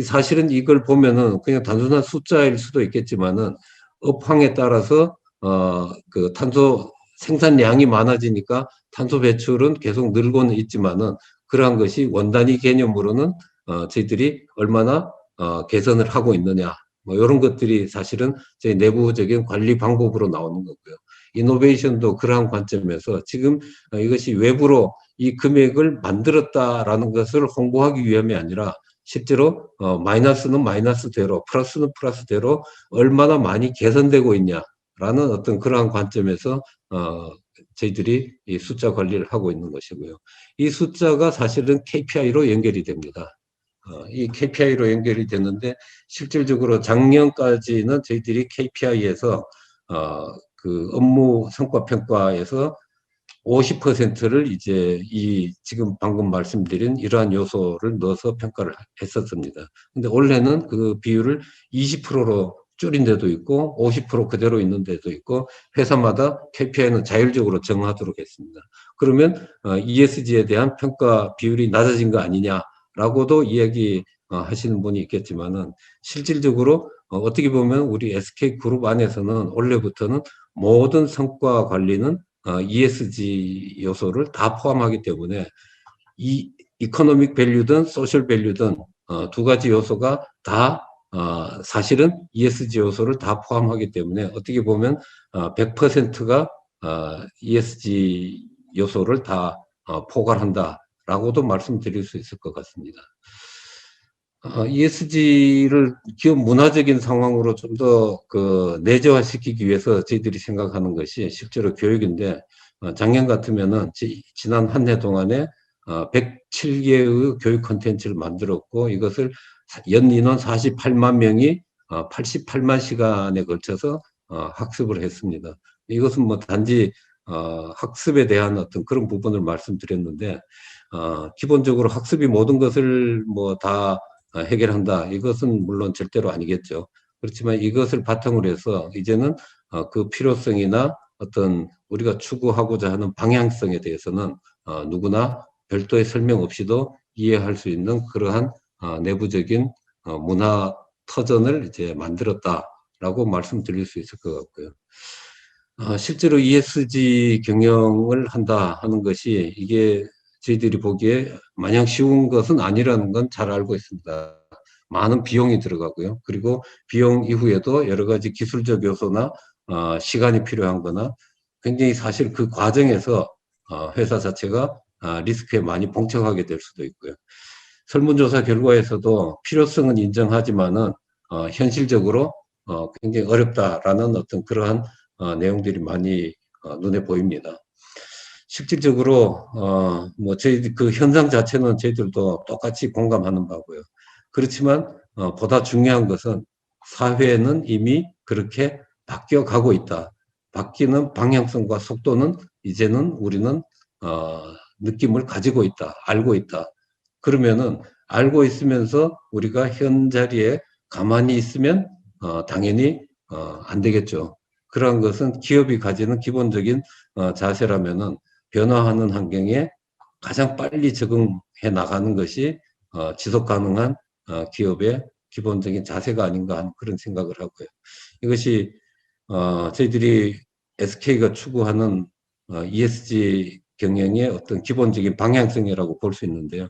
사실은 이걸 보면은 그냥 단순한 숫자일 수도 있겠지만은 업황에 따라서 그 탄소 생산량이 많아지니까 탄소 배출은 계속 늘고는 있지만은 그러한 것이 원단위 개념으로는 저희들이 얼마나 개선을 하고 있느냐 뭐 이런 것들이 사실은 저희 내부적인 관리 방법으로 나오는 거고요. 이노베이션도 그러한 관점에서 지금 이것이 외부로 이 금액을 만들었다라는 것을 홍보하기 위함이 아니라 실제로 마이너스는 마이너스대로 플러스는 플러스대로 얼마나 많이 개선되고 있냐라는 어떤 그러한 관점에서 저희들이 이 숫자 관리를 하고 있는 것이고요. 이 숫자가 사실은 KPI로 연결이 됩니다. 이 KPI로 연결이 되는데 실질적으로 작년까지는 저희들이 KPI에서 그 업무 성과 평가에서 50%를 이제 이 지금 방금 말씀드린 이러한 요소를 넣어서 평가를 했었습니다. 근데 올해는 그 비율을 20%로 줄인 데도 있고 50% 그대로 있는 데도 있고 회사마다 KPI는 자율적으로 정하도록 했습니다. 그러면 ESG에 대한 평가 비율이 낮아진 거 아니냐라고도 이야기 하시는 분이 있겠지만은 실질적으로 어떻게 보면 우리 SK그룹 안에서는 올해부터는 모든 성과 관리는 ESG 요소를 다 포함하기 때문에 이 이코노믹 밸류든 소셜 밸류든 두 가지 요소가 다 사실은 ESG 요소를 다 포함하기 때문에 어떻게 보면 100%가 ESG 요소를 다 포괄한다라고도 말씀드릴 수 있을 것 같습니다. ESG를 기업 문화적인 상황으로 좀 더 내재화시키기 위해서 저희들이 생각하는 것이 실제로 교육인데, 작년 같으면은 지난 한 해 동안에 107개의 교육 콘텐츠를 만들었고, 이것을 연 인원 48만 명이 88만 시간에 걸쳐서 학습을 했습니다. 이것은 뭐 단지 학습에 대한 어떤 그런 부분을 말씀드렸는데, 기본적으로 학습이 모든 것을 뭐 다 해결한다, 이것은 물론 절대로 아니겠죠. 그렇지만 이것을 바탕으로 해서 이제는 그 필요성이나 어떤 우리가 추구하고자 하는 방향성에 대해서는 누구나 별도의 설명 없이도 이해할 수 있는 그러한 내부적인 문화 터전을 이제 만들었다라고 말씀드릴 수 있을 것 같고요. 실제로 ESG 경영을 한다 하는 것이 이게 저희들이 보기에 마냥 쉬운 것은 아니라는 건 잘 알고 있습니다. 많은 비용이 들어가고요. 그리고 비용 이후에도 여러 가지 기술적 요소나 시간이 필요한 거나 굉장히 사실 그 과정에서 회사 자체가 리스크에 많이 봉착하게 될 수도 있고요. 설문조사 결과에서도 필요성은 인정하지만은 현실적으로 굉장히 어렵다라는 어떤 그러한 내용들이 많이 눈에 보입니다. 실질적으로 뭐 저희 그 현상 자체는 저희들도 똑같이 공감하는 바고요. 그렇지만 보다 중요한 것은 사회는 이미 그렇게 바뀌어 가고 있다. 바뀌는 방향성과 속도는 이제는 우리는 느낌을 가지고 있다, 알고 있다. 그러면은 알고 있으면서 우리가 현 자리에 가만히 있으면 당연히 안 되겠죠. 그러한 것은 기업이 가지는 기본적인 자세라면은 변화하는 환경에 가장 빨리 적응해 나가는 것이 지속 가능한 기업의 기본적인 자세가 아닌가 하는 그런 생각을 하고요. 이것이 저희들이 SK가 추구하는 ESG 경영의 어떤 기본적인 방향성이라고 볼 수 있는데요.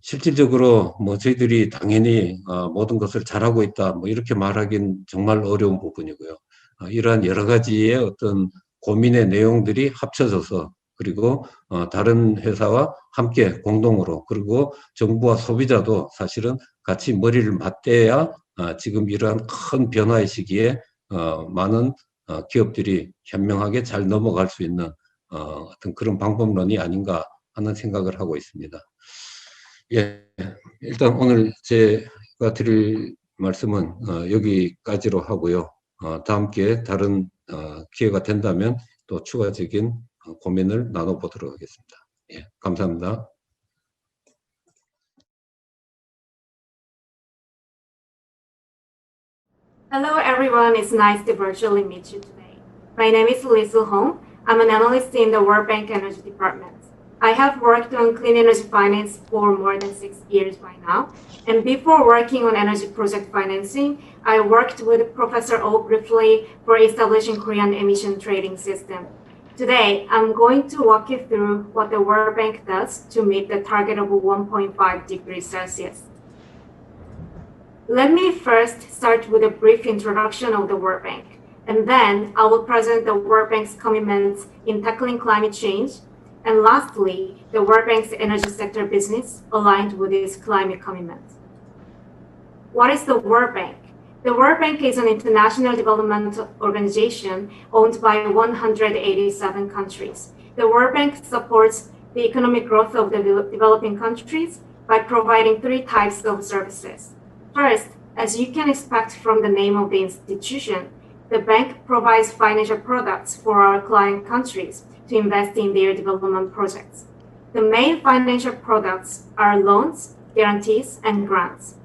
실질적으로 뭐 저희들이 당연히 모든 것을 잘하고 있다, 뭐 이렇게 말하기는 정말 어려운 부분이고요. 이러한 여러 가지의 어떤 고민의 내용들이 합쳐져서, 그리고 다른 회사와 함께 공동으로, 그리고 정부와 소비자도 사실은 같이 머리를 맞대야 지금 이러한 큰 변화의 시기에 많은 기업들이 현명하게 잘 넘어갈 수 있는 어떤 그런 방법론이 아닌가 하는 생각을 하고 있습니다. 예, 일단 오늘 제가 드릴 말씀은 여기까지로 하고요. 다음 기회에 다른 기회가 된다면 또 추가적인 고민을 나눠보도록 하겠습니다. 예, 감사합니다. Hello everyone, it's nice to virtually meet you today. My name is Leesle. I'm an analyst in the World Bank Energy Department. I have worked on clean energy finance for more than 6 years by now. And before working on energy project financing, I worked with Professor Oh briefly for establishing Korean emission trading system. Today, I'm going to walk you through what the World Bank does to meet the target of 1.5 degrees Celsius. Let me first start with a brief introduction of the World Bank, and then I will present the World Bank's commitments in tackling climate change, and lastly, the World Bank's energy sector business aligned with its climate commitments. What is the World Bank? The World Bank is an international development organization owned by 187 countries. The World Bank supports the economic growth of the developing countries by providing 3 types of services. First, as you can expect from the name of the institution, the bank provides financial products for our client countries to invest in their development projects. The main financial products are loans, guarantees, and grants.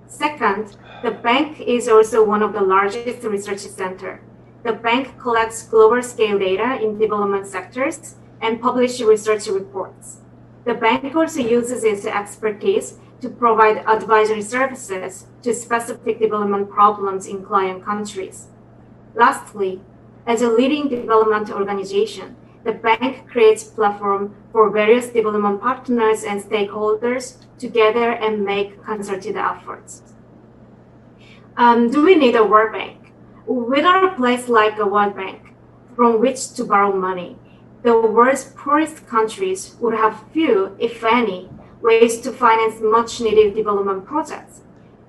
Second, the bank is also one of the largest research centers. The bank collects global scale data in development sectors and publishes research reports. The bank also uses its expertise to provide advisory services to specific development problems in client countries. Lastly, as a leading development organization, the bank creates platform for various development partners and stakeholders to gather and make concerted efforts. Do we need a World Bank? Without a place like a World Bank from which to borrow money, the world's poorest countries would have few, if any, ways to finance much-needed development projects.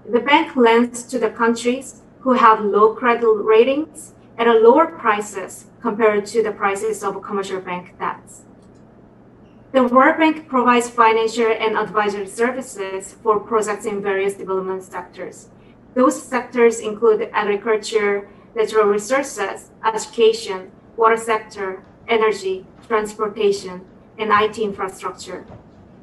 The bank lends to the countries who have low credit ratings at a lower prices compared to the prices of commercial bank debts. The World Bank provides financial and advisory services for projects in various development sectors. Those sectors include agriculture, natural resources, education, water sector, energy, transportation, and IT infrastructure.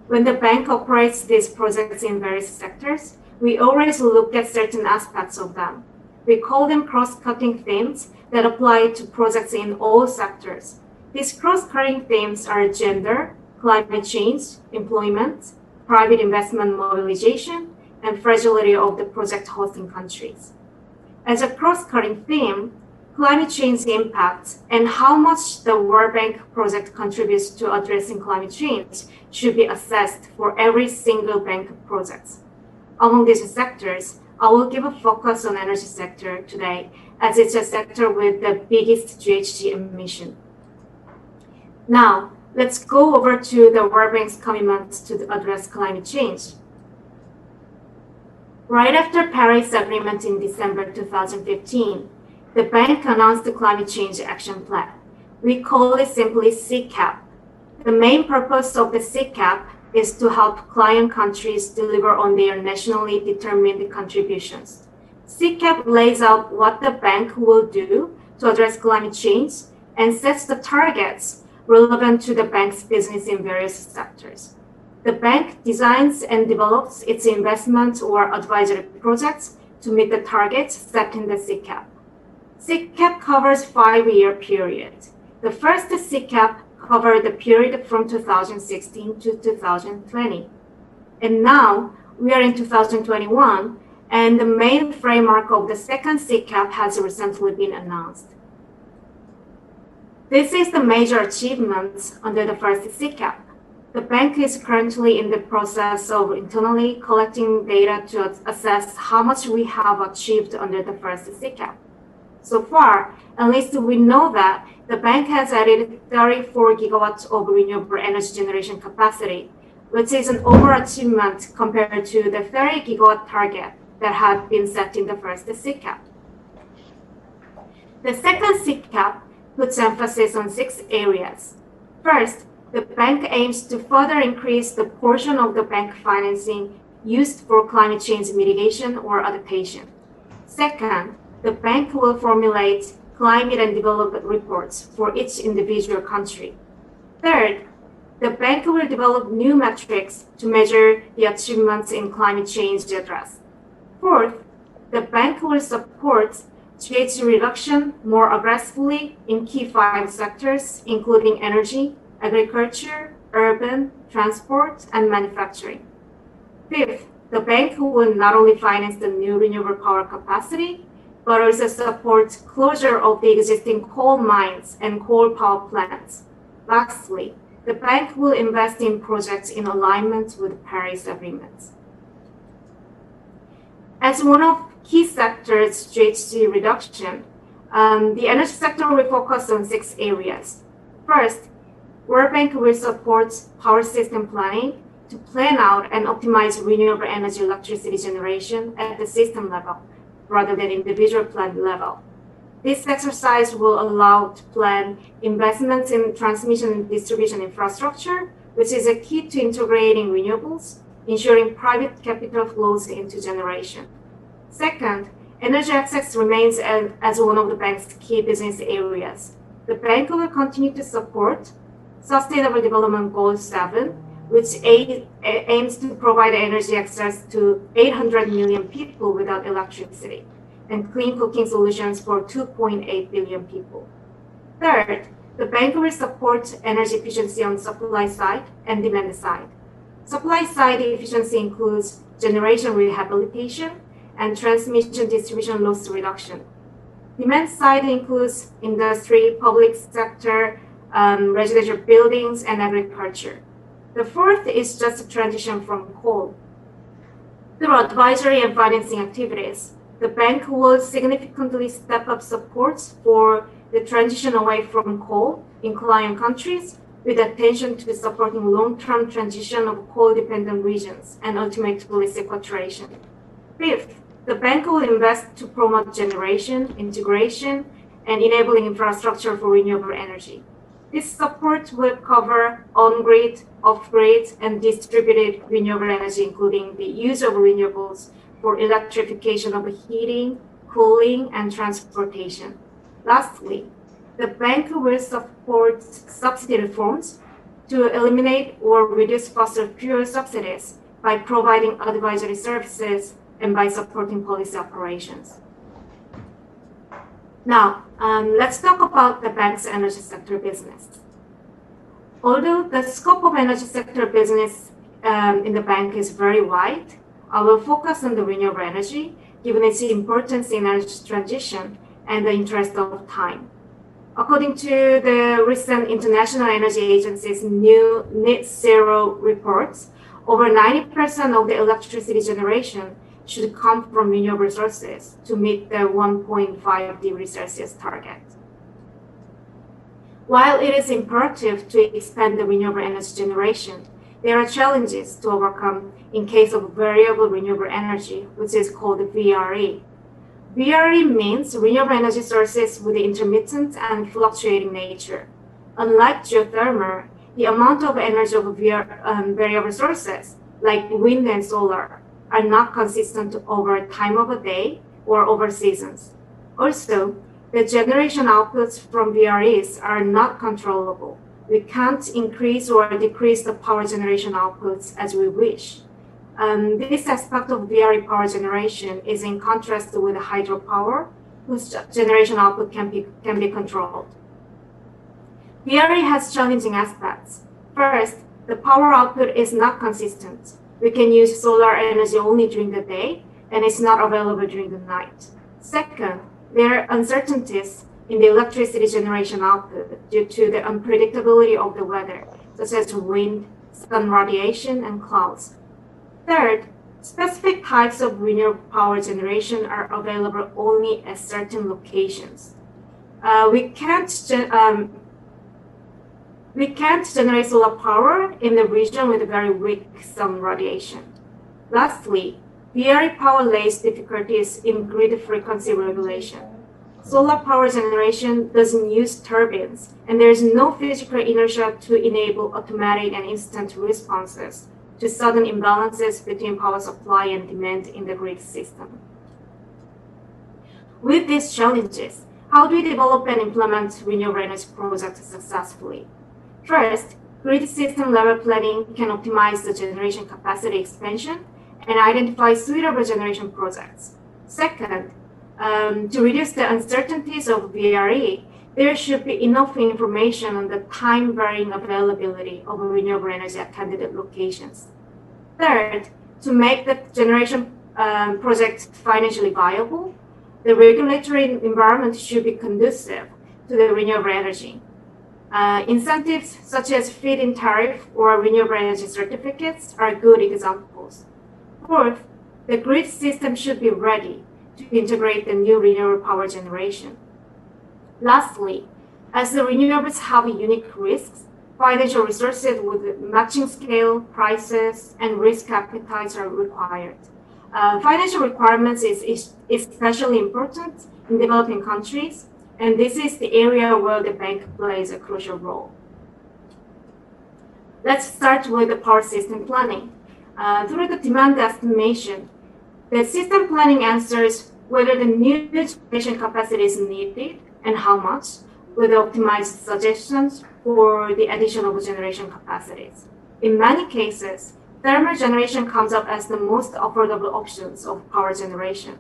When the bank operates these projects in various sectors, we always look at certain aspects of them. We call them cross-cutting themes that apply to projects in all sectors. These cross-cutting themes are gender, climate change, employment, private investment mobilization, and fragility of the project hosting countries. As a cross-cutting theme, climate change impacts and how much the World Bank project contributes to addressing climate change should be assessed for every single bank project. Among these sectors, I will give a focus on energy sector today, as it's a sector with the biggest GHG emission. Now, let's go over to the World Bank's commitments to address climate change. Right after Paris Agreement in December 2015, the bank announced the Climate Change Action Plan. We call it simply CCAP. The main purpose of the CCAP is to help client countries deliver on their nationally determined contributions. CCAP lays out what the bank will do to address climate change and sets the targets relevant to the bank's business in various sectors. The bank designs and develops its investment or advisory projects to meet the targets set in the CCAP. CCAP covers 5-year period. The first CCAP covered the period from 2016 to 2020. And now we are in 2021, and the main framework of the second CCAP has recently been announced. This is the major achievements under the first CCAP. The bank is currently in the process of internally collecting data to assess how much we have achieved under the first CCAP. So far, at least we know that the bank has added 34 gigawatts of renewable energy generation capacity, which is an overachievement compared to the 30 gigawatt target that had been set in the first CCAP. The second CCAP puts emphasis on 6 areas. First, the bank aims to further increase the portion of the bank financing used for climate change mitigation or adaptation. Second, the bank will formulate climate and development reports for each individual country. Third, the bank will develop new metrics to measure the achievements in climate change address. Fourth, the bank will support GHG reduction more aggressively in key 5 sectors, including energy, agriculture, urban, transport, and manufacturing. Fifth, the bank will not only finance the new renewable power capacity, but also support closure of the existing coal mines and coal power plants. Lastly, the bank will invest in projects in alignment with Paris Agreement. As one of key sectors, GHG reduction, the energy sector will focus on 6 areas. First, World Bank will support power system planning to plan out and optimize renewable energy electricity generation at the system level, rather than individual plant level. This exercise will allow to plan investments in transmission and distribution infrastructure, which is a key to integrating renewables, ensuring private capital flows into generation. Second, energy access remains as one of the bank's key business areas. The bank will continue to support Sustainable Development Goal 7, which aims to provide energy access to 800 million people without electricity, and clean cooking solutions for 2.8 billion people. Third, the bank will support energy efficiency on supply side and demand side. Supply side efficiency includes generation rehabilitation and transmission distribution loss reduction. Demand side includes industry, public sector, residential buildings, and agriculture. The fourth is just a transition from coal. Through advisory and financing activities, the bank will significantly step up support for the transition away from coal in client countries, with attention to supporting long-term transition of coal-dependent regions and ultimately sequestration. Fifth, the bank will invest to promote generation, integration, and enabling infrastructure for renewable energy. This support will cover on-grid, off-grid, and distributed renewable energy, including the use of renewables for electrification of heating, cooling, and transportation. Lastly, the bank will support subsidy reforms to eliminate or reduce fossil fuel subsidies by providing advisory services and by supporting policy operations. Now, let's talk about the bank's energy sector business. Although the scope of energy sector business in the bank is very wide, I will focus on the renewable energy, given its importance in energy transition and the interest of time. According to the recent International Energy Agency's new net zero reports, over 90% of the electricity generation should come from renewable sources to meet the 1.5 degrees Celsius target. While it is imperative to expand the renewable energy generation, there are challenges to overcome in case of variable renewable energy, which is called VRE. VRE means renewable energy sources with intermittent and fluctuating nature. Unlike geothermal, the amount of energy of variable sources, like wind and solar, are not consistent over time of a day or over seasons. Also, the generation outputs from VREs are not controllable. We can't increase or decrease the power generation outputs as we wish. This aspect of VRE power generation is in contrast with hydropower, whose generation output can be controlled. VRE has challenging aspects. First, the power output is not consistent. We can use solar energy only during the day, and it's not available during the night. Second, there are uncertainties in the electricity generation output due to the unpredictability of the weather, such as wind, sun radiation, and clouds. Third, specific types of renewable power generation are available only at certain locations. We can't generate solar power in the region with very weak sun radiation. Lastly, VRE power lays difficulties in grid frequency regulation. Solar power generation doesn't use turbines, and there is no physical inertia to enable automatic and instant responses to sudden imbalances between power supply and demand in the grid system. With these challenges, how do we develop and implement renewable energy projects successfully? First, grid system level planning can optimize the generation capacity expansion and identify suitable generation projects. Second, to reduce the uncertainties of VRE, there should be enough information on the time-varying availability of renewable energy at candidate locations. Third, to make the generation project financially viable, the regulatory environment should be conducive to the renewable energy. Incentives such as feed-in tariff or renewable energy certificates are good examples. Fourth, the grid system should be ready to integrate the new renewable power generation. Lastly, as the renewables have unique risks, financial resources with matching scale, prices, and risk appetites are required. Financial requirements is especially important in developing countries, and this is the area where the bank plays a crucial role. Let's start with the power system planning. Through the demand estimation, the system planning answers whether the new generation capacity is needed and how much, with optimized suggestions for the addition of generation capacities. In many cases, thermal generation comes up as the most affordable options of power generation,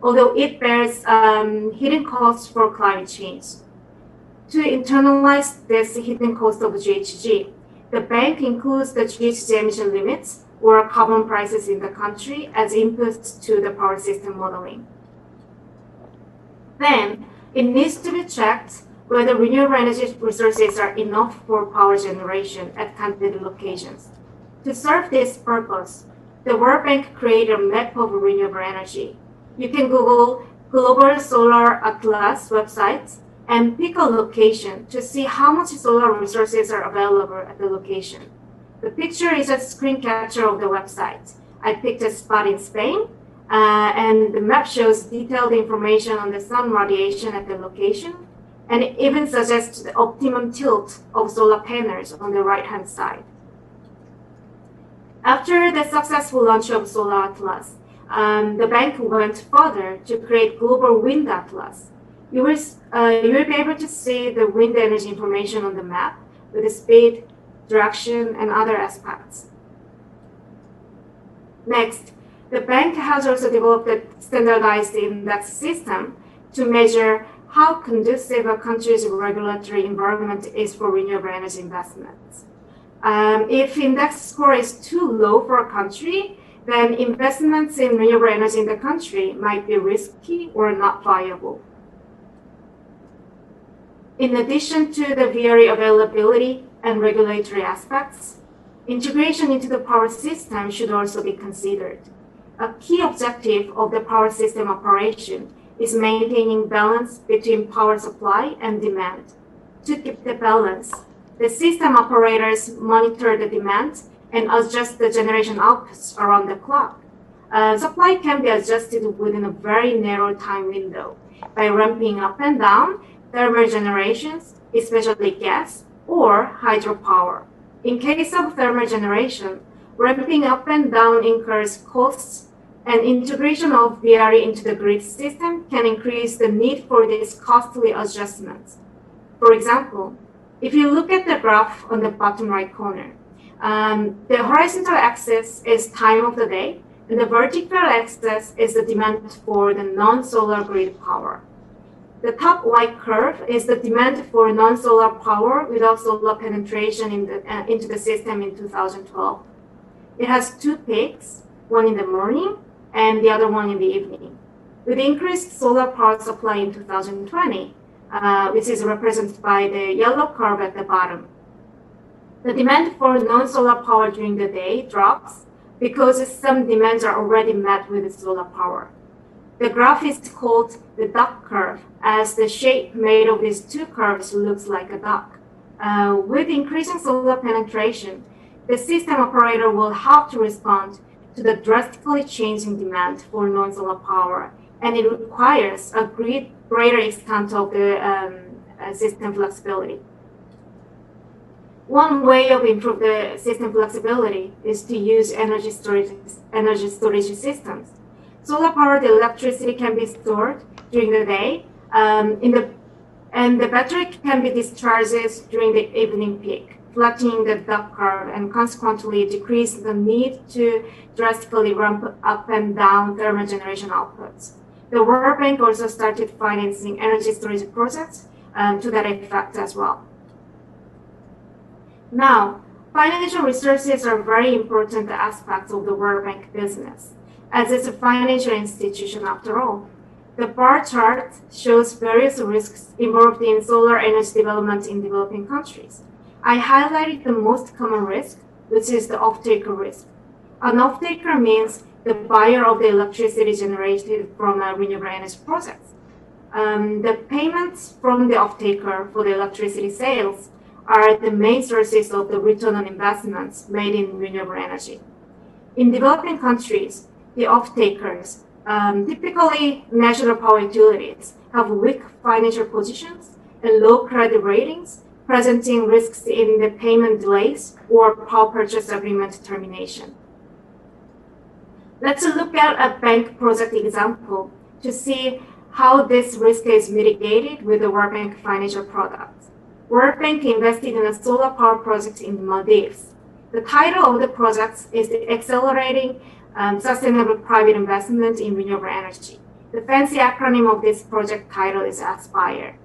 although it bears hidden costs for climate change. To internalize this hidden cost of GHG, the bank includes the GHG emission limits or carbon prices in the country as inputs to the power system modeling. Then, it needs to be checked whether renewable energy resources are enough for power generation at candidate locations. To serve this purpose, the World Bank created a map of renewable energy. You can Google Global Solar Atlas website and pick a location to see how much solar resources are available at the location. The picture is a screen capture of the website. I picked a spot in Spain, and the map shows detailed information on the sun radiation at the location, and it even suggests the optimum tilt of solar panels on the right-hand side. After the successful launch of Solar Atlas, the bank went further to create Global Wind Atlas. You will be able to see the wind energy information on the map with the speed, direction, and other aspects. Next, the bank has also developed a standardized index system to measure how conducive a country's regulatory environment is for renewable energy investments. If index score is too low for a country, then investments in renewable energy in the country might be risky or not viable. In addition to the VRE availability and regulatory aspects, integration into the power system should also be considered. A key objective of the power system operation is maintaining balance between power supply and demand. To keep the balance, the system operators monitor the demand and adjust the generation outputs around the clock. Supply can be adjusted within a very narrow time window by ramping up and down thermal generations, especially gas or hydropower. In case of thermal generation, ramping up and down incurs costs, and integration of VRE into the grid system can increase the need for these costly adjustments. For example, if you look at the graph on the bottom right corner, the horizontal axis is time of the day, and the vertical axis is the demand for the non-solar grid power. The top white curve is the demand for non-solar power without solar penetration into the system in 2012. It has two peaks, one in the morning and the other one in the evening. With increased solar power supply in 2020, which is represented by the yellow curve at the bottom, the demand for non-solar power during the day drops because some demands are already met with solar power. The graph is called the duck curve, as the shape made of these two curves looks like a duck. With increasing solar penetration, the system operator will have to respond to the drastically changing demand for non-solar power, and it requires a greater extent of the system flexibility. One way of improving the system flexibility is to use energy storage systems. Solar-powered electricity can be stored during the day, and the battery can be discharged during the evening peak, flattening the duck curve and consequently decrease the need to drastically ramp up and down thermal generation outputs. The World Bank also started financing energy storage projects to that effect as well. Now, financial resources are very important aspects of the World Bank business, as it's a financial institution after all. The bar chart shows various risks involved in solar energy development in developing countries. I highlighted the most common risk, which is the off-taker risk. An off-taker means the buyer of the electricity generated from a renewable energy project. The payments from the off-taker for the electricity sales are the main sources of the return on investments made in renewable energy. In developing countries, the off-takers, typically national power utilities, have weak financial positions and low credit ratings, presenting risks in the payment delays or power purchase agreement termination. Let's look at a bank project example to see how this risk is mitigated with the World Bank financial products. World Bank invested in a solar power project in Maldives. The title of the project is the Accelerating Sustainable Private Investment in Renewable Energy. The fancy acronym of this project title is ASPIRE.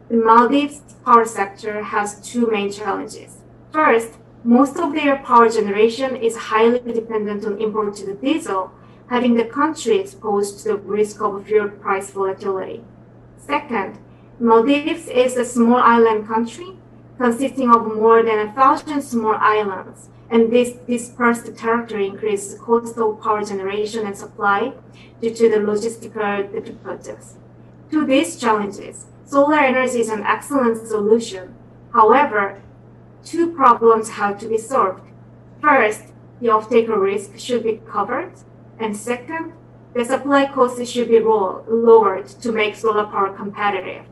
The Maldives power sector has two main challenges. First, most of their power generation is highly dependent on imported diesel, having the country exposed to the risk of fuel price volatility. Second, Maldives is a small island country consisting of more than 1,000 small islands, and this dispersed territory increases the cost of power generation and supply due to the logistical difficulties. To these challenges, solar energy is an excellent solution. However, two problems have to be solved. First, the off-taker risk should be covered, and second, the supply cost should be lowered to make solar power competitive.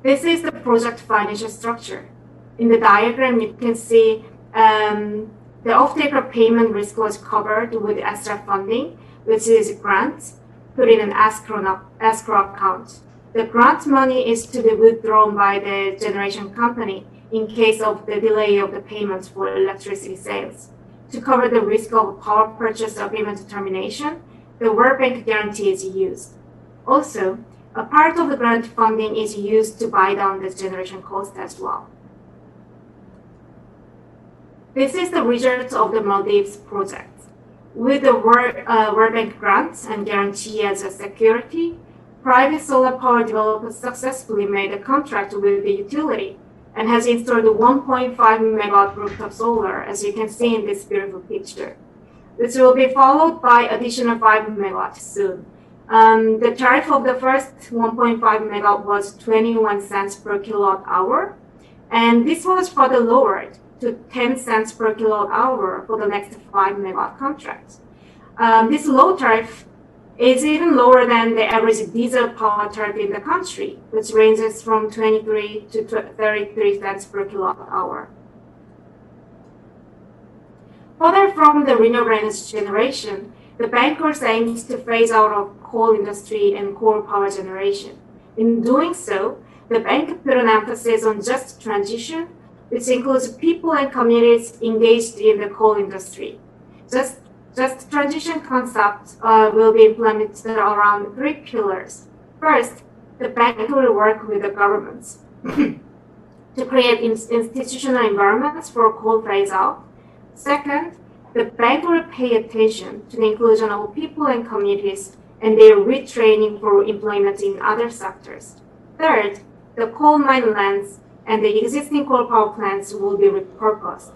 This is the project financial structure. In the diagram, you can see the off-taker payment risk was covered with extra funding, which is grants, put in an escrow account. The grant money is to be withdrawn by the generation company in case of the delay of the payments for electricity sales. To cover the risk of power purchase agreement termination, the World Bank guarantee is used. Also, a part of the grant funding is used to buy down the generation cost as well. This is the result of the Maldives project. With the World Bank grants and guarantee as a security, private solar power developers successfully made a contract with the utility and has installed 1.5 megawatt rooftop solar, as you can see in this beautiful picture. This will be followed by additional 5 megawatts soon. The tariff of the first 1.5 megawatt was 21 cents per kilowatt hour, and this was further lowered to 10 cents per kilowatt hour for the next 5 megawatt contracts. This low tariff is even lower than the average diesel power tariff in the country, which ranges from 23 to 33 cents per kilowatt hour. Further from the renewable energy generation, the bankers aims to phase out of coal industry and coal power generation. In doing so, the bank put an emphasis on just transition, which includes people and communities engaged in the coal industry. Just transition concept will be implemented around 3 pillars. First, the bank will work with the governments to create institutional environments for coal phase out. Second, the bank will pay attention to the inclusion of people and communities and their retraining for employment in other sectors. Third, the coal mine lands and the existing coal power plants will be repurposed.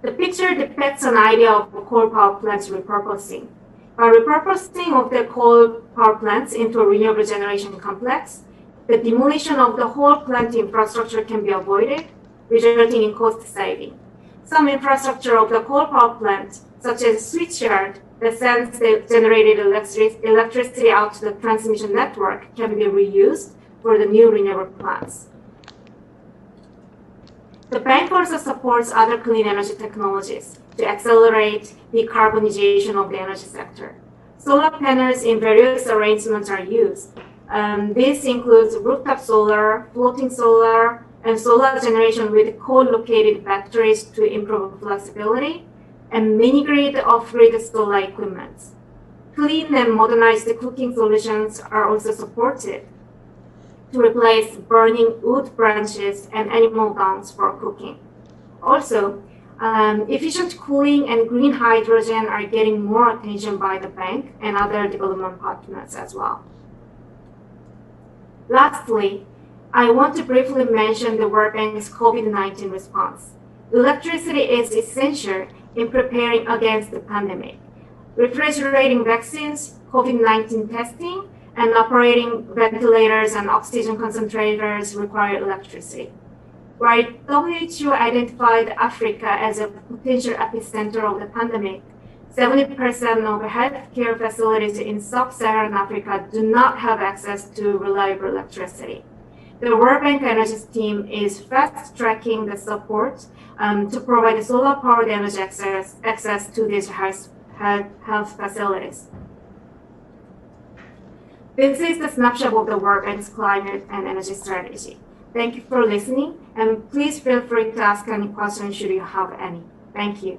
The picture depicts an idea of coal power plants repurposing. By repurposing of the coal power plants into a renewable generation complex, the demolition of the whole plant infrastructure can be avoided, resulting in cost saving. Some infrastructure of the coal power plant, such as switchyard that sends the generated electricity out to the transmission network, can be reused for the new renewable plants. The bank also supports other clean energy technologies to accelerate decarbonization of the energy sector. Solar panels in various arrangements are used. This includes rooftop solar, floating solar, and solar generation with co-located batteries to improve flexibility, and mini-grid off-grid solar equipment. Clean and modernized cooking solutions are also supported to replace burning wood branches and animal dungs for cooking. Also, efficient cooling and green hydrogen are getting more attention by the bank and other development partners as well. Lastly, I want to briefly mention the World Bank's COVID-19 response. Electricity is essential in preparing against the pandemic. Refrigerating vaccines, COVID-19 testing, and operating ventilators and oxygen concentrators require electricity. While WHO identified Africa as a potential epicenter of the pandemic, 70% of healthcare facilities in sub-Saharan Africa do not have access to reliable electricity. The World Bank Energy team is fast-tracking the support to provide solar-powered energy access to these health facilities. This is the snapshot of the World Bank's climate and energy strategy. Thank you for listening, and please feel free to ask any questions should you have any. Thank you.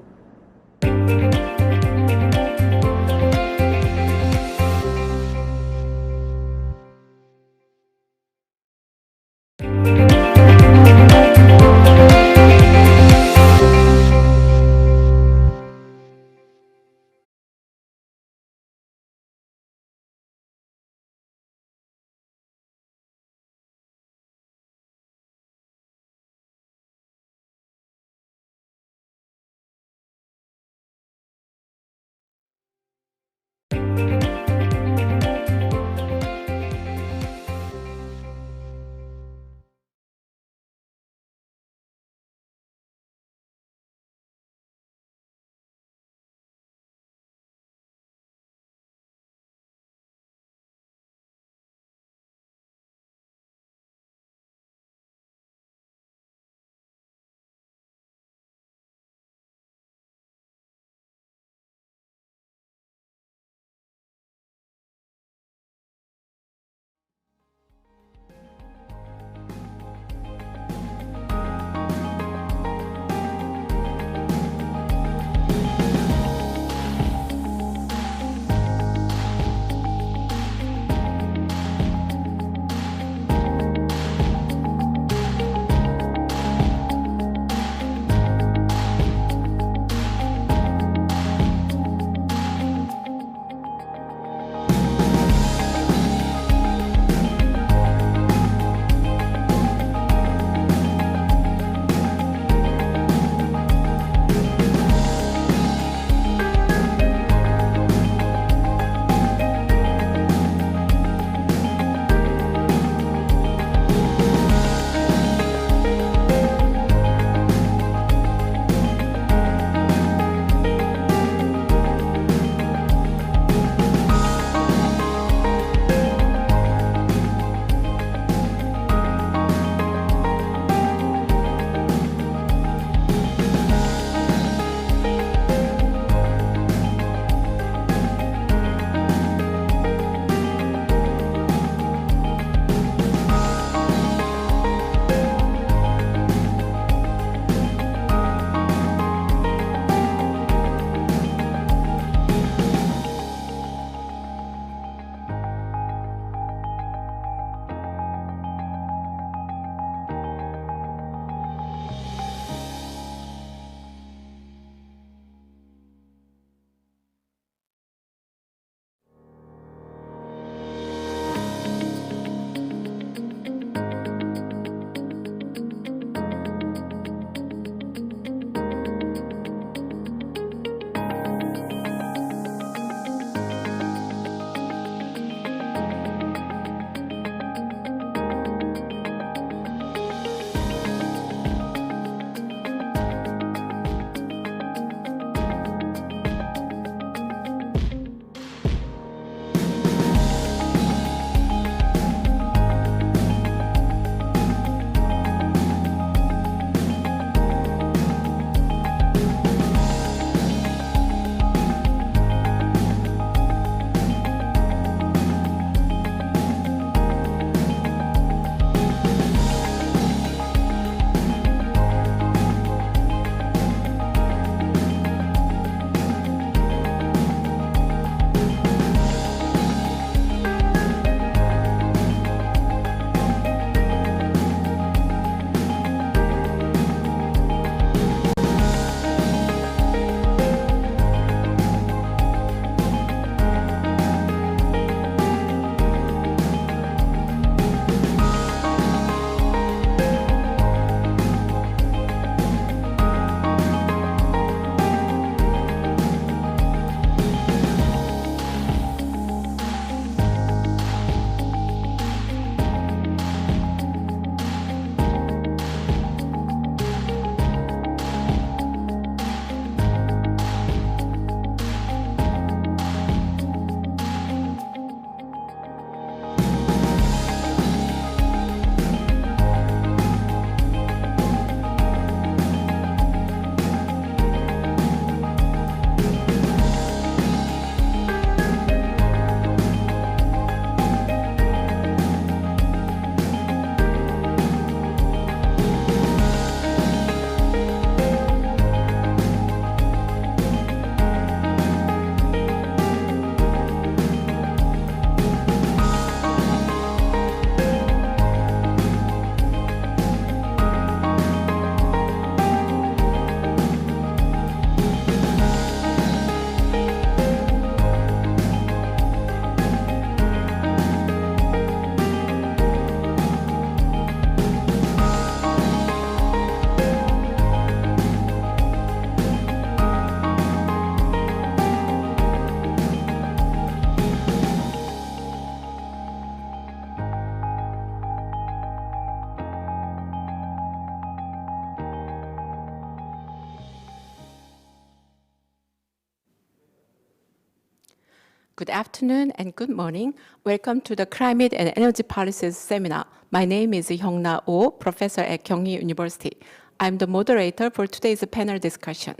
Good afternoon and good morning. Welcome to the Climate and Energy Policies Seminar. My name is Hyungna Oh, professor at Kyunghee University. I'm the moderator for today's panel discussion.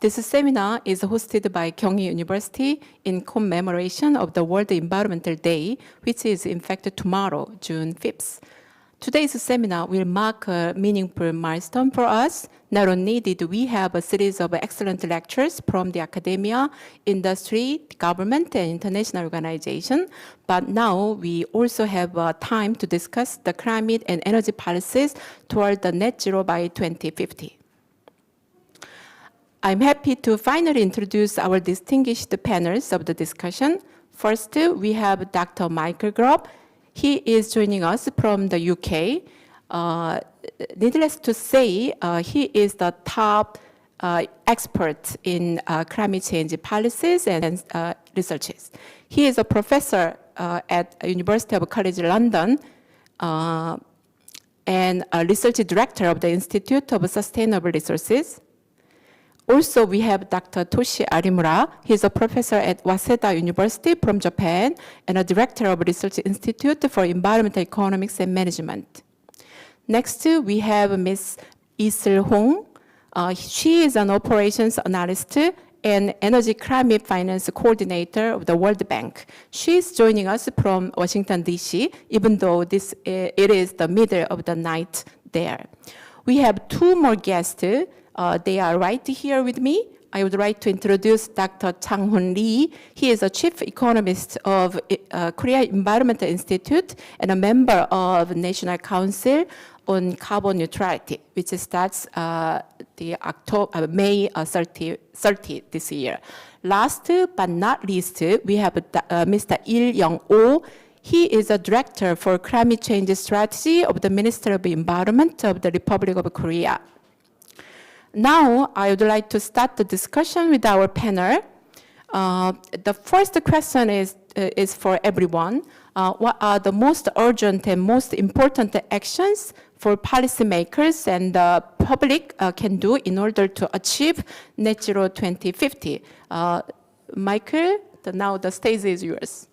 This seminar is hosted by Kyunghee University in commemoration of the World Environmental Day, which is in fact tomorrow, June 5th. Today's seminar will mark a meaningful milestone for us. Not only did we have a series of excellent lectures from the academia, industry, government, and international organization, but now we also have time to discuss the climate and energy policies toward the net zero by 2050. I'm happy to finally introduce our distinguished panelists of the discussion. First, we have Dr. Michael Grubb. He is joining us from the UK. Needless to say, he is the top expert in climate change policies and researches. He is a professor at University of College London and a research director of the Institute of Sustainable Resources. Also, we have Dr. Toshi Arimura. He's a professor at Waseda University from Japan and a director of Research Institute for Environmental Economics and Management. Next, we have Ms. Leesle Hoon. She is an operations analyst and energy climate finance coordinator of the World Bank. She's joining us from Washington, D.C., even though it is the middle of the night there. We have two more guests. They are right here with me. I would like to introduce Dr. Chang Lee. He is a chief economist of Korea Environmental Institute and a member of National Council on Carbon Neutrality, which starts May 30 this year. Last but not least, we have Mr. Il-young-oh. He is a director for climate change strategy of the Ministry of Environment of the Republic of Korea. Now, I would like to start the discussion with our panel. The first question is for everyone. What are the most urgent and most important actions for policymakers and the public can do in order to achieve net zero 2050? Michael, now the stage is yours.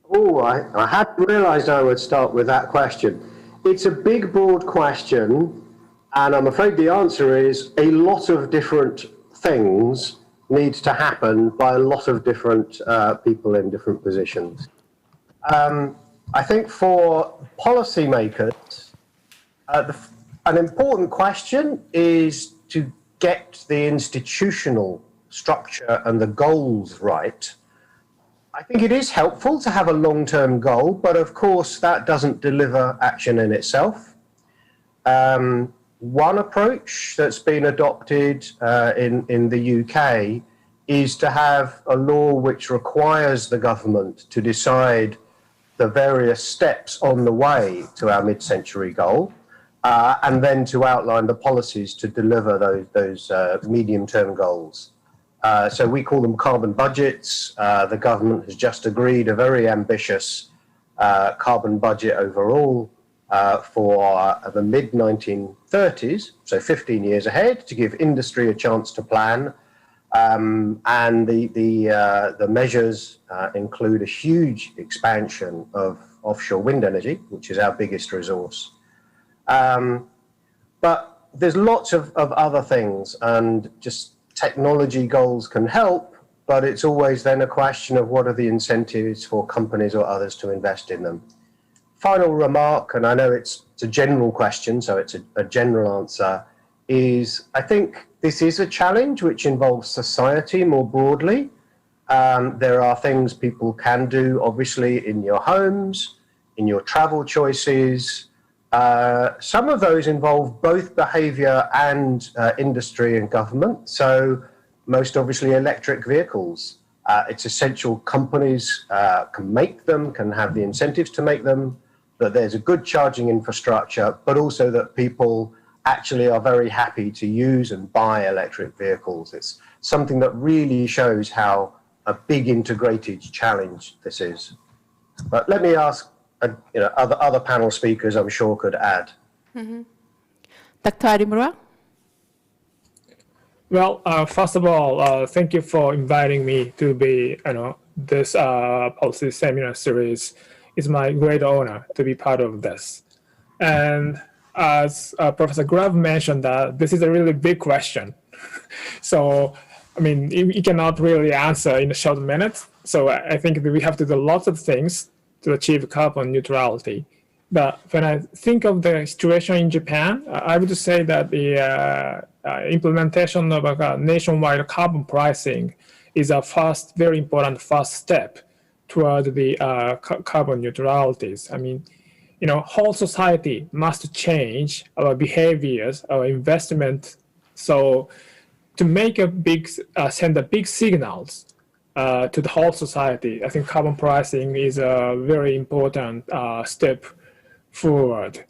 Oh, I hadn't realized I would start with that question. It's a big, broad question. And I'm afraid the answer is a lot of different things need to happen by a lot of different people in different positions. I think for policymakers, an important question is to get the institutional structure and the goals right. I think it is helpful to have a long-term goal, but of course that doesn't deliver action in itself. One approach that's been adopted in the UK is to have a law which requires the government to decide the various steps on the way to our mid-century goal, and then to outline the policies to deliver those medium-term goals. So we call them carbon budgets. The government has just agreed a very ambitious carbon budget overall for the mid-1930s, so 15 years ahead, to give industry a chance to plan. And the measures include a huge expansion of offshore wind energy, which is our biggest resource. But there's lots of other things, and just technology goals can help, but it's always then a question of what are the incentives for companies or others to invest in them. Final remark, and I know it's a general question, so it's a general answer, is I think this is a challenge which involves society more broadly. There are things people can do, obviously, in your homes, in your travel choices. Some of those involve both behavior and industry and government. So most obviously electric vehicles. It's essential companies can make them, can have the incentives to make them, that there's a good charging infrastructure, but also that people actually are very happy to use and buy electric vehicles. It's something that really shows how a big integrated challenge this is. But let me ask, other panel speakers I'm sure could add. Mm-hmm. Dr. Arimura? Well, first of all, thank you for inviting me to be, this policy seminar series. It's my great honor to be part of this. And as Professor Grubb mentioned, that this is a really big question. So, I mean, you cannot really answer in a short minute. So I think that we have to do lots of things to achieve carbon neutrality. But when I think of the situation in Japan, I would say that the implementation of a nationwide carbon pricing is a very important first step toward the carbon neutralities. I mean, whole society must change our behaviors, our investment. So to make send a big signals to the whole society, I think carbon pricing is a very important step forward.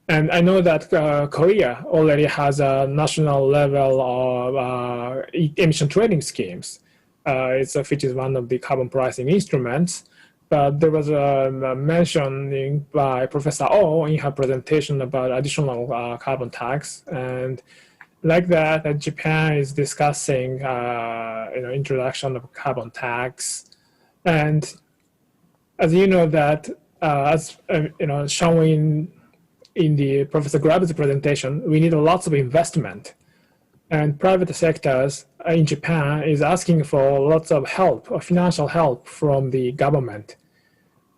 And I know that Korea already has a national level of emission trading schemes, which is one of the carbon pricing instruments. But there was a mention by Professor Oh in her presentation about additional carbon tax. And like that, Japan is discussing introduction of carbon tax. And as you know that, shown in the Professor Grubb's presentation, we need lots of investment. And private sectors in Japan is asking for lots of help, or financial help from the government.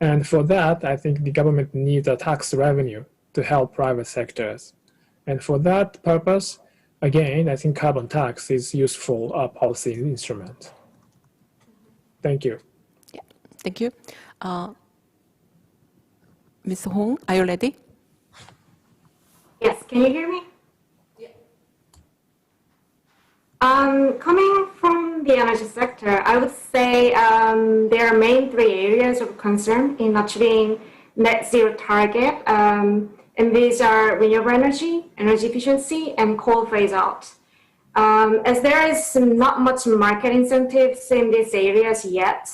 And for that, I think the government needs a tax revenue to help private sectors. And for that purpose, again, I think carbon tax is a useful policy instrument. Thank you. Yeah, thank you. Ms. Hoon, are you ready? Yes, can you hear me? Coming from the energy sector, I would say there are main three areas of concern in achieving net zero target, and these are renewable energy, energy efficiency, and coal phase out. As there is not much market incentives in these areas yet,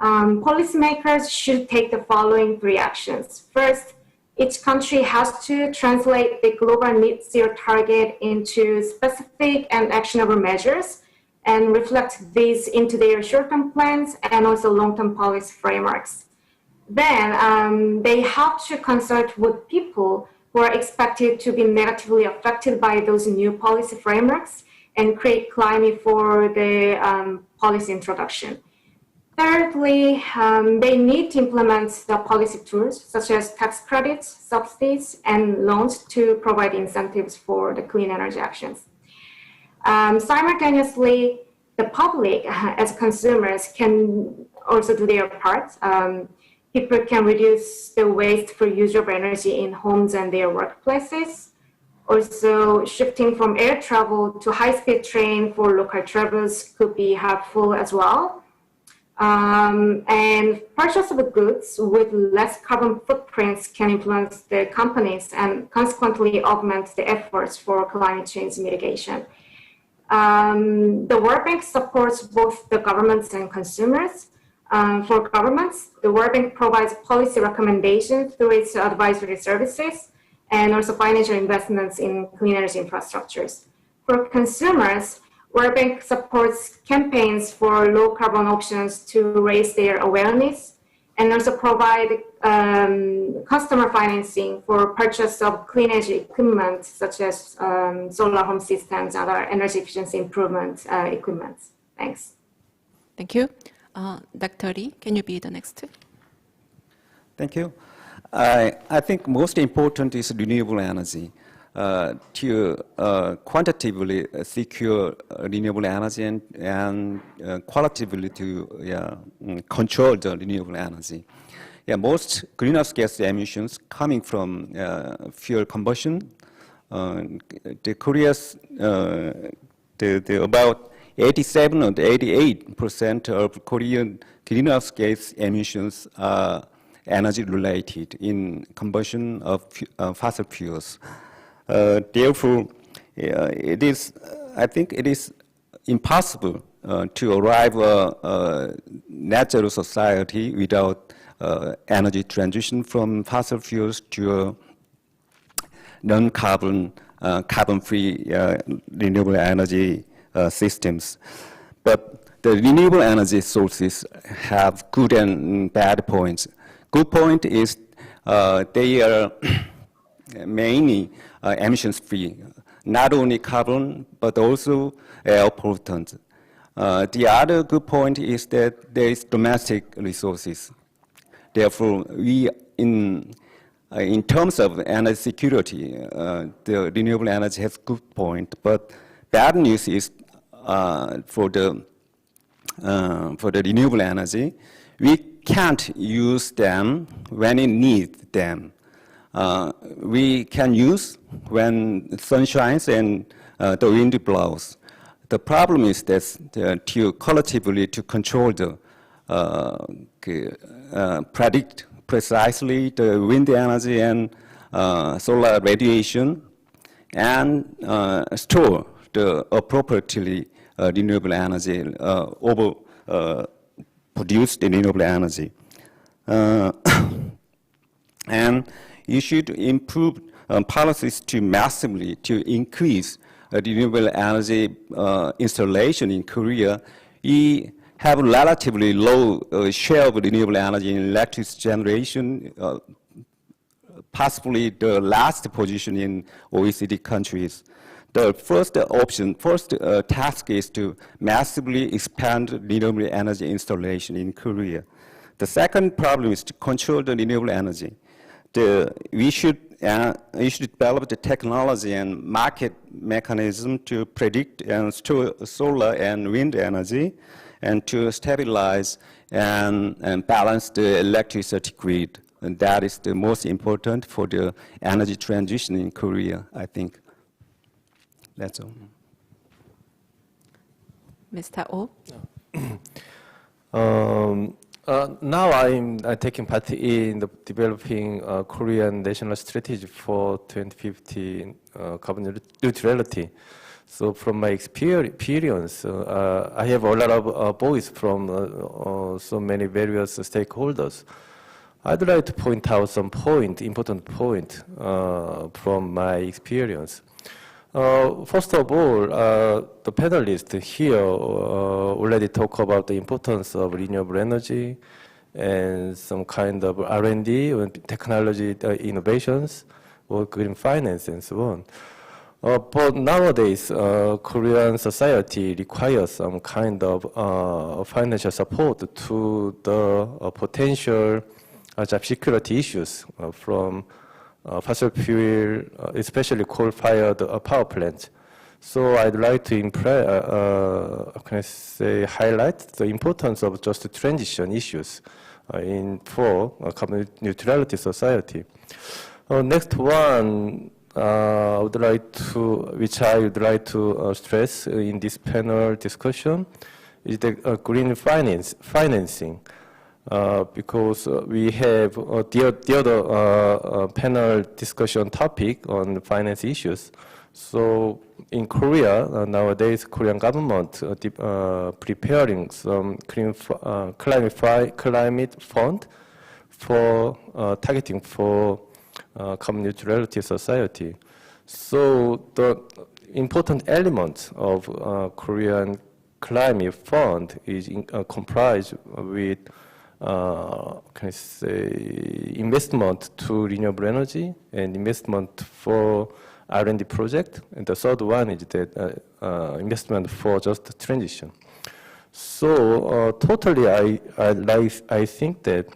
policymakers should take the following three actions. First, each country has to translate the global net zero target into specific and actionable measures and reflect these into their short-term plans and also long-term policy frameworks. Then they have to consult with people who are expected to be negatively affected by those new policy frameworks and create climate for the policy introduction. Thirdly, they need to implement the policy tools such as tax credits, subsidies, and loans to provide incentives for the clean energy actions. Simultaneously, the public as consumers can also do their part. People can reduce the waste for use of energy in homes and their workplaces. Also, shifting from air travel to high-speed train for local travels could be helpful as well. And purchase of goods with less carbon footprints can influence the companies and consequently augment the efforts for climate change mitigation. The World Bank supports both the governments and consumers. For governments, the World Bank provides policy recommendations through its advisory services and also financial investments in clean energy infrastructures. For consumers, World Bank supports campaigns for low carbon options to raise their awareness and also provide customer financing for purchase of clean energy equipment such as solar home systems and other energy efficiency improvement equipment. Thanks. Thank you. Dr. Lee, can you be the next? Thank you. I think most important is renewable energy. To quantitatively secure renewable energy and qualitatively to control the renewable energy. Most greenhouse gas emissions coming from fuel combustion. The Korea's about 87 or 88% of Korean greenhouse gas emissions are energy related in combustion of fossil fuels. Therefore, I think it is impossible to arrive at a net zero society without energy transition from fossil fuels to non-carbon, carbon-free renewable energy systems. But the renewable energy sources have good and bad points. Good point is they are mainly emissions-free, not only carbon, but also air pollutants. The other good point is that there is domestic resources. Therefore, we, in terms of energy security, the renewable energy has good point, but bad news is for the renewable energy, we can't use them when we need them. We can use when the sun shines and the wind blows. The problem is that to collectively to control the predict precisely the wind energy and solar radiation and store the appropriately renewable energy over produced renewable energy. And you should improve policies to massively to increase renewable energy installation in Korea. We have relatively low share of renewable energy in electric generation, possibly the last position in OECD countries. The first task is to massively expand renewable energy installation in Korea. The second problem is to control the renewable energy. We should develop the technology and market mechanism to predict and store solar and wind energy, and to stabilize and balance the electricity grid. And that is the most important for the energy transition in Korea, I think. That's all. Mr. Oh. Now I'm taking part in the developing Korean national strategy for 2050 carbon neutrality. So from my experience, I have a lot of voice from so many various stakeholders. I'd like to point out some important point from my experience. First of all, the panelists here already talk about the importance of renewable energy and some kind of R&D and technology innovations or green finance and so on. But nowadays, Korean society requires some kind of financial support to the potential job security issues from fossil fuel, especially coal-fired power plants. So I'd like to highlight the importance of just transition issues for carbon neutrality society. Next one, I would like to stress in this panel discussion is the green financing. Because we have the other panel discussion topic on finance issues. So in Korea, nowadays, Korean government preparing some climate fund for targeting for carbon neutrality society. So the important element of Korean climate fund is comprised with investment to renewable energy and investment for R&D project, and the third one is that investment for just transition. So totally, I think that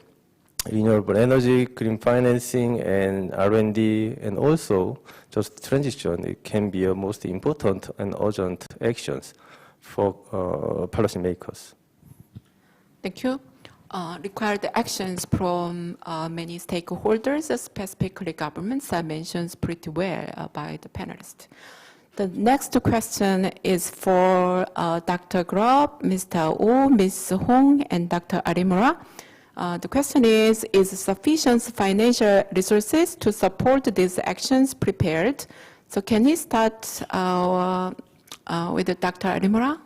renewable energy, green financing, and R&D, and also just transition, it can be a most important and urgent actions for policymakers. Thank you. Required actions from many stakeholders, specifically governments, are mentioned pretty well by the panelists. The next question is for Dr. Grubb, Mr. Oh, Ms. Hoon, and Dr. Arimura. The question is sufficient financial resources to support these actions prepared? So can we start with Dr. Arimura?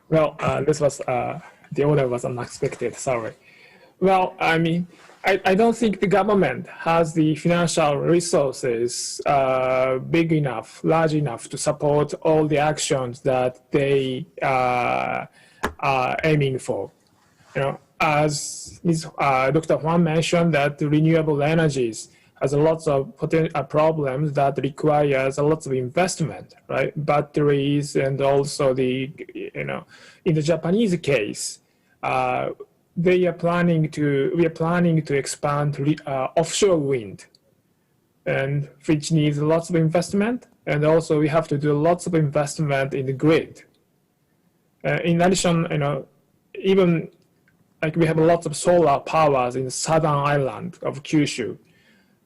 Well, this was the order was unexpected. Sorry. Well, I mean, I don't think the government has the financial resources big enough, large enough to support all the actions that they are aiming for. You know, as Dr. Huang mentioned, that the renewable energies has a lot of problems that requires a lot of investment, right? Batteries and also the, you know, in the Japanese case, we are planning to expand offshore wind, and which needs lots of investment, and also we have to do lots of investment in the grid. In addition, you know, even like we have lots of solar powers in the southern island of Kyushu,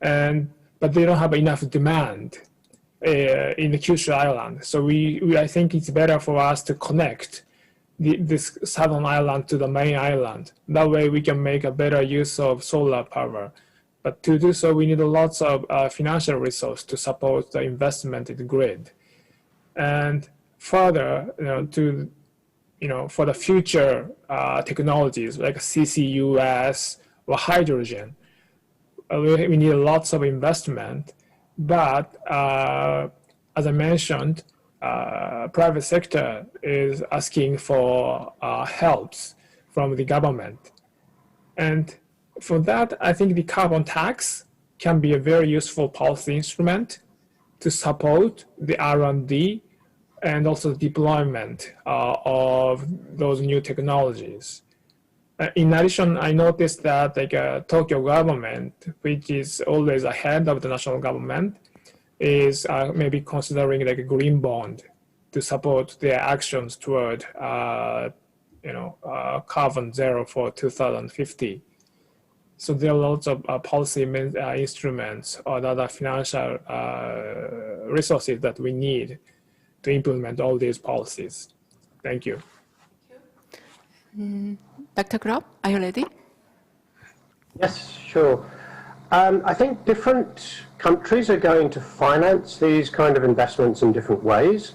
but they don't have enough demand in the Kyushu island. So I think it's better for us to connect this southern island to the main island. That way we can make a better use of solar power. But to do so, we need lots of financial resource to support the investment in the grid. And further, for the future technologies like CCUS or hydrogen, we need lots of investment. But as I mentioned, private sector is asking for helps from the government. And for that, I think the carbon tax can be a very useful policy instrument to support the R&D and also the deployment of those new technologies. In addition, I noticed that Tokyo government, which is always ahead of the national government, is maybe considering like a green bond to support their actions toward carbon zero for 2050. So there are lots of policy instruments or other financial resources that we need to implement all these policies. Thank you. Dr. Grubb, are you ready? Yes, sure. I think different countries are going to finance these kind of investments in different ways.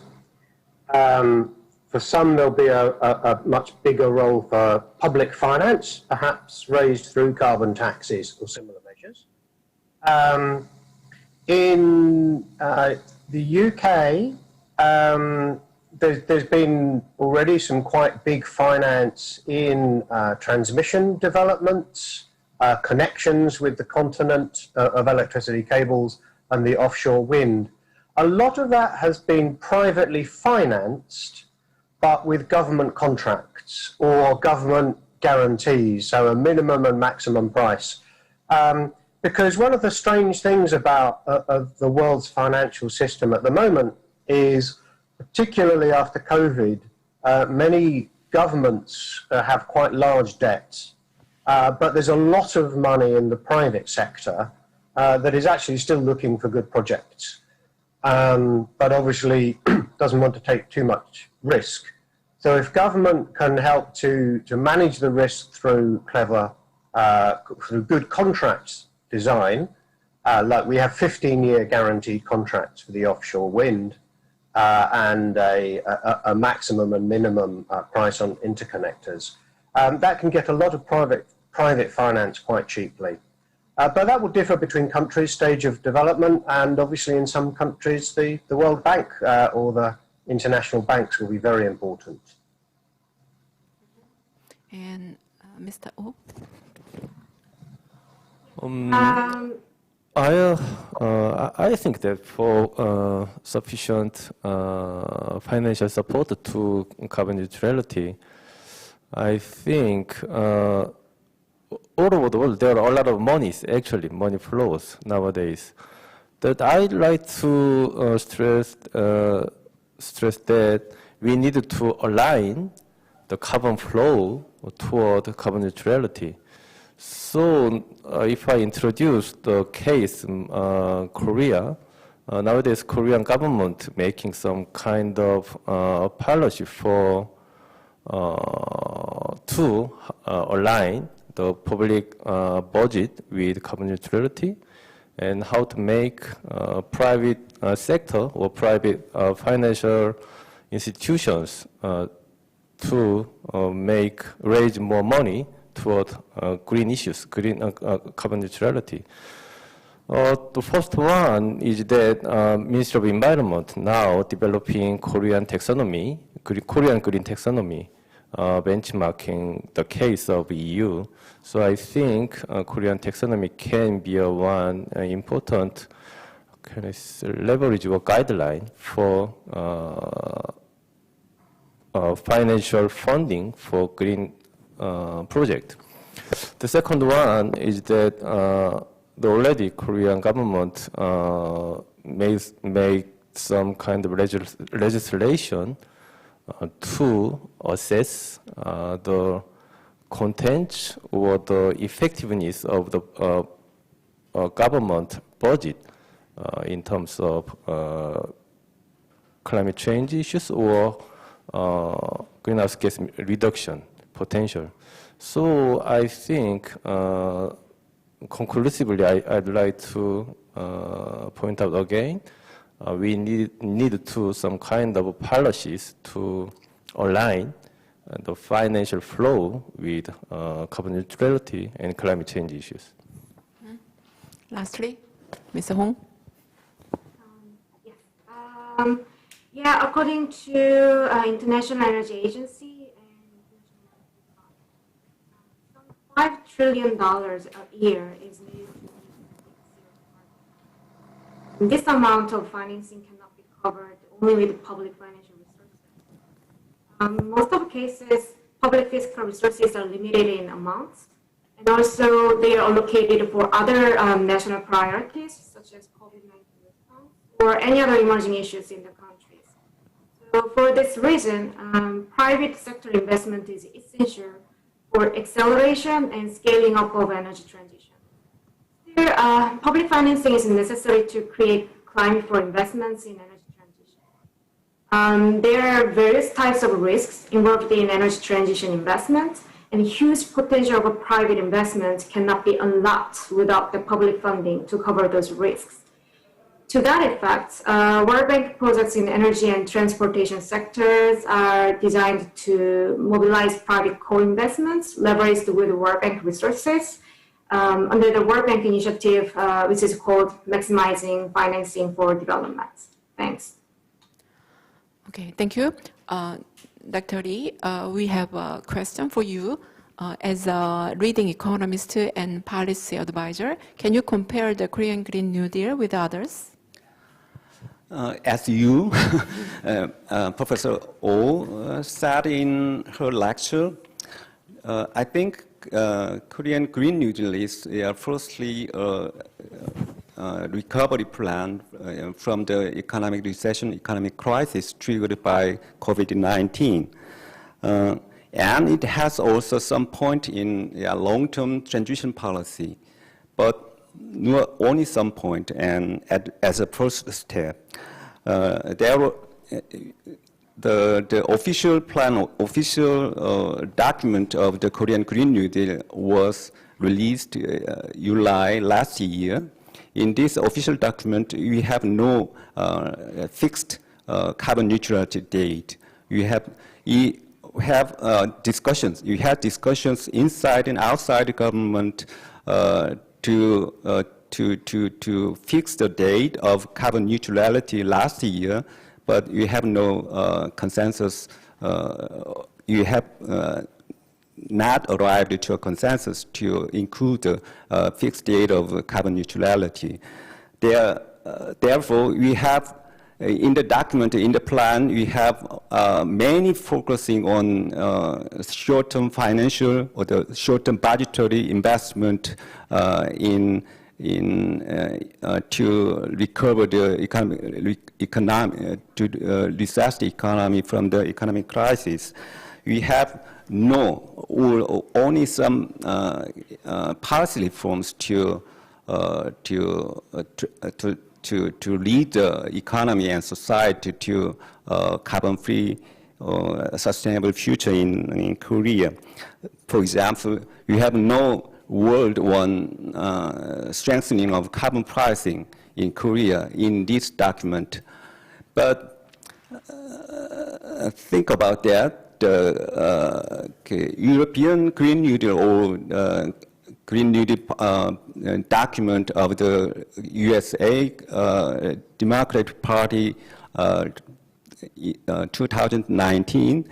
For some, there'll be a much bigger role for public finance, perhaps raised through carbon taxes or similar measures. In the UK, there's been already some quite big finance in transmission developments, connections with the continent of electricity cables and the offshore wind. A lot of that has been privately financed, but with government contracts or government guarantees, so a minimum and maximum price. Because one of the strange things about the world's financial system at the moment is, particularly after COVID, many governments have quite large debts, but there's a lot of money in the private sector that is actually still looking for good projects, but obviously doesn't want to take too much risk. So if government can help to manage the risk through through good contracts design, like we have 15-year guaranteed contracts for the offshore wind, and a maximum and minimum price on interconnectors. That can get a lot of private finance quite cheaply. But that will differ between countries, stage of development, and obviously in some countries the World Bank or the international banks will be very important. And Mr. Oh. I think that for sufficient financial support to carbon neutrality, I think all over the world there are a lot of monies, actually money flows nowadays. That I'd like to stress that we need to align the carbon flow toward carbon neutrality. So if I introduce the case Korea, nowadays Korean government making some kind of policy for to align the public budget with carbon neutrality, and how to make private sector or private financial institutions to raise more money toward green issues, green carbon neutrality. The first one is that Ministry of Environment now developing Korean taxonomy, Korean green taxonomy, benchmarking the case of EU. So I think Korean taxonomy can be one important leverage or guideline for financial funding for green project. The second one is that the already Korean government made some kind of legislation to assess the content or the effectiveness of the government budget in terms of climate change issues or greenhouse gas reduction potential. So I think conclusively, I'd like to point out again, we need to some kind of policies to align the financial flow with carbon neutrality and climate change issues. Lastly, Mr. Hoon. Yeah, according to International Energy Agency, $5 trillion a year is needed to meet this amount of financing cannot be covered only with public financial resources. Most of the cases, public fiscal resources are limited in amounts, and also they are allocated for other national priorities, such as COVID-19 response or any other emerging issues in the countries. So for this reason, private sector investment is essential for acceleration and scaling up of energy transition. Here, public financing is necessary to create climate for investments in energy transition. There are various types of risks involved in energy transition investments, and huge potential of private investment cannot be unlocked without the public funding to cover those risks. To that effect, World Bank projects in energy and transportation sectors are designed to mobilize private co-investments leveraged with World Bank resources under the World Bank initiative, which is called Maximizing Financing for Development. Thanks. Okay, thank you. Dr. Lee, we have a question for you. As a leading economist and policy advisor, can you compare the Korean Green New Deal with others? As you, Professor Oh, said in her lecture, I think Korean Green New Deal is firstly a recovery plan from the economic recession, economic crisis triggered by COVID-19. And it has also some point in long-term transition policy, but only some point, and as a first step. The official plan, official document of the Korean Green New Deal was released July last year. In this official document, we have no fixed carbon neutrality date. We have discussions. You had discussions inside and outside the government to fix the date of carbon neutrality last year, but you have no consensus. You have not arrived to a consensus to include the fixed date of carbon neutrality. Therefore, we have in the document, in the plan, we have many focusing on short-term financial or the short-term budgetary investment to recover the economy, to resuscitate the economy from the economic crisis. We have only some policy reforms to lead the economy and society to carbon-free sustainable future in Korea. For example, we have no world-one strengthening of carbon pricing in Korea in this document. But think about that. the European Green New Deal or Green New Deal document of the USA Democratic Party 2019,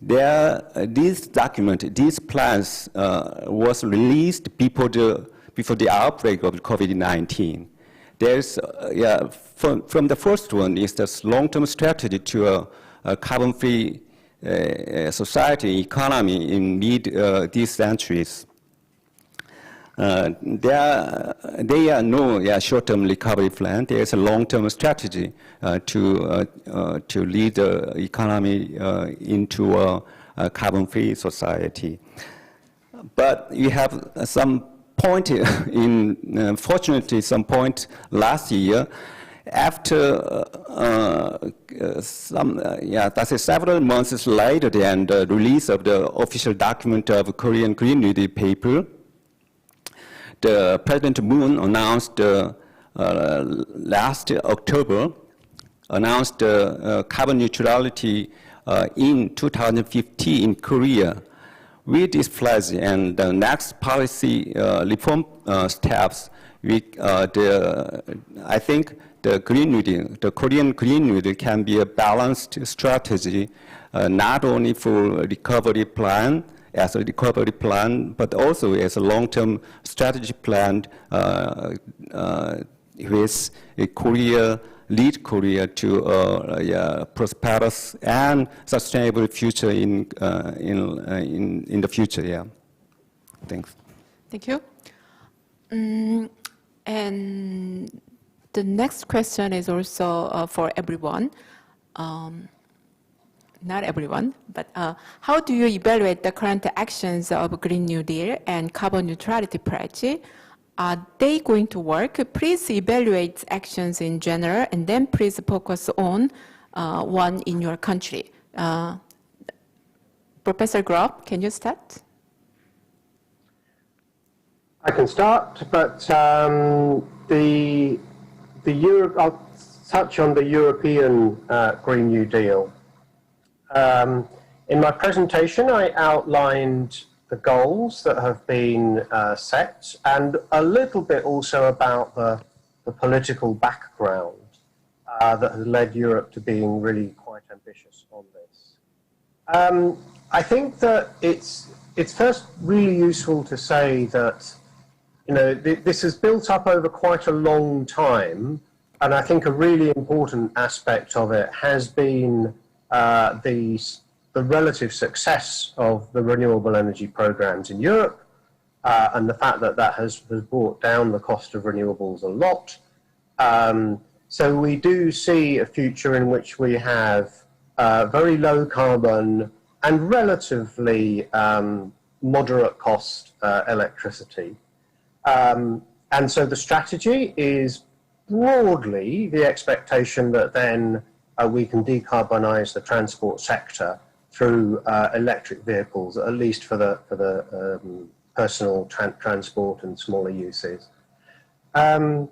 this document, these plans was released before the outbreak of COVID-19. There's, from the first one is this long-term strategy to a carbon-free society, economy in mid these centuries. There are no short-term recovery plan. There is a long-term strategy to lead the economy into a carbon-free society. But you have some point fortunately, some point last year, after several months later than the release of the official document of Korean Green New Deal paper, the President Moon announced last October, announced carbon neutrality in 2050 in Korea. With this pledge and the next policy reform steps, I think the Green New Deal, the Korean Green New Deal can be a balanced strategy, not only for recovery plan, as a recovery plan, but also as a long-term strategy plan with Korea, lead Korea to a prosperous and sustainable future in the future. Yeah. Thanks. Thank you. And the next question is also for everyone. Not everyone, but how do you evaluate the current actions of Green New Deal and carbon neutrality pledge? Are they going to work? Please evaluate actions in general, and then please focus on one in your country. Professor Grubb, can you start? I can start, but I'll touch on the European Green New Deal. In my presentation, I outlined the goals that have been set and a little bit also about the political background that has led Europe to being really quite ambitious on this. I think that it's first really useful to say that, you know, this has built up over quite a long time, and I think a really important aspect of it has been the relative success of the renewable energy programs in Europe, and the fact that that has brought down the cost of renewables a lot. So we do see a future in which we have very low carbon and relatively moderate cost electricity. And so the strategy is broadly the expectation that then we can decarbonize the transport sector through electric vehicles, at least for the personal transport and smaller uses. And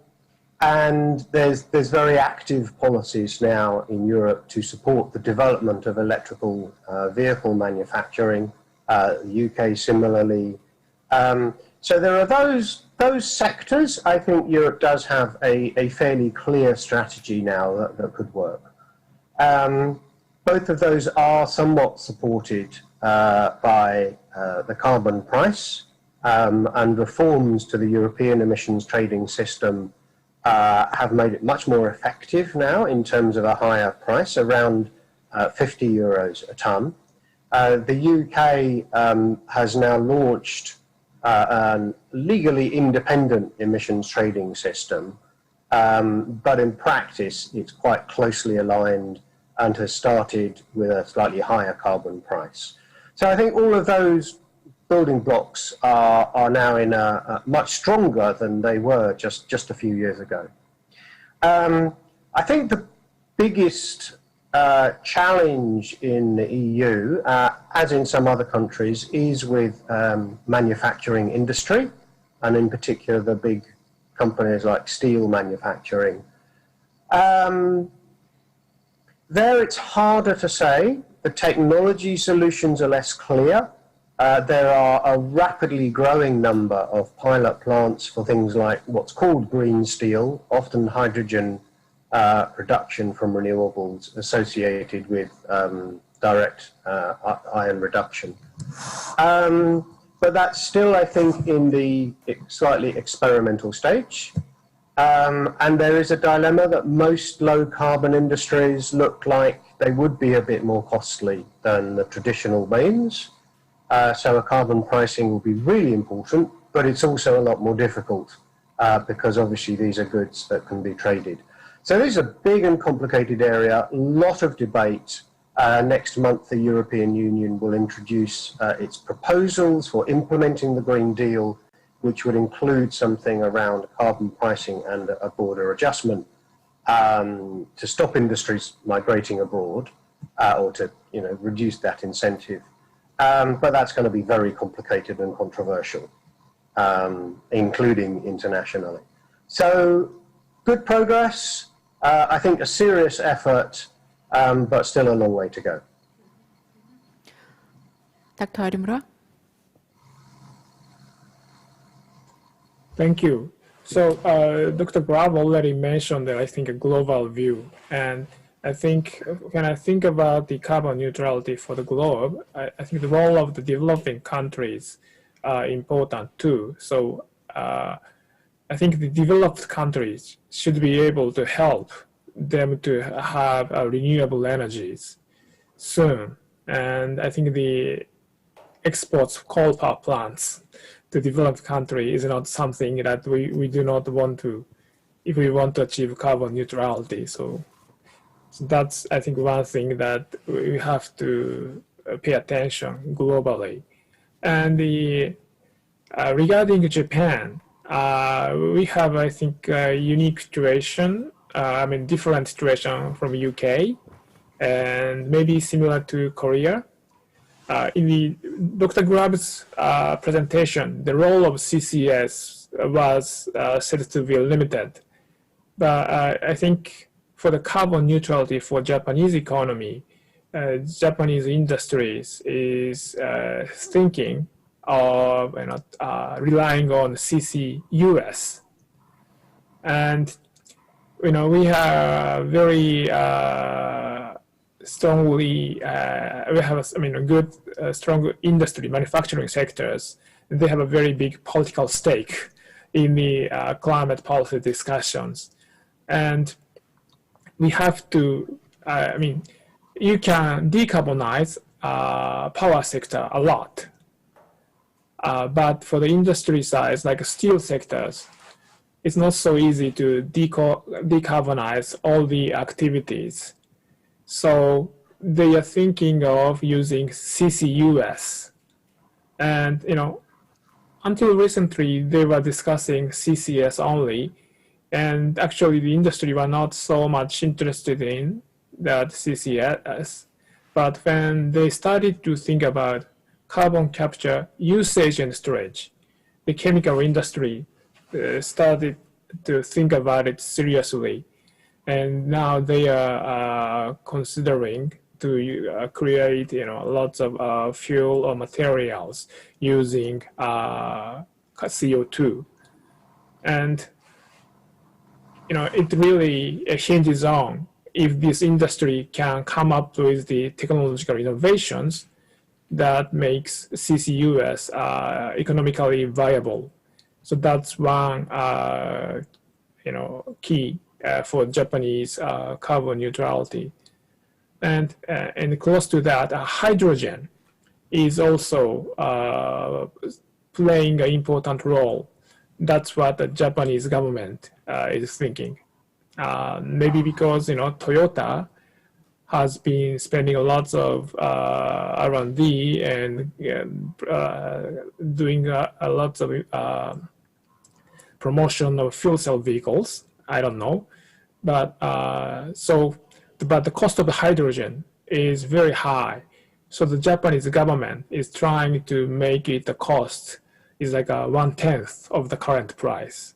there's very active policies now in Europe to support the development of electrical vehicle manufacturing, the UK similarly. So there are those sectors. I think Europe does have a fairly clear strategy now that could work. Both of those are somewhat supported by the carbon price, and reforms to the European emissions trading system have made it much more effective now in terms of a higher price, around 50 euros a tonne. The UK has now launched a legally independent emissions trading system, but in practice it's quite closely aligned and has started with a slightly higher carbon price. So I think all of those building blocks are now in a much stronger than they were just a few years ago. I think the biggest challenge in the EU, as in some other countries, is with manufacturing industry, and in particular the big companies like steel manufacturing. There it's harder to say the technology solutions are less clear. There are a rapidly growing number of pilot plants for things like what's called green steel, often hydrogen production from renewables associated with direct iron reduction. But that's still, I think, in the slightly experimental stage. And there is a dilemma that most low carbon industries look like they would be a bit more costly than the traditional means. So a carbon pricing will be really important, but it's also a lot more difficult because obviously these are goods that can be traded. So this is a big and complicated area, a lot of debate. Next month, the European Union will introduce its proposals for implementing the Green Deal, which would include something around carbon pricing and a border adjustment to stop industries migrating abroad or to reduce that incentive. But that's going to be very complicated and controversial, including internationally. So good progress, I think a serious effort, but still a long way to go. Dr. Arimura? Thank you. So Dr. Grubb already mentioned that I think a global view. And I think when I think about the carbon neutrality for the globe, I think the role of the developing countries are important too. So I think the developed countries should be able to help them to have renewable energies soon. And I think the exports of coal power plants to developed country is not something that we do not want to, if we want to achieve carbon neutrality. So that's, I think, one thing that we have to pay attention globally. And regarding Japan, we have, I think, a unique situation, different situation from UK, and maybe similar to Korea. In the Dr. Grubb's presentation, the role of CCS was said to be limited. But I think for the carbon neutrality for Japanese economy, Japanese industries is thinking of relying on CCUS. And we have very strongly, we have a good, strong industry, manufacturing sectors. They have a very big political stake in the climate policy discussions. And we have to, you can decarbonize power sector a lot. But for the industry size, like steel sectors, it's not so easy to decarbonize all the activities. So they are thinking of using CCUS. And, until recently, they were discussing CCS only. And actually, the industry were not so much interested in that CCS. But when they started to think about carbon capture, usage, and storage, the chemical industry started to think about it seriously. And now they are considering to create, lots of fuel or materials using CO2. And, it really hinges on if this industry can come up with the technological innovations that makes CCUS economically viable. So that's one, key for Japanese carbon neutrality. And close to that, hydrogen is also playing an important role. That's what the Japanese government is thinking. Maybe because, Toyota has been spending lots of R&D and doing a lot of promotion of fuel cell vehicles. I don't know, but but the cost of the hydrogen is very high. So the Japanese government is trying to make it the cost is like 1/10 of the current price.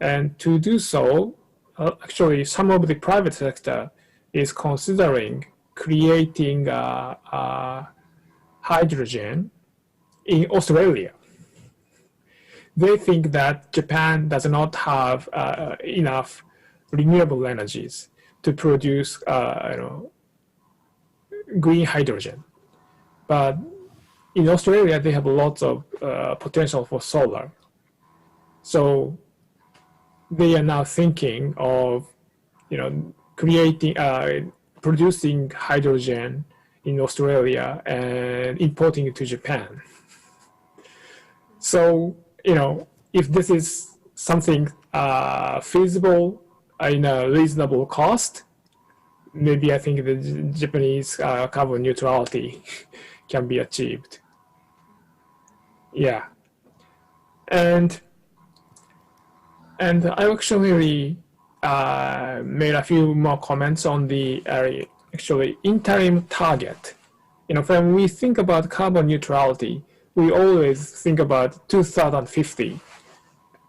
And to do so, actually some of the private sector is considering creating hydrogen in Australia. They think that Japan does not have enough renewable energies to produce green hydrogen. But in Australia, they have lots of potential for solar. So they are now thinking of, creating, producing hydrogen in Australia and importing it to Japan. So, if this is something feasible in a reasonable cost, maybe I think the Japanese carbon neutrality can be achieved. Yeah. And I actually made a few more comments on the actually interim target. When we think about carbon neutrality, we always think about 2050.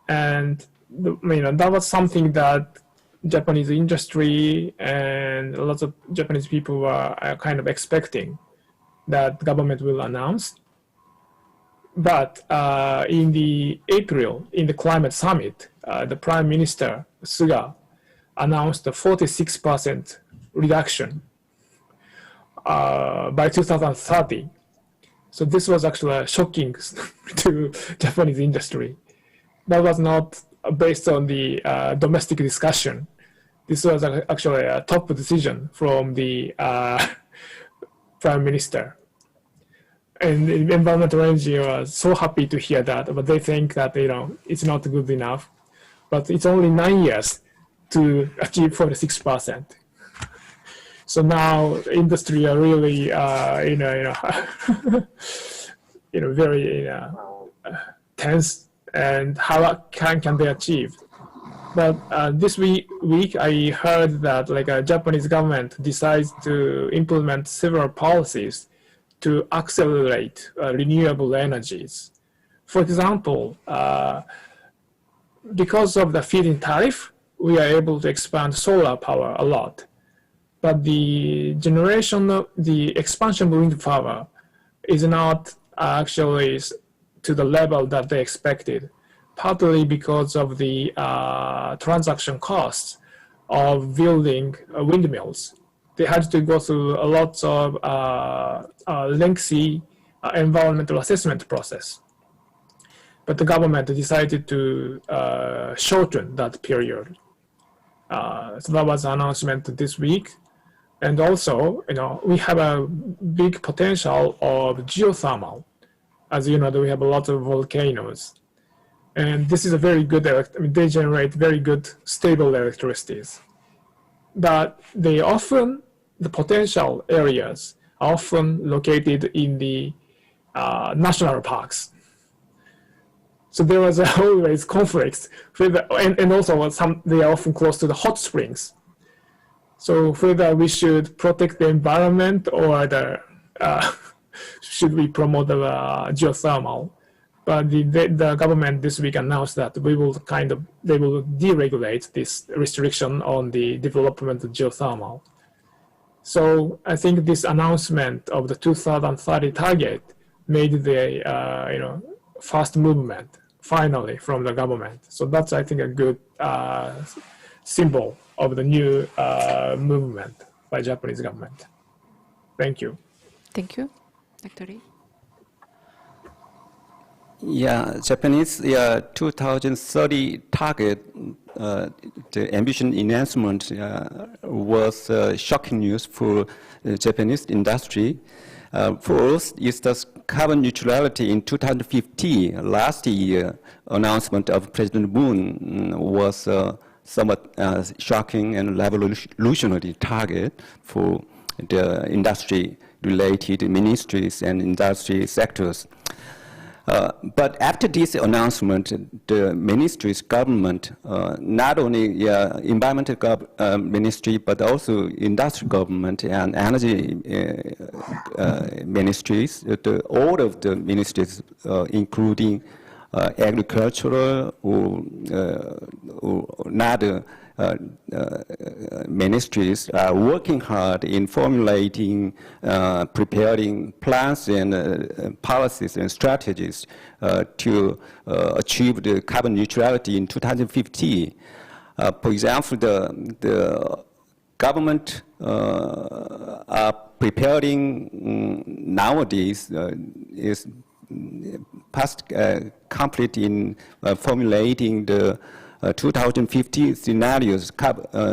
And that was something that Japanese industry and lots of Japanese people were kind of expecting that the government will announce. But in the April, in the climate summit, the Prime Minister Suga announced a 46% reduction by 2030. So this was actually shocking to Japanese industry. That was not based on the domestic discussion. This was actually a top decision from the Prime Minister. And the environmental NGO was so happy to hear that, but they think that it's not good enough. But it's only 9 years to achieve 46%. So now industry are really very tense, and how can they achieve? But this week I heard that a Japanese government decides to implement several policies to accelerate renewable energies. For example, because of the feed-in tariff, we are able to expand solar power a lot. But the expansion of wind power is not actually to the level that they expected, partly because of the transaction costs of building windmills. They had to go through a lot of lengthy environmental assessment process. But the government decided to shorten that period. So that was an announcement this week. And also, we have a big potential of geothermal. As you know, we have a lot of volcanoes. And this is a very good, they generate very good, stable electricities. But the potential areas are often located in the national parks. So there was always conflicts, and also they are often close to the hot springs. So whether we should protect the environment or should we promote the geothermal? But the government this week announced that they will deregulate this restriction on the development of geothermal. So I think this announcement of the 2030 target made the fast movement finally from the government. So that's, I think, a good symbol of the new movement by Japanese government. Thank you. Thank you. Dr. Lee. Yeah, Japanese 2030 target, the ambition enhancement was shocking news for the Japanese industry. For us, it's the carbon neutrality in 2050. Last year, announcement of President Moon was somewhat shocking and revolutionary target for the industry-related ministries and industry sectors. But after this announcement, the ministry's government, not only environmental ministry, but also industry government and energy ministries, all of the ministries, including agricultural or another ministries are working hard in formulating, preparing plans and policies and strategies to achieve the carbon neutrality in 2050. For example, the government are preparing nowadays is past complete in formulating the 2050 scenarios,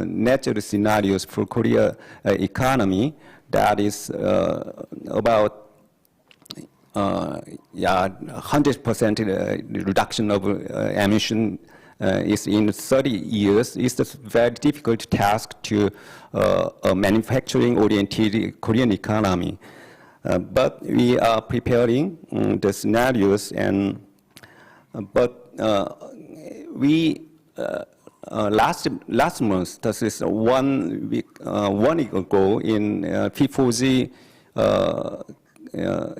net zero scenarios for Korea economy. That is about 100% reduction of emission is in 30 years. It's a very difficult task to a manufacturing-oriented Korean economy. But we are preparing the scenarios, and we last month, this is 1 week ago in P4G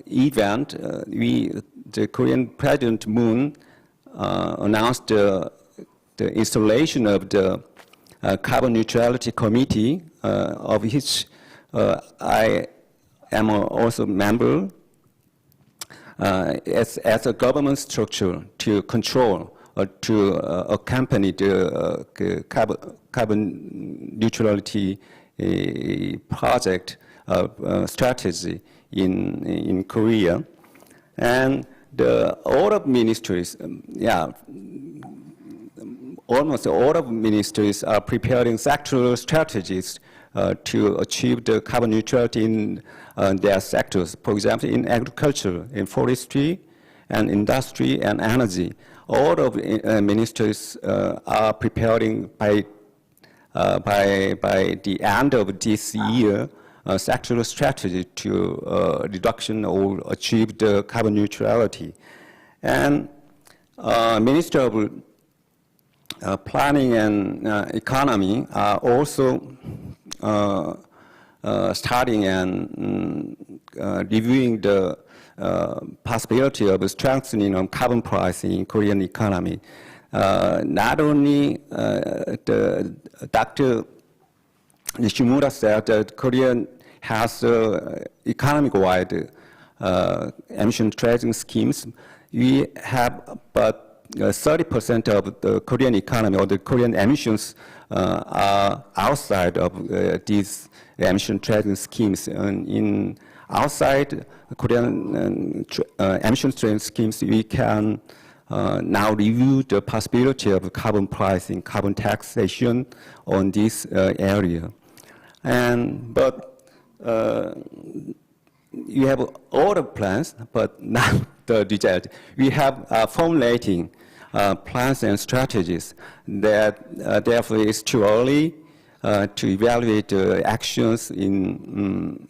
event, the Korean President Moon announced the installation of the Carbon Neutrality Committee, of which I am also a member, as a government structure to control or to accompany the carbon neutrality project strategy in Korea. And all of ministries, almost all of ministries are preparing sectoral strategies to achieve the carbon neutrality in their sectors. For example, in agriculture, in forestry, and industry and energy. All of ministries are preparing by the end of this year a sectoral strategy to reduction or achieve the carbon neutrality. And Minister of Planning and Economy are also starting and reviewing the possibility of strengthening of carbon pricing in Korean economy. Not only Dr. Nishimura said that Korea has economic-wide emission trading schemes. We have but 30% of the Korean economy or the Korean emissions are outside of these emission trading schemes. And in outside Korean emission trading schemes, we can now review the possibility of carbon pricing, carbon taxation on this area. But you have all the plans, but not the result. We have formulating plans and strategies that therefore it's too early to evaluate the actions in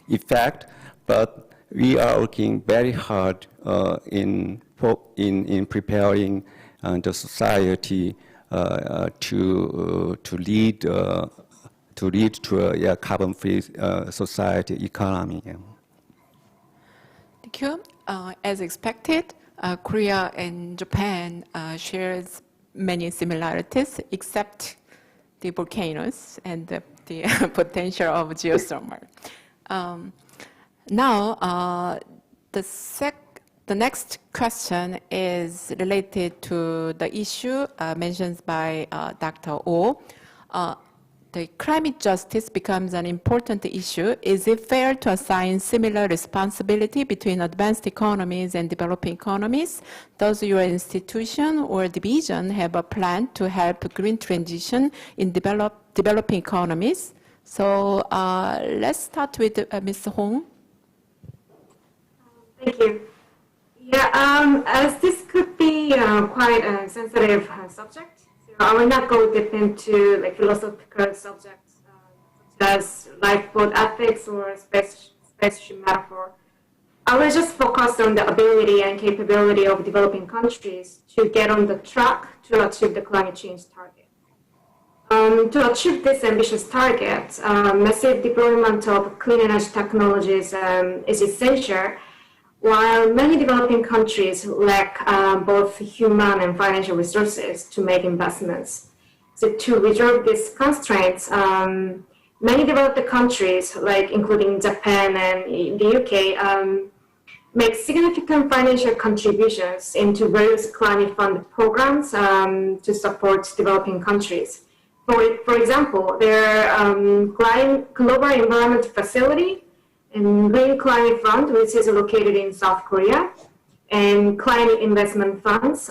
effect, but we are working very hard in preparing the society to lead to a carbon-free society economy. Thank you. As expected, Korea and Japan shares many similarities, except the volcanoes and the potential of geothermal. Now, the next question is related to the issue mentioned by Dr. Oh. The climate justice becomes an important issue. Is it fair to assign similar responsibility between advanced economies and developing economies? Does your institution or division have a plan to help green transition in developing economies? So let's start with Ms. Hoon. Thank you. Yeah, as this could be quite a sensitive subject, I will not go deep into philosophical subjects such as lifeboat ethics or spaceship metaphor. I will just focus on the ability and capability of developing countries to get on the track to achieve the climate change target. To achieve this ambitious target, massive deployment of clean energy technologies is essential, While many developing countries lack both human and financial resources to make investments. So to resolve these constraints, many developed countries, like including Japan and the UK, make significant financial contributions into various climate fund programs to support developing countries. For example, their Global Environment Facility and Green Climate Fund, which is located in South Korea, and climate investment funds,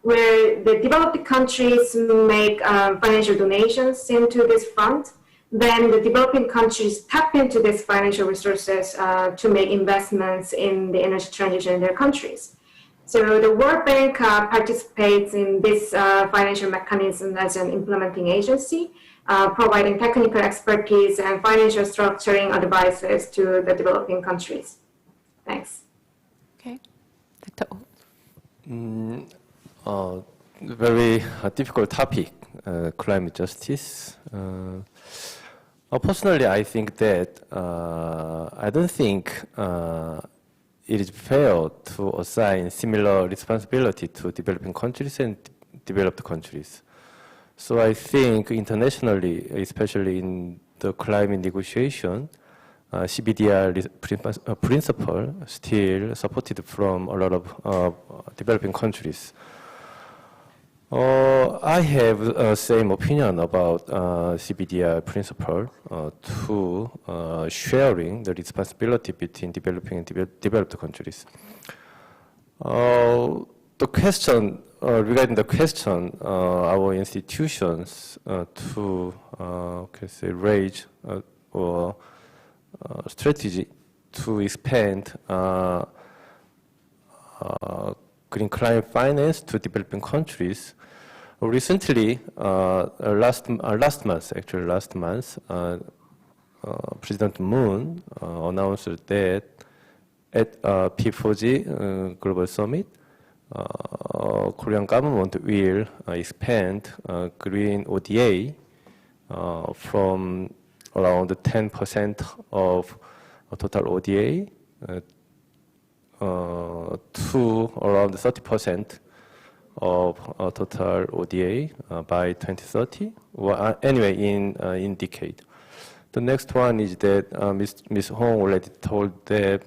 where the developed countries make financial donations into this fund. Then the developing countries tap into these financial resources to make investments in the energy transition in their countries. So the World Bank participates in this financial mechanism as an implementing agency, providing technical expertise and financial structuring advices to the developing countries. Thanks. Okay, Dr. Oh. Very difficult topic, climate justice. Personally, I think that I don't think it is fair to assign similar responsibility to developing countries and developed countries. So I think internationally, especially in the climate negotiation, CBDR principle still supported from a lot of developing countries. I have the same opinion about CBDR principle to sharing the responsibility between developing and developed countries. The question regarding the question, our institutions to raise or strategy to expand green climate finance to developing countries. Recently, last month, President Moon announced that at P4G Global Summit, Korean government will expand green ODA from around 10% of total ODA to around 30% of total ODA by 2030. Well, anyway, in decade. The next one is that Ms. Hong already told that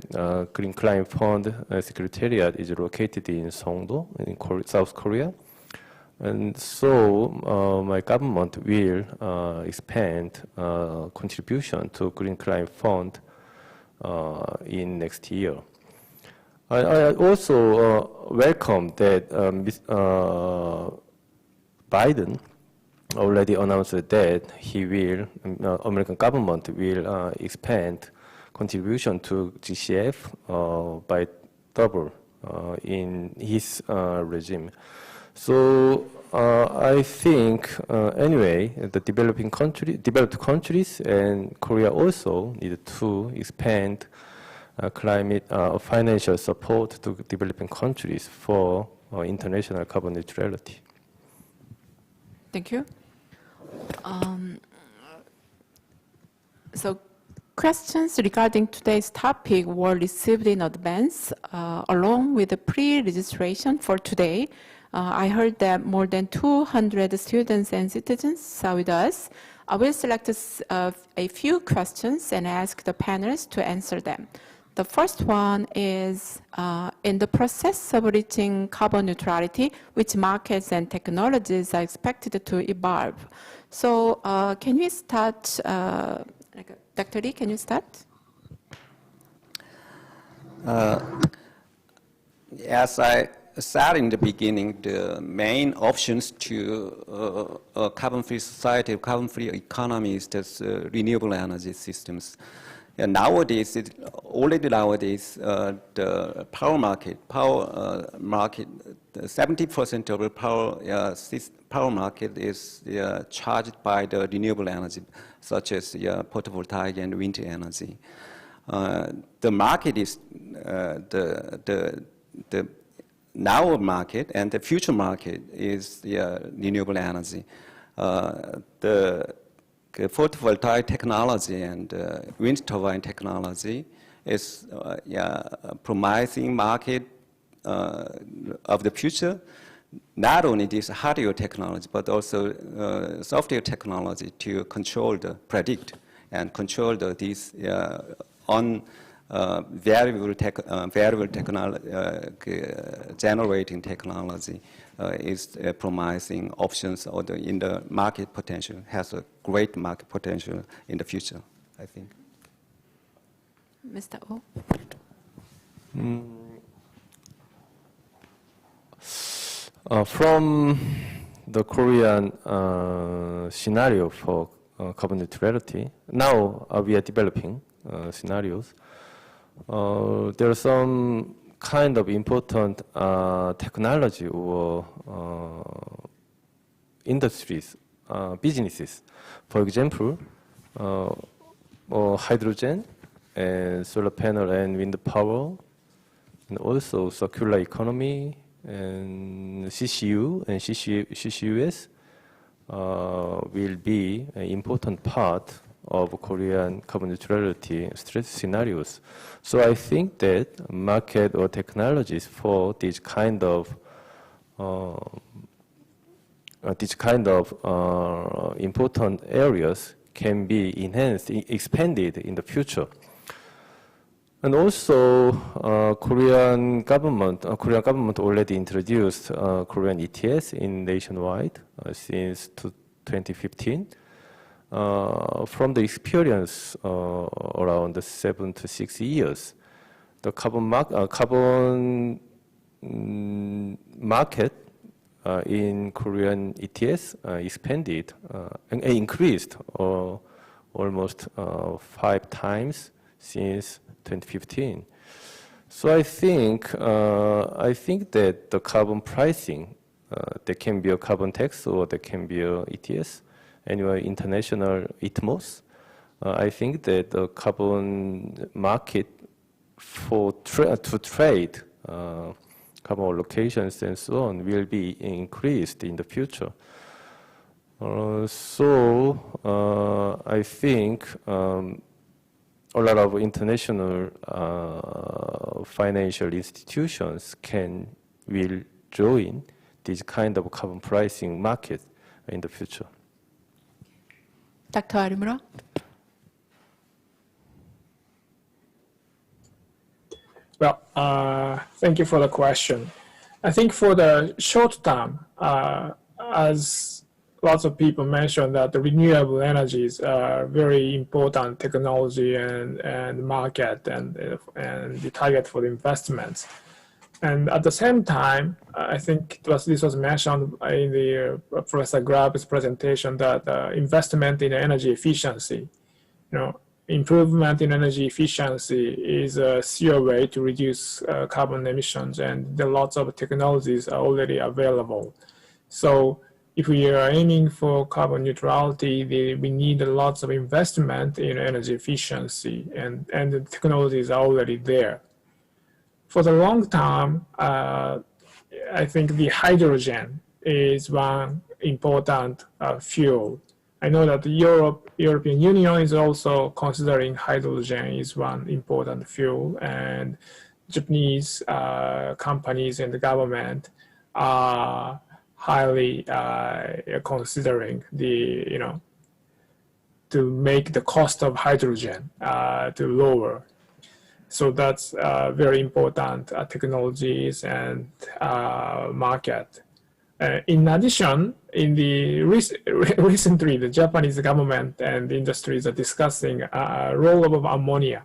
Green Climate Fund Secretariat is located in Seongdo, in South Korea. And so my government will expand contribution to Green Climate Fund in next year. I also welcome that Biden already announced that he will, American government will expand contribution to GCF by double in his regime. So I think anyway, the developed countries and Korea also need to expand climate financial support to developing countries for international carbon neutrality. Thank you. So questions regarding today's topic were received in advance along with the pre-registration for today. I heard that more than 200 students and citizens are with us. I will select a few questions and ask the panelists to answer them. The first one is, in the process of reaching carbon neutrality, which markets and technologies are expected to evolve? So can we start, Dr. Lee, can you start? As I said in the beginning, the main options to a carbon-free society, carbon-free economy is just renewable energy systems. And nowadays, already nowadays, the power market, 70% of the power market is charged by the renewable energy, such as photovoltaic and wind energy. The market is the now market, and the future market is renewable energy. The photovoltaic technology and wind turbine technology is a promising market of the future. Not only this hardware technology, but also software technology to control predict and control these variable generating technology is promising options in the market potential, has a great market potential in the future, I think. Mr. Oh. From the Korean scenario for carbon neutrality, now we are developing scenarios. There are some kind of important technology or industries, businesses. For example, hydrogen and solar panel and wind power, and also circular economy and CCU and CCUS will be an important part of Korean carbon neutrality scenarios. So I think that market or technologies for these kind of important areas can be enhanced, expanded in the future. And also, Korean government already introduced Korean ETS in nationwide since 2015. From the experience around 7 to 6 years, the carbon market in Korean ETS expanded and increased almost 5 times since 2015. So I think that the carbon pricing, there can be a carbon tax or there can be a ETS, annual international ITMOS. I think that the carbon market to trade carbon allocations and so on will be increased in the future. I think a lot of international financial institutions will join this kind of carbon pricing market in the future. Dr. Arimura? Well, thank you for the question. I think for the short term, as lots of people mentioned, that the renewable energies are very important technology and market and the target for the investments. And at the same time, I think this was mentioned in the Professor Grubb's presentation that investment in energy efficiency, improvement in energy efficiency is a sure way to reduce carbon emissions, and there are lots of technologies are already available. So if we are aiming for carbon neutrality, we need lots of investment in energy efficiency, and the technologies are already there. For the long term, I think the hydrogen is one important fuel. I know that the European Union is also considering hydrogen is one important fuel, and Japanese companies and the government are highly considering to make the cost of hydrogen to lower. So that's very important technologies and market. In addition, recently, the Japanese government and industries are discussing a role of ammonia.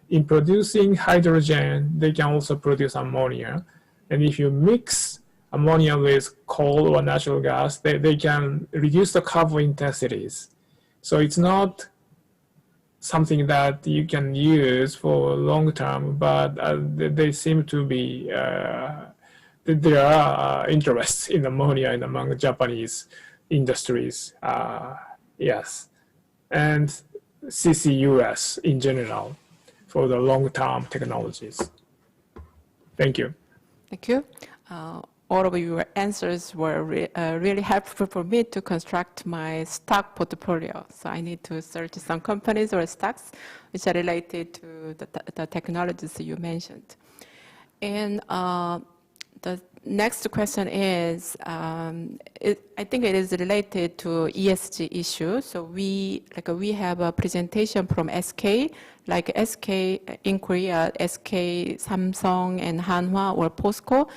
In producing hydrogen, they can also produce ammonia. And if you mix ammonia with coal or natural gas, they can reduce the carbon intensities. So it's not something that you can use for long term, but they seem to be, there are interests in ammonia and among Japanese industries, yes. And CCUS in general for the long-term technologies. Thank you. Thank you. all of your answers were really helpful for me to construct my stock portfolio. So I need to search some companies or stocks which are related to the technologies you mentioned. And the next question is, I think it is related to ESG issue. So we have a presentation from SK, like SK in Korea, SK, Samsung, and Hanwha or POSCO.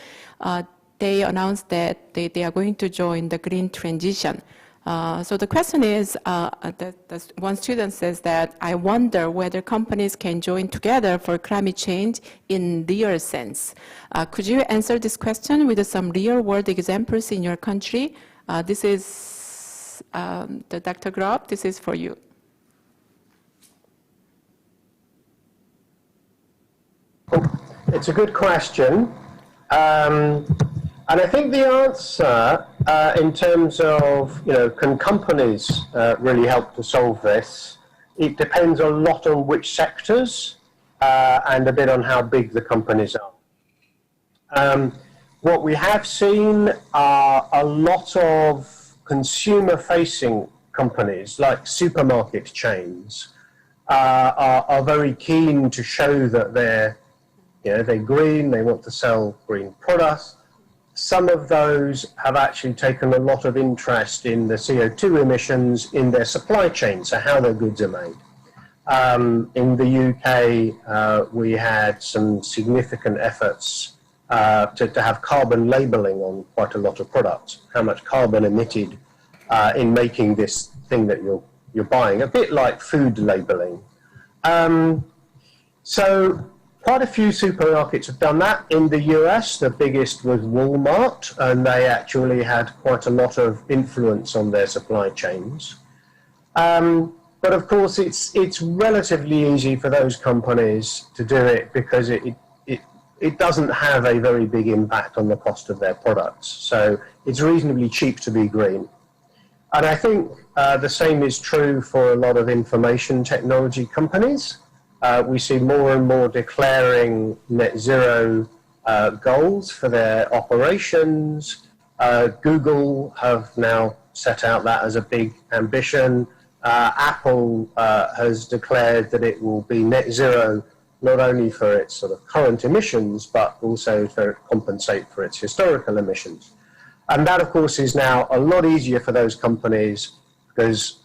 They announced that they are going to join the green transition. So the question is, one student says that, I wonder whether companies can join together for climate change in real sense. Could you answer this question with some real world examples in your country? This is Dr. Grubb, this is for you. It's a good question. And I think the answer in terms of, can companies really help to solve this? It depends a lot on which sectors and a bit on how big the companies are. What we have seen are a lot of consumer-facing companies like supermarket chains are very keen to show that they're green, they want to sell green products. Some of those have actually taken a lot of interest in the CO2 emissions in their supply chain, so how their goods are made. In the UK, we had some significant efforts to have carbon labeling on quite a lot of products, how much carbon emitted in making this thing that you're buying, a bit like food labeling. So quite a few supermarkets have done that. In the US, the biggest was Walmart, and they actually had quite a lot of influence on their supply chains. But of course, it's relatively easy for those companies to do it because it doesn't have a very big impact on the cost of their products. So it's reasonably cheap to be green. And I think the same is true for a lot of information technology companies. We see more and more declaring net zero goals for their operations. Google have now set out that as a big ambition. Apple has declared that it will be net zero not only for its sort of current emissions, but also to compensate for its historical emissions. And that, of course, is now a lot easier for those companies because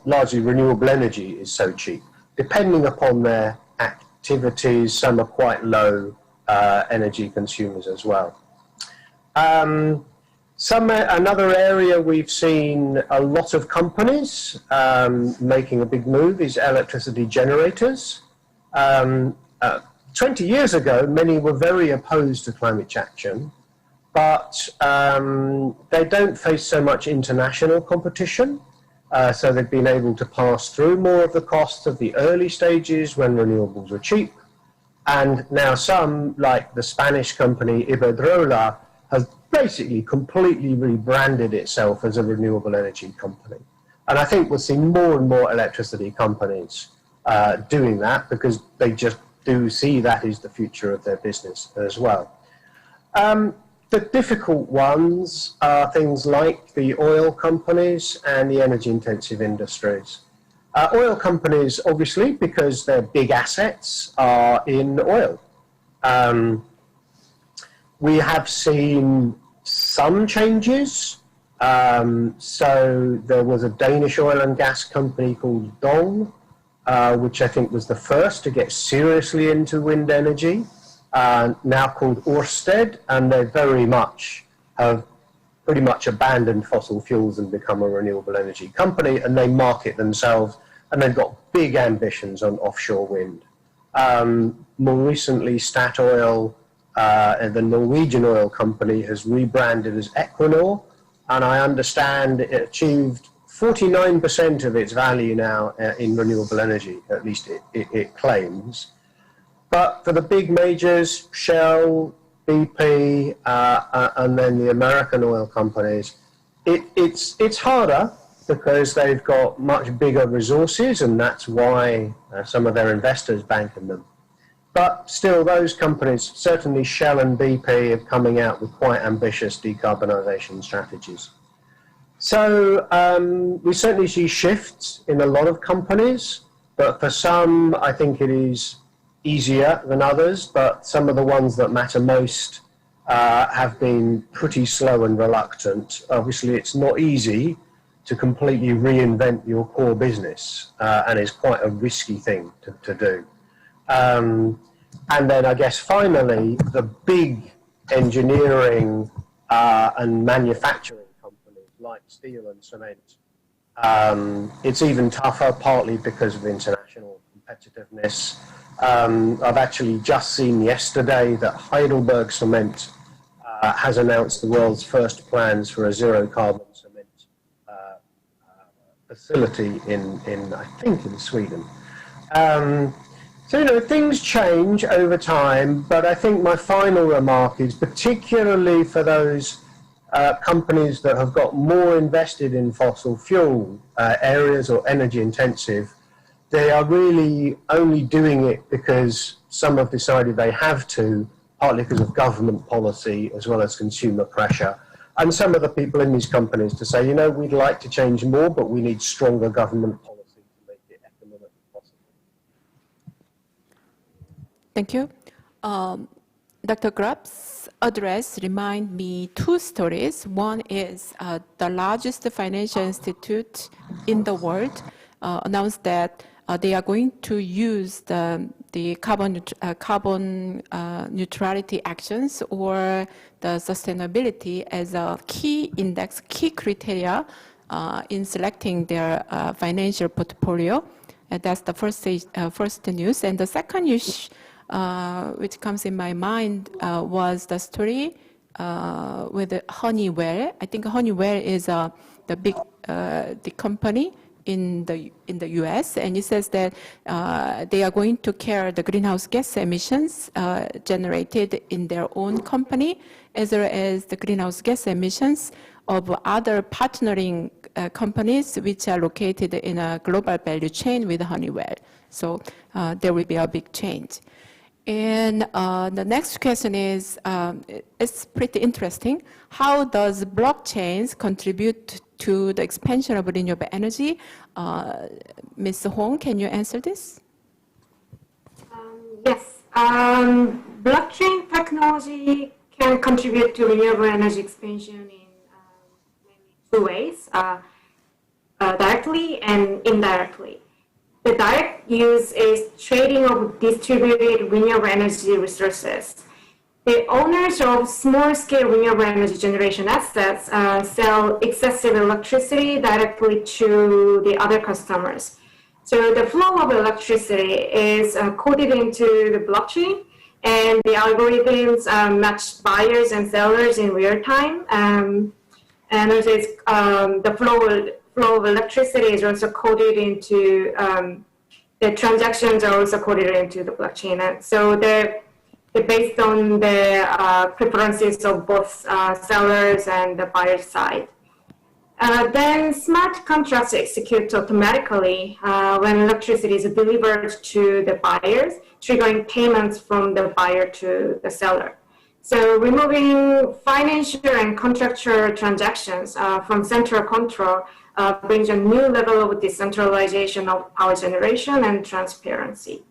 largely renewable energy is so cheap. Depending upon their activities, some are quite low energy consumers as well. Another area we've seen a lot of companies making a big move is electricity generators. 20 years ago, many were very opposed to climate action, but they don't face so much international competition. So they've been able to pass through more of the costs of the early stages when renewables were cheap. And now some, like the Spanish company Iberdrola, has basically completely rebranded itself as a renewable energy company. And I think we'll see more and more electricity companies doing that because they just do see that is the future of their business as well. The difficult ones are things like the oil companies and the energy-intensive industries. Oil companies, obviously, because their big assets are in oil. We have seen some changes. So there was a Danish oil and gas company called Dong, which I think was the first to get seriously into wind energy. Now called Ørsted, and they very much have pretty much abandoned fossil fuels and become a renewable energy company, and they market themselves, and they've got big ambitions on offshore wind. More recently, Statoil, the Norwegian oil company, has rebranded as Equinor, and I understand it achieved 49% of its value now in renewable energy, at least it claims. But for the big majors, Shell, BP, and then the American oil companies, it's harder because they've got much bigger resources, and that's why some of their investors bank in them. But still, those companies, certainly Shell and BP, are coming out with quite ambitious decarbonisation strategies. So we certainly see shifts in a lot of companies, but for some, I think it is easier than others, but some of the ones that matter most have been pretty slow and reluctant. Obviously, it's not easy to completely reinvent your core business, and it's quite a risky thing to do. And then I guess finally, the big engineering and manufacturing companies like steel and cement, it's even tougher, partly because of international competitiveness. I've actually just seen yesterday that Heidelberg Cement has announced the world's first plans for a zero-carbon cement facility in I think in Sweden. So, you know, things change over time, but I think my final remark is particularly for those companies that have got more invested in fossil fuel areas or energy intensive, they are really only doing it because some have decided they have to, partly because of government policy as well as consumer pressure. And some of the people in these companies to say, you know, we'd like to change more, but we need stronger government policy to make it economically possible. Thank you. Dr. Grubb's address reminds me two stories. One is the largest financial institute in the world announced that they are going to use the carbon neutrality actions or the sustainability as a key index, key criteria in selecting their financial portfolio. And that's the first news. And the second news, which comes in my mind, was the story with Honeywell. I think Honeywell is the big the company in the U.S. and it says that they are going to carry the greenhouse gas emissions generated in their own company, as well as the greenhouse gas emissions of other partnering companies which are located in a global value chain with Honeywell. So there will be a big change. And the next question is, it's pretty interesting. How does blockchains contribute to the expansion of renewable energy? Ms. Hoon, can you answer this? Yes. Blockchain technology can contribute to renewable energy expansion in mainly two ways, directly and indirectly. The direct use is trading of distributed renewable energy resources. The owners of small-scale renewable energy generation assets sell excessive electricity directly to the other customers. So the flow of electricity is coded into the blockchain, and the algorithms match buyers and sellers in real time. And also the flow of electricity is also coded into, the transactions are also coded into the blockchain. And so they're based on the preferences of both sellers and the buyer side. Then smart contracts execute automatically when electricity is delivered to the buyers, triggering payments from the buyer to the seller. So removing financial and contractual transactions from central control brings a new level of decentralization of power generation and transparency.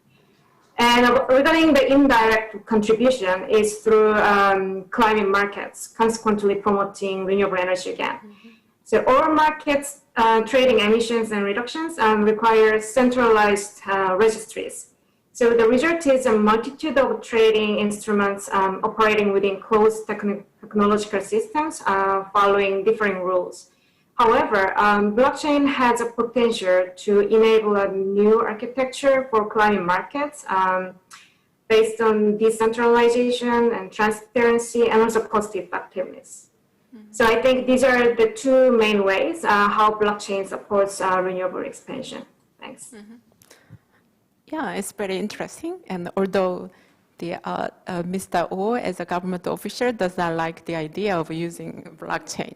And regarding the indirect contribution is through climate markets, consequently promoting renewable energy again. Mm-hmm. So all markets trading emissions and reductions require centralized registries. So the result is a multitude of trading instruments operating within closed technological systems following differing rules. However, blockchain has a potential to enable a new architecture for climate markets based on decentralization and transparency and also cost effectiveness. Mm-hmm. So I think these are the two main ways how blockchain supports renewable expansion. Thanks. Mm-hmm. Yeah, it's very interesting. And although the Mr. Oh, as a government official, does not like the idea of using blockchain.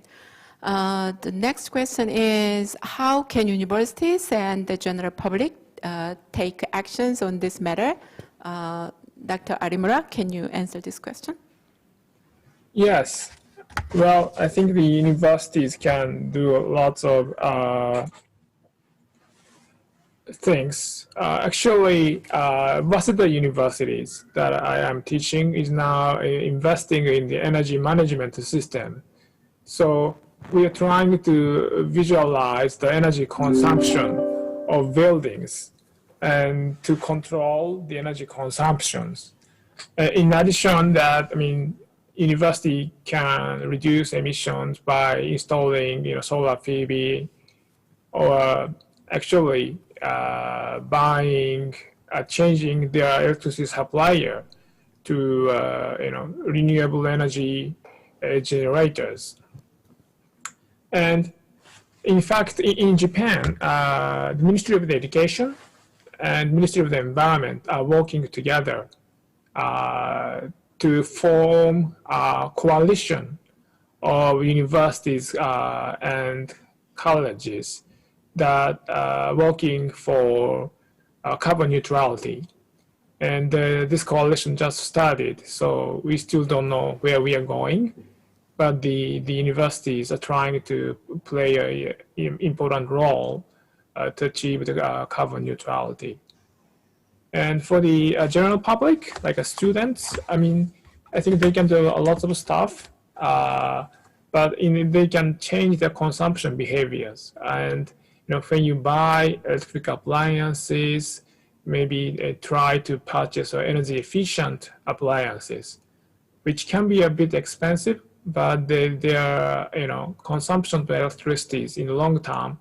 The next question is, how can universities and the general public take actions on this matter? Dr. Arimura, can you answer this question? Yes. Well, I think the universities can do lots of things. Actually, Waseda universities that I am teaching is now investing in the energy management system. So we are trying to visualize the energy consumption of buildings and to control the energy consumptions. In addition, that university can reduce emissions by installing solar PV, or actually changing their electricity supplier to renewable energy generators. And in fact, in Japan, the Ministry of Education and Ministry of the Environment are working together to form a coalition of universities and colleges that are working for carbon neutrality. And this coalition just started, so we still don't know where we are going, but the universities are trying to play an important role to achieve the carbon neutrality. And for the general public, like students, I think they can do a lot of stuff, but they can change their consumption behaviors. And when you buy electric appliances, maybe try to purchase energy efficient appliances, which can be a bit expensive, but their consumption of electricity in the long term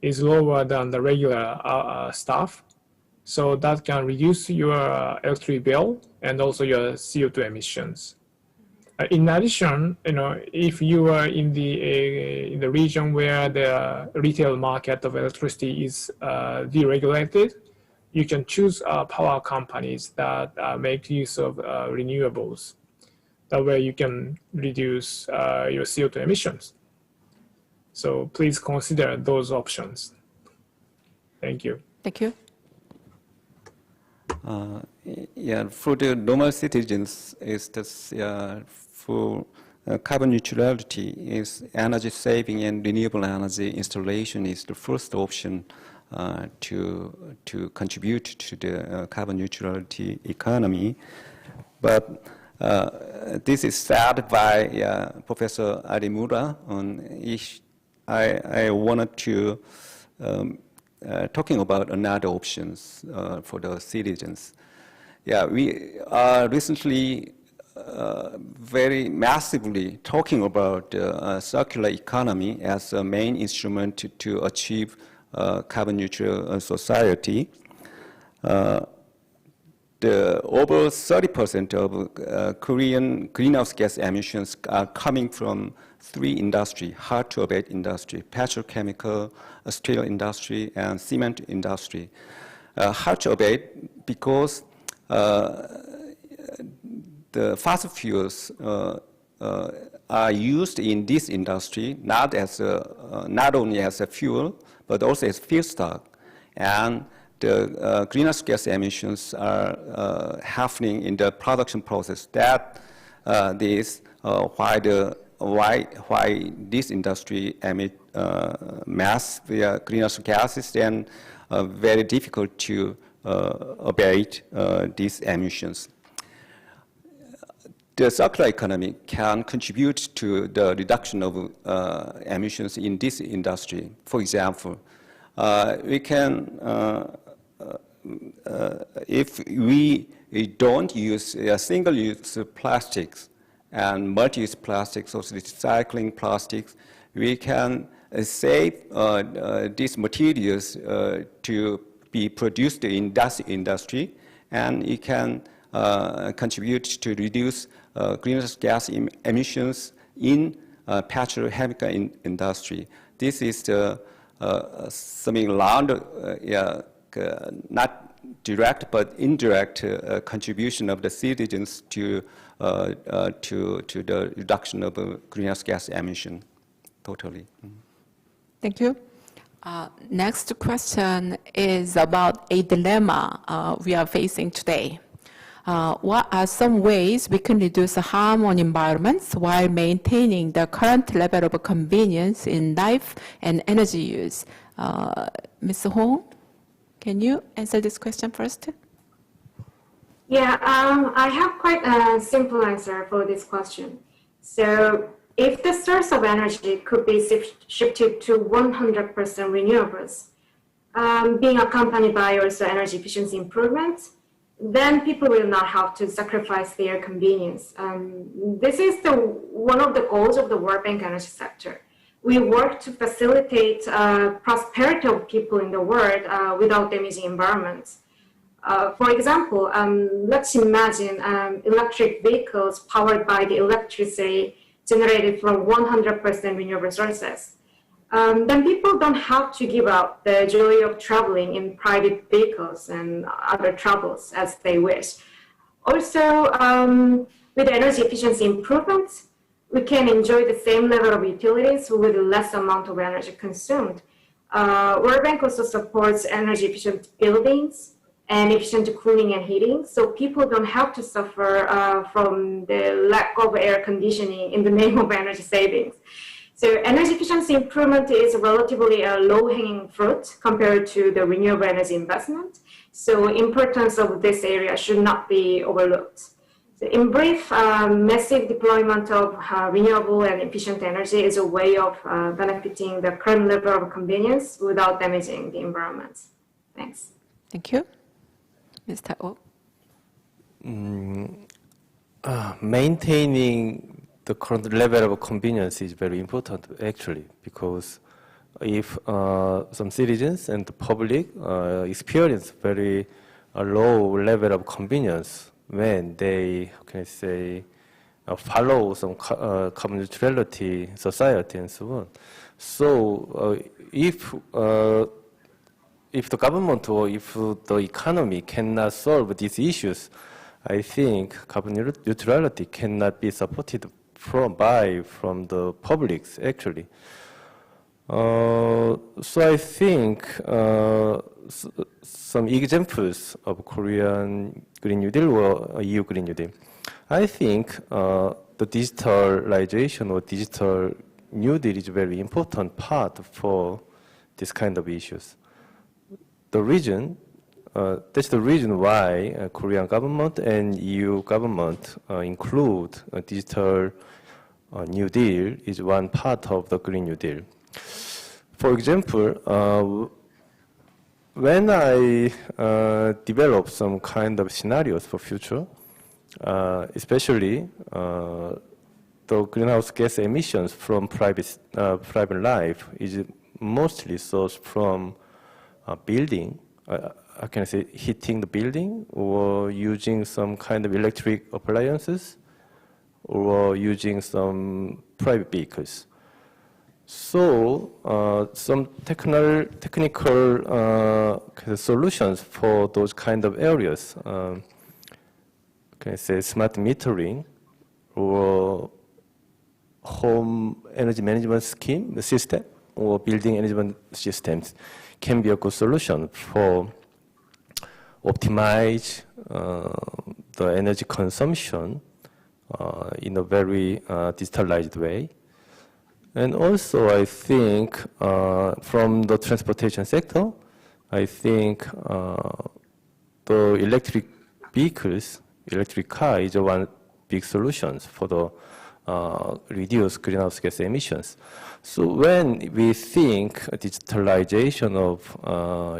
is lower than the regular stuff. So that can reduce your electricity bill and also your CO2 emissions. In addition, if you are in the region where the retail market of electricity is deregulated, you can choose power companies that make use of renewables. That way you can reduce your CO2 emissions. So please consider those options. Thank you. Thank you. For the normal citizens, is this for carbon neutrality is energy saving and renewable energy installation is the first option to contribute to the carbon neutrality economy. But this is said by Professor Arimura. I wanted to talking about another options for the citizens. We are recently very massively talking about circular economy as a main instrument to achieve carbon neutral society. The over 30% of Korean greenhouse gas emissions are coming from three industries: hard to abate industry, petrochemical, steel industry, and cement industry. Hard to abate because the fossil fuels are used in this industry not only as a fuel but also as feedstock, and the greenhouse gas emissions are happening in the production process. That is why this industry emit mass via greenhouse gases, and very difficult to abate these emissions. The circular economy can contribute to the reduction of emissions in this industry. For example, we can, if we don't use single-use plastics and multi-use plastics, or recycling plastics, we can save these materials to be produced in that industry, and it can contribute to reduce greenhouse gas emissions in petrochemical industry. This is the something around, not direct but indirect contribution of the citizens to the reduction of greenhouse gas emission. Totally. Thank you. Next question is about a dilemma we are facing today. What are some ways we can reduce harm on environments while maintaining the current level of convenience in life and energy use? Ms. Hoon, can you answer this question first? Yeah, I have quite a simple answer for this question. So if the source of energy could be shifted to 100% renewables, being accompanied by also energy efficiency improvements, then people will not have to sacrifice their convenience. This is one of the goals of the World Bank energy sector. We work to facilitate prosperity of people in the world without damaging environments. For example, let's imagine electric vehicles powered by the electricity generated from 100% renewable sources. Then people don't have to give up the joy of traveling in private vehicles and other travels as they wish. Also, with energy efficiency improvements, we can enjoy the same level of utilities with less amount of energy consumed. World Bank also supports energy efficient buildings and efficient cooling and heating, so people don't have to suffer from the lack of air conditioning in the name of energy savings. So energy efficiency improvement is relatively a low-hanging fruit compared to the renewable energy investment. So importance of this area should not be overlooked. So in brief, massive deployment of renewable and efficient energy is a way of benefiting the current level of convenience without damaging the environment. Thanks. Thank you. Mr. Oh. Maintaining the current level of convenience is very important, actually, because if some citizens and the public experience very low level of convenience when they, how can I say, follow some carbon neutrality society and so on. So if the government or if the economy cannot solve these issues, I think carbon neutrality cannot be supported from the publics, actually. So I think some examples of Korean Green New Deal or EU Green New Deal. I think the digitalization or digital New Deal is a very important part for this kind of issues. That's the reason why Korean government and EU government include a digital New Deal is one part of the Green New Deal. For example, when I develop some kind of scenarios for future, especially the greenhouse gas emissions from private life is mostly sourced from building, I can say heating the building or using some kind of electric appliances or using some private vehicles. So some technical solutions for those kind of areas, can I say smart metering or home energy management scheme, the system, or building energy systems can be a good solution for optimize the energy consumption in a very digitalized way. And also, I think from the transportation sector, I think the electric vehicles, electric car is one big solution for the reduce greenhouse gas emissions. So when we think digitalization of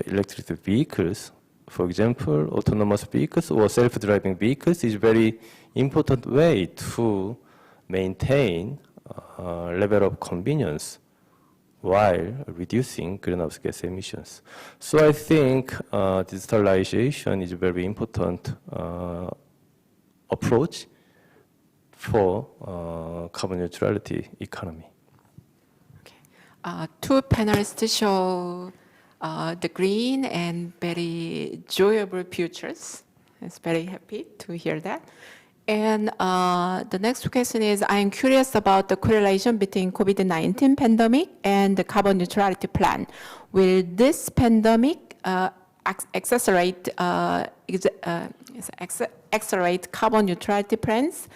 electric vehicles, for example, autonomous vehicles or self-driving vehicles is very important way to maintain level of convenience while reducing greenhouse gas emissions. So I think digitalization is a very important approach for carbon neutrality economy. Okay. Two panelists show the green and very enjoyable futures. I'm very happy to hear that. And the next question is, I'm curious about the correlation between COVID-19 pandemic and the carbon neutrality plan. Will this pandemic accelerate carbon neutrality plans?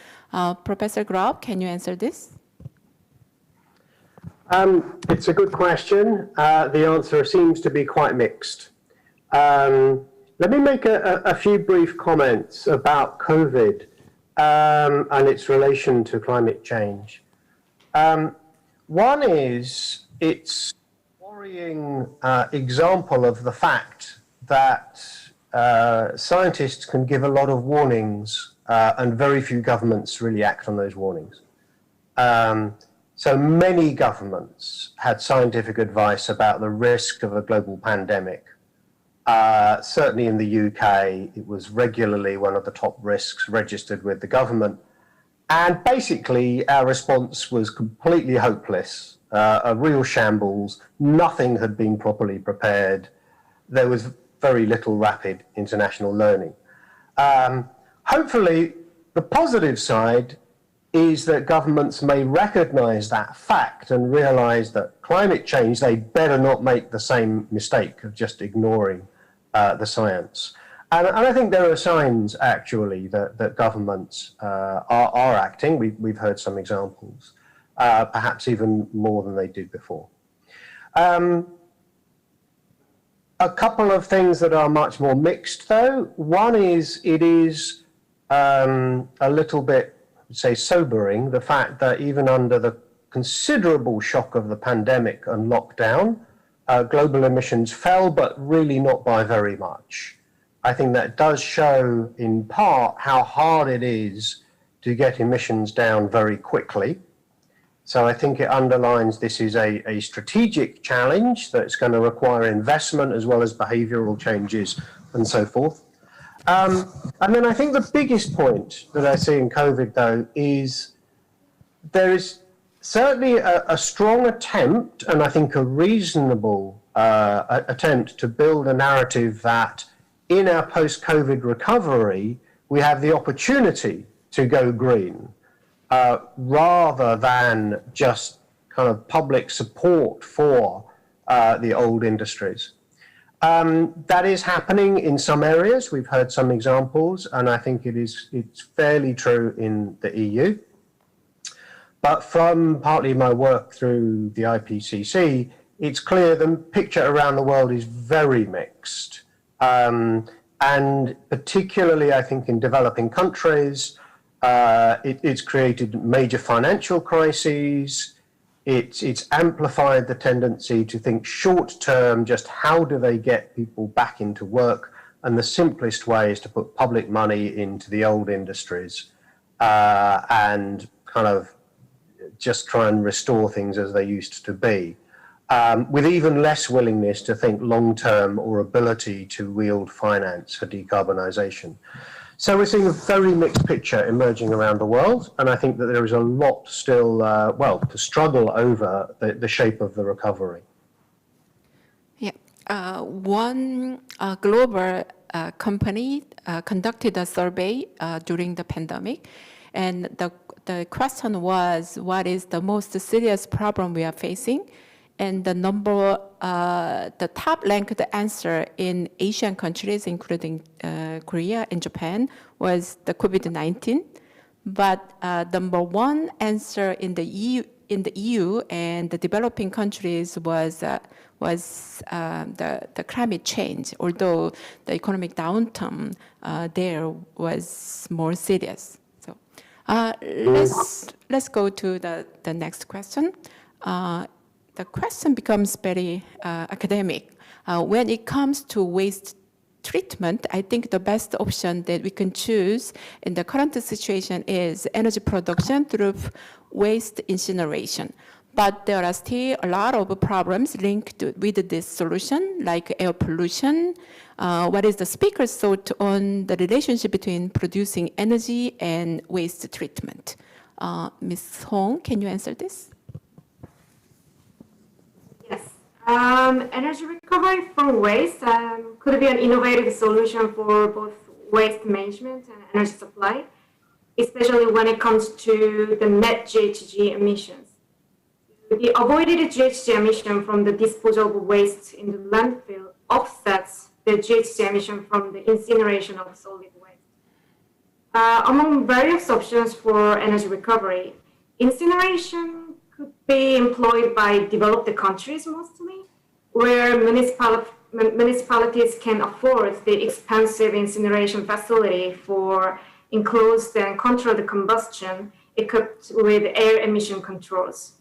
Professor Grubb, can you answer this? It's a good question. The answer seems to be quite mixed. Let me make a few brief comments about COVID and its relation to climate change. One is it's a worrying example of the fact that scientists can give a lot of warnings and very few governments really act on those warnings. So many governments had scientific advice about the risk of a global pandemic. Certainly in the UK, it was regularly one of the top risks registered with the government. And basically, our response was completely hopeless, a real shambles. Nothing had been properly prepared. There was very little rapid international learning. Hopefully, the positive side is that governments may recognize that fact and realize that climate change, they better not make the same mistake of just ignoring the science. And I think there are signs, actually, that governments are acting. We've heard some examples, perhaps even more than they did before. A couple of things that are much more mixed, though. One is it is a little bit, say, sobering, the fact that even under the considerable shock of the pandemic and lockdown, global emissions fell, but really not by very much. I think that does show in part how hard it is to get emissions down very quickly. So I think it underlines this is a strategic challenge that's going to require investment as well as behavioral changes and so forth. And then I think the biggest point that I see in COVID, though, is there is certainly a strong attempt, and I think a reasonable attempt to build a narrative that in our post-COVID recovery, we have the opportunity to go green rather than just kind of public support for the old industries. That is happening in some areas. We've heard some examples, and I think it's fairly true in the EU. But from partly my work through the IPCC, it's clear the picture around the world is very mixed. And particularly, I think, in developing countries, it's created major financial crises. It's amplified the tendency to think short term, just how do they get people back into work? And the simplest way is to put public money into the old industries and kind of just try and restore things as they used to be, with even less willingness to think long term or ability to wield finance for decarbonisation. So we're seeing a very mixed picture emerging around the world, and I think that there is a lot still, well, to struggle over the shape of the recovery. Yeah, one global company conducted a survey during the pandemic, and the question was, what is the most serious problem we are facing? And the top ranked answer in Asian countries, including Korea and Japan, was the COVID-19. But number one answer in the EU and the developing countries was the climate change, although the economic downturn there was more serious. So let's go to the next question. The question becomes very academic. When it comes to waste treatment, I think the best option that we can choose in the current situation is energy production through waste incineration. But there are still a lot of problems linked with this solution, like air pollution. What is the speaker's thought on the relationship between producing energy and waste treatment? Ms. Hoon, can you answer this? Energy recovery from waste could be an innovative solution for both waste management and energy supply, especially when it comes to the net GHG emissions. The avoided GHG emission from the disposal of waste in the landfill offsets the GHG emission from the incineration of solid waste. Among various options for energy recovery, incineration could be employed by developed countries mostly, where municipalities can afford the expensive incineration facility for enclosed and controlled combustion equipped with air emission controls.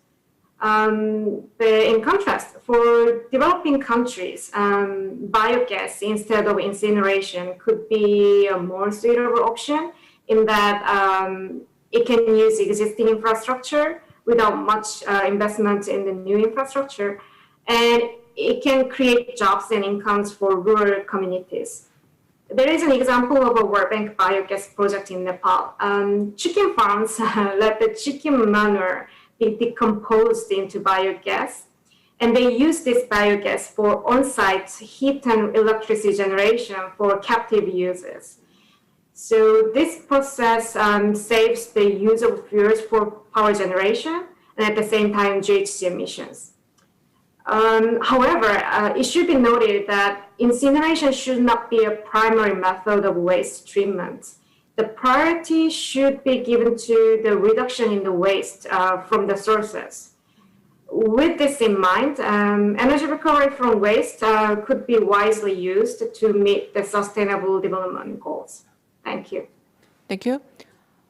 In contrast, for developing countries, biogas instead of incineration could be a more suitable option in that it can use existing infrastructure without much investment in the new infrastructure, and it can create jobs and incomes for rural communities. There is an example of a World Bank biogas project in Nepal. Chicken farms let the chicken manure be decomposed into biogas, and they use this biogas for on-site heat and electricity generation for captive users. So this process saves the use of fuels for power generation and at the same time GHG emissions. However, it should be noted that incineration should not be a primary method of waste treatment. The priority should be given to the reduction in the waste from the sources. With this in mind, energy recovery from waste could be wisely used to meet the sustainable development goals. Thank you. Thank you.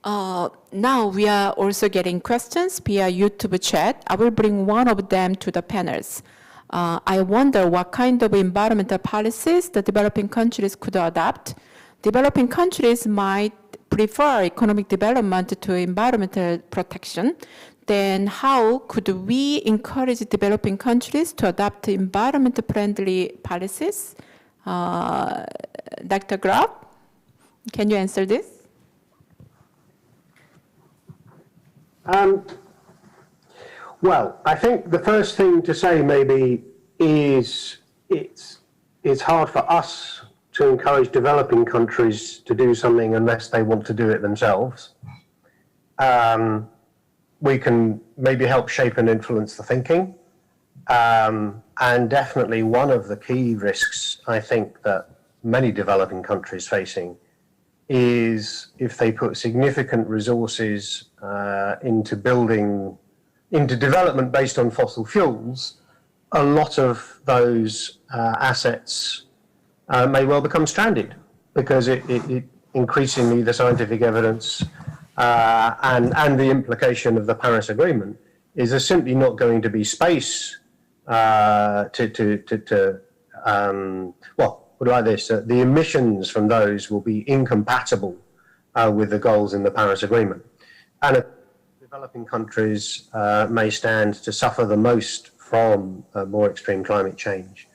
Now we are also getting questions via YouTube chat. I will bring one of them to the panels. I wonder what kind of environmental policies the developing countries could adopt. Developing countries might prefer economic development to environmental protection. Then how could we encourage developing countries to adopt environment-friendly policies? Dr. Grubb, can you answer this? Well, I think the first thing to say maybe is it's hard for us to encourage developing countries to do something unless they want to do it themselves. We can maybe help shape and influence the thinking. And definitely one of the key risks I think that many developing countries facing is if they put significant resources into development based on fossil fuels, a lot of those assets may well become stranded because it increasingly the scientific evidence and the implication of the Paris Agreement is there's simply not going to be space put it like this, the emissions from those will be incompatible with the goals in the Paris Agreement. And developing countries may stand to suffer the most from more extreme climate change.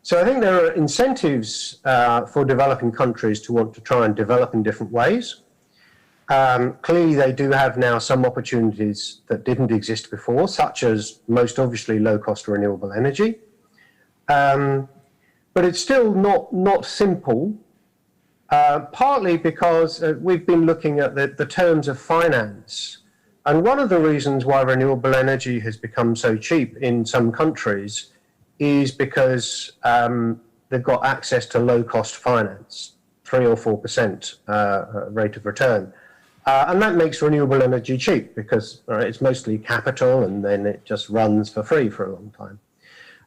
So I think there are incentives for developing countries to want to try and develop in different ways. Clearly, they do have now some opportunities that didn't exist before, such as most obviously low-cost renewable energy. But it's still not simple, partly because we've been looking at the terms of finance. And one of the reasons why renewable energy has become so cheap in some countries is because they've got access to low-cost finance, 3 or 4% rate of return. And that makes renewable energy cheap because it's mostly capital and then it just runs for free for a long time.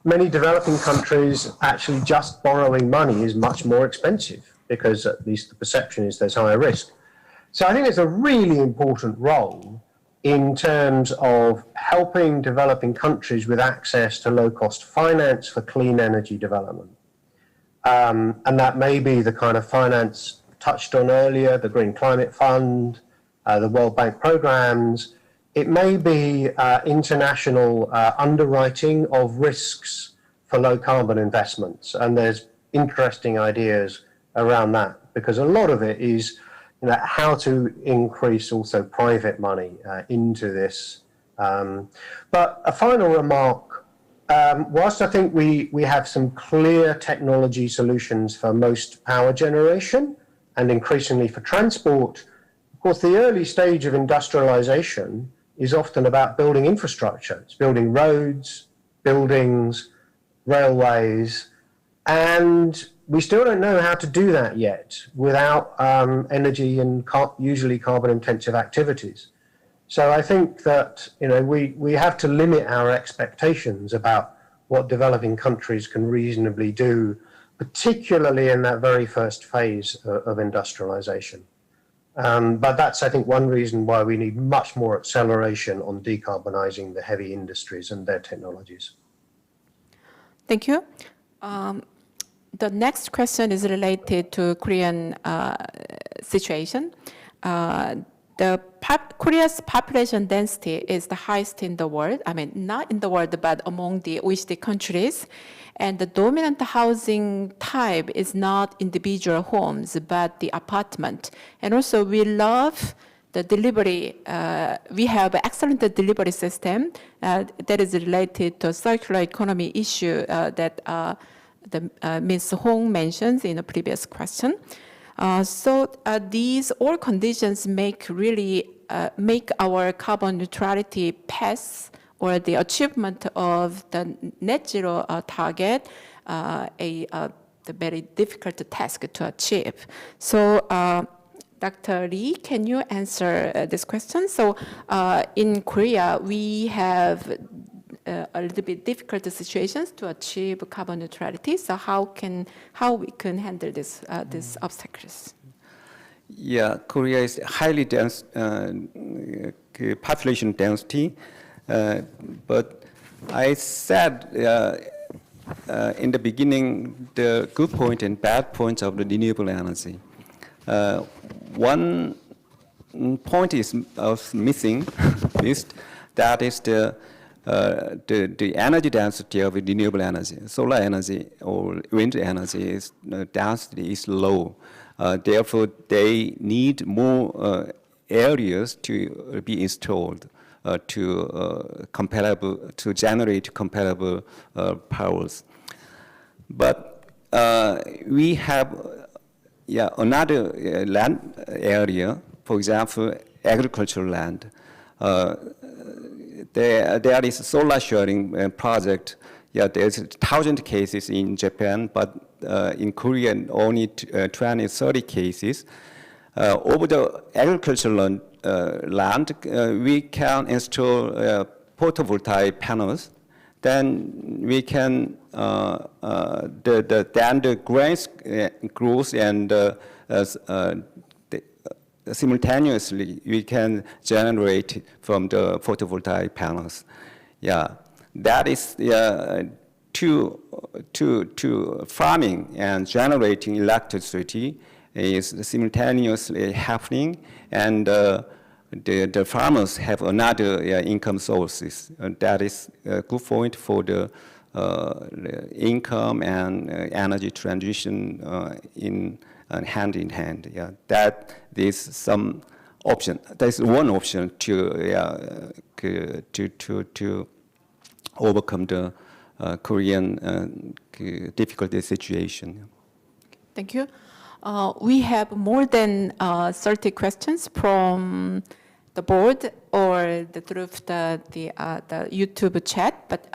Many developing countries, actually just borrowing money is much more expensive because at least the perception is there's higher risk. So I think it's a really important role in terms of helping developing countries with access to low-cost finance for clean energy development. And that may be the kind of finance touched on earlier, the Green Climate Fund, the World Bank programs. It may be international underwriting of risks for low carbon investments. And there's interesting ideas around that because a lot of it is how to increase also private money into this. But a final remark, whilst I think we have some clear technology solutions for most power generation and increasingly for transport, of course, the early stage of industrialization is often about building infrastructure. It's building roads, buildings, railways, and we still don't know how to do that yet without energy and usually carbon-intensive activities. So I think that we have to limit our expectations about what developing countries can reasonably do, particularly in that very first phase of industrialization. But that's, I think, one reason why we need much more acceleration on decarbonizing the heavy industries and their technologies. Thank you. The next question is related to Korean situation. Korea's population density is the highest in the world. I mean, not in the world, but among the OECD countries. And the dominant housing type is not individual homes, but the apartment. And also, we love the delivery. We have an excellent delivery system that is related to circular economy issue that Ms. Hong mentioned in a previous question. So these all conditions make our carbon neutrality path or the achievement of the net zero target the very difficult task to achieve. So Dr. Lee, can you answer this question? So in Korea, we have a little bit difficult situations to achieve carbon neutrality. So how we can handle these obstacles? Yeah, Korea is highly dense population density, but I said in the beginning the good point and bad points of the renewable energy. One point is missing, that is the energy density of renewable energy. Solar energy or wind energy density is low. Therefore, they need more areas to be installed to generate comparable powers. But we have another land area, for example, agricultural land. There is a solar sharing project. Yeah, there's 1,000 cases in Japan, but in Korea only 20, 30 cases. Over the agricultural land, we can install photovoltaic panels. Then we can the grains grows and simultaneously we can generate from the photovoltaic panels. Yeah, that is to farming and generating electricity is simultaneously happening, and the farmers have another income sources. That is a good point for the income and energy transition in hand in hand. Yeah, that is some option. That is one option to overcome the Korean difficult situation. Thank you. We have more than 30 questions from the board or through the YouTube chat, but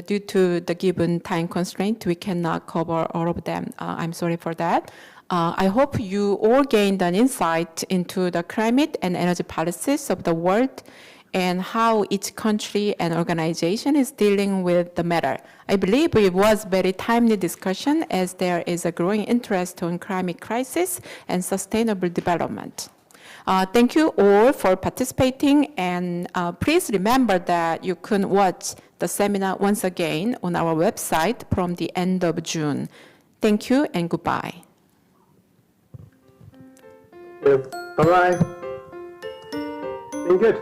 due to the given time constraint, we cannot cover all of them. I'm sorry for that. I hope you all gained an insight into the climate and energy policies of the world and how each country and organization is dealing with the matter. I believe it was very timely discussion as there is a growing interest on climate crisis and sustainable development. Thank you all for participating, and please remember that you can watch the seminar once again on our website from the end of June. Thank you and goodbye. Bye-bye. Been good.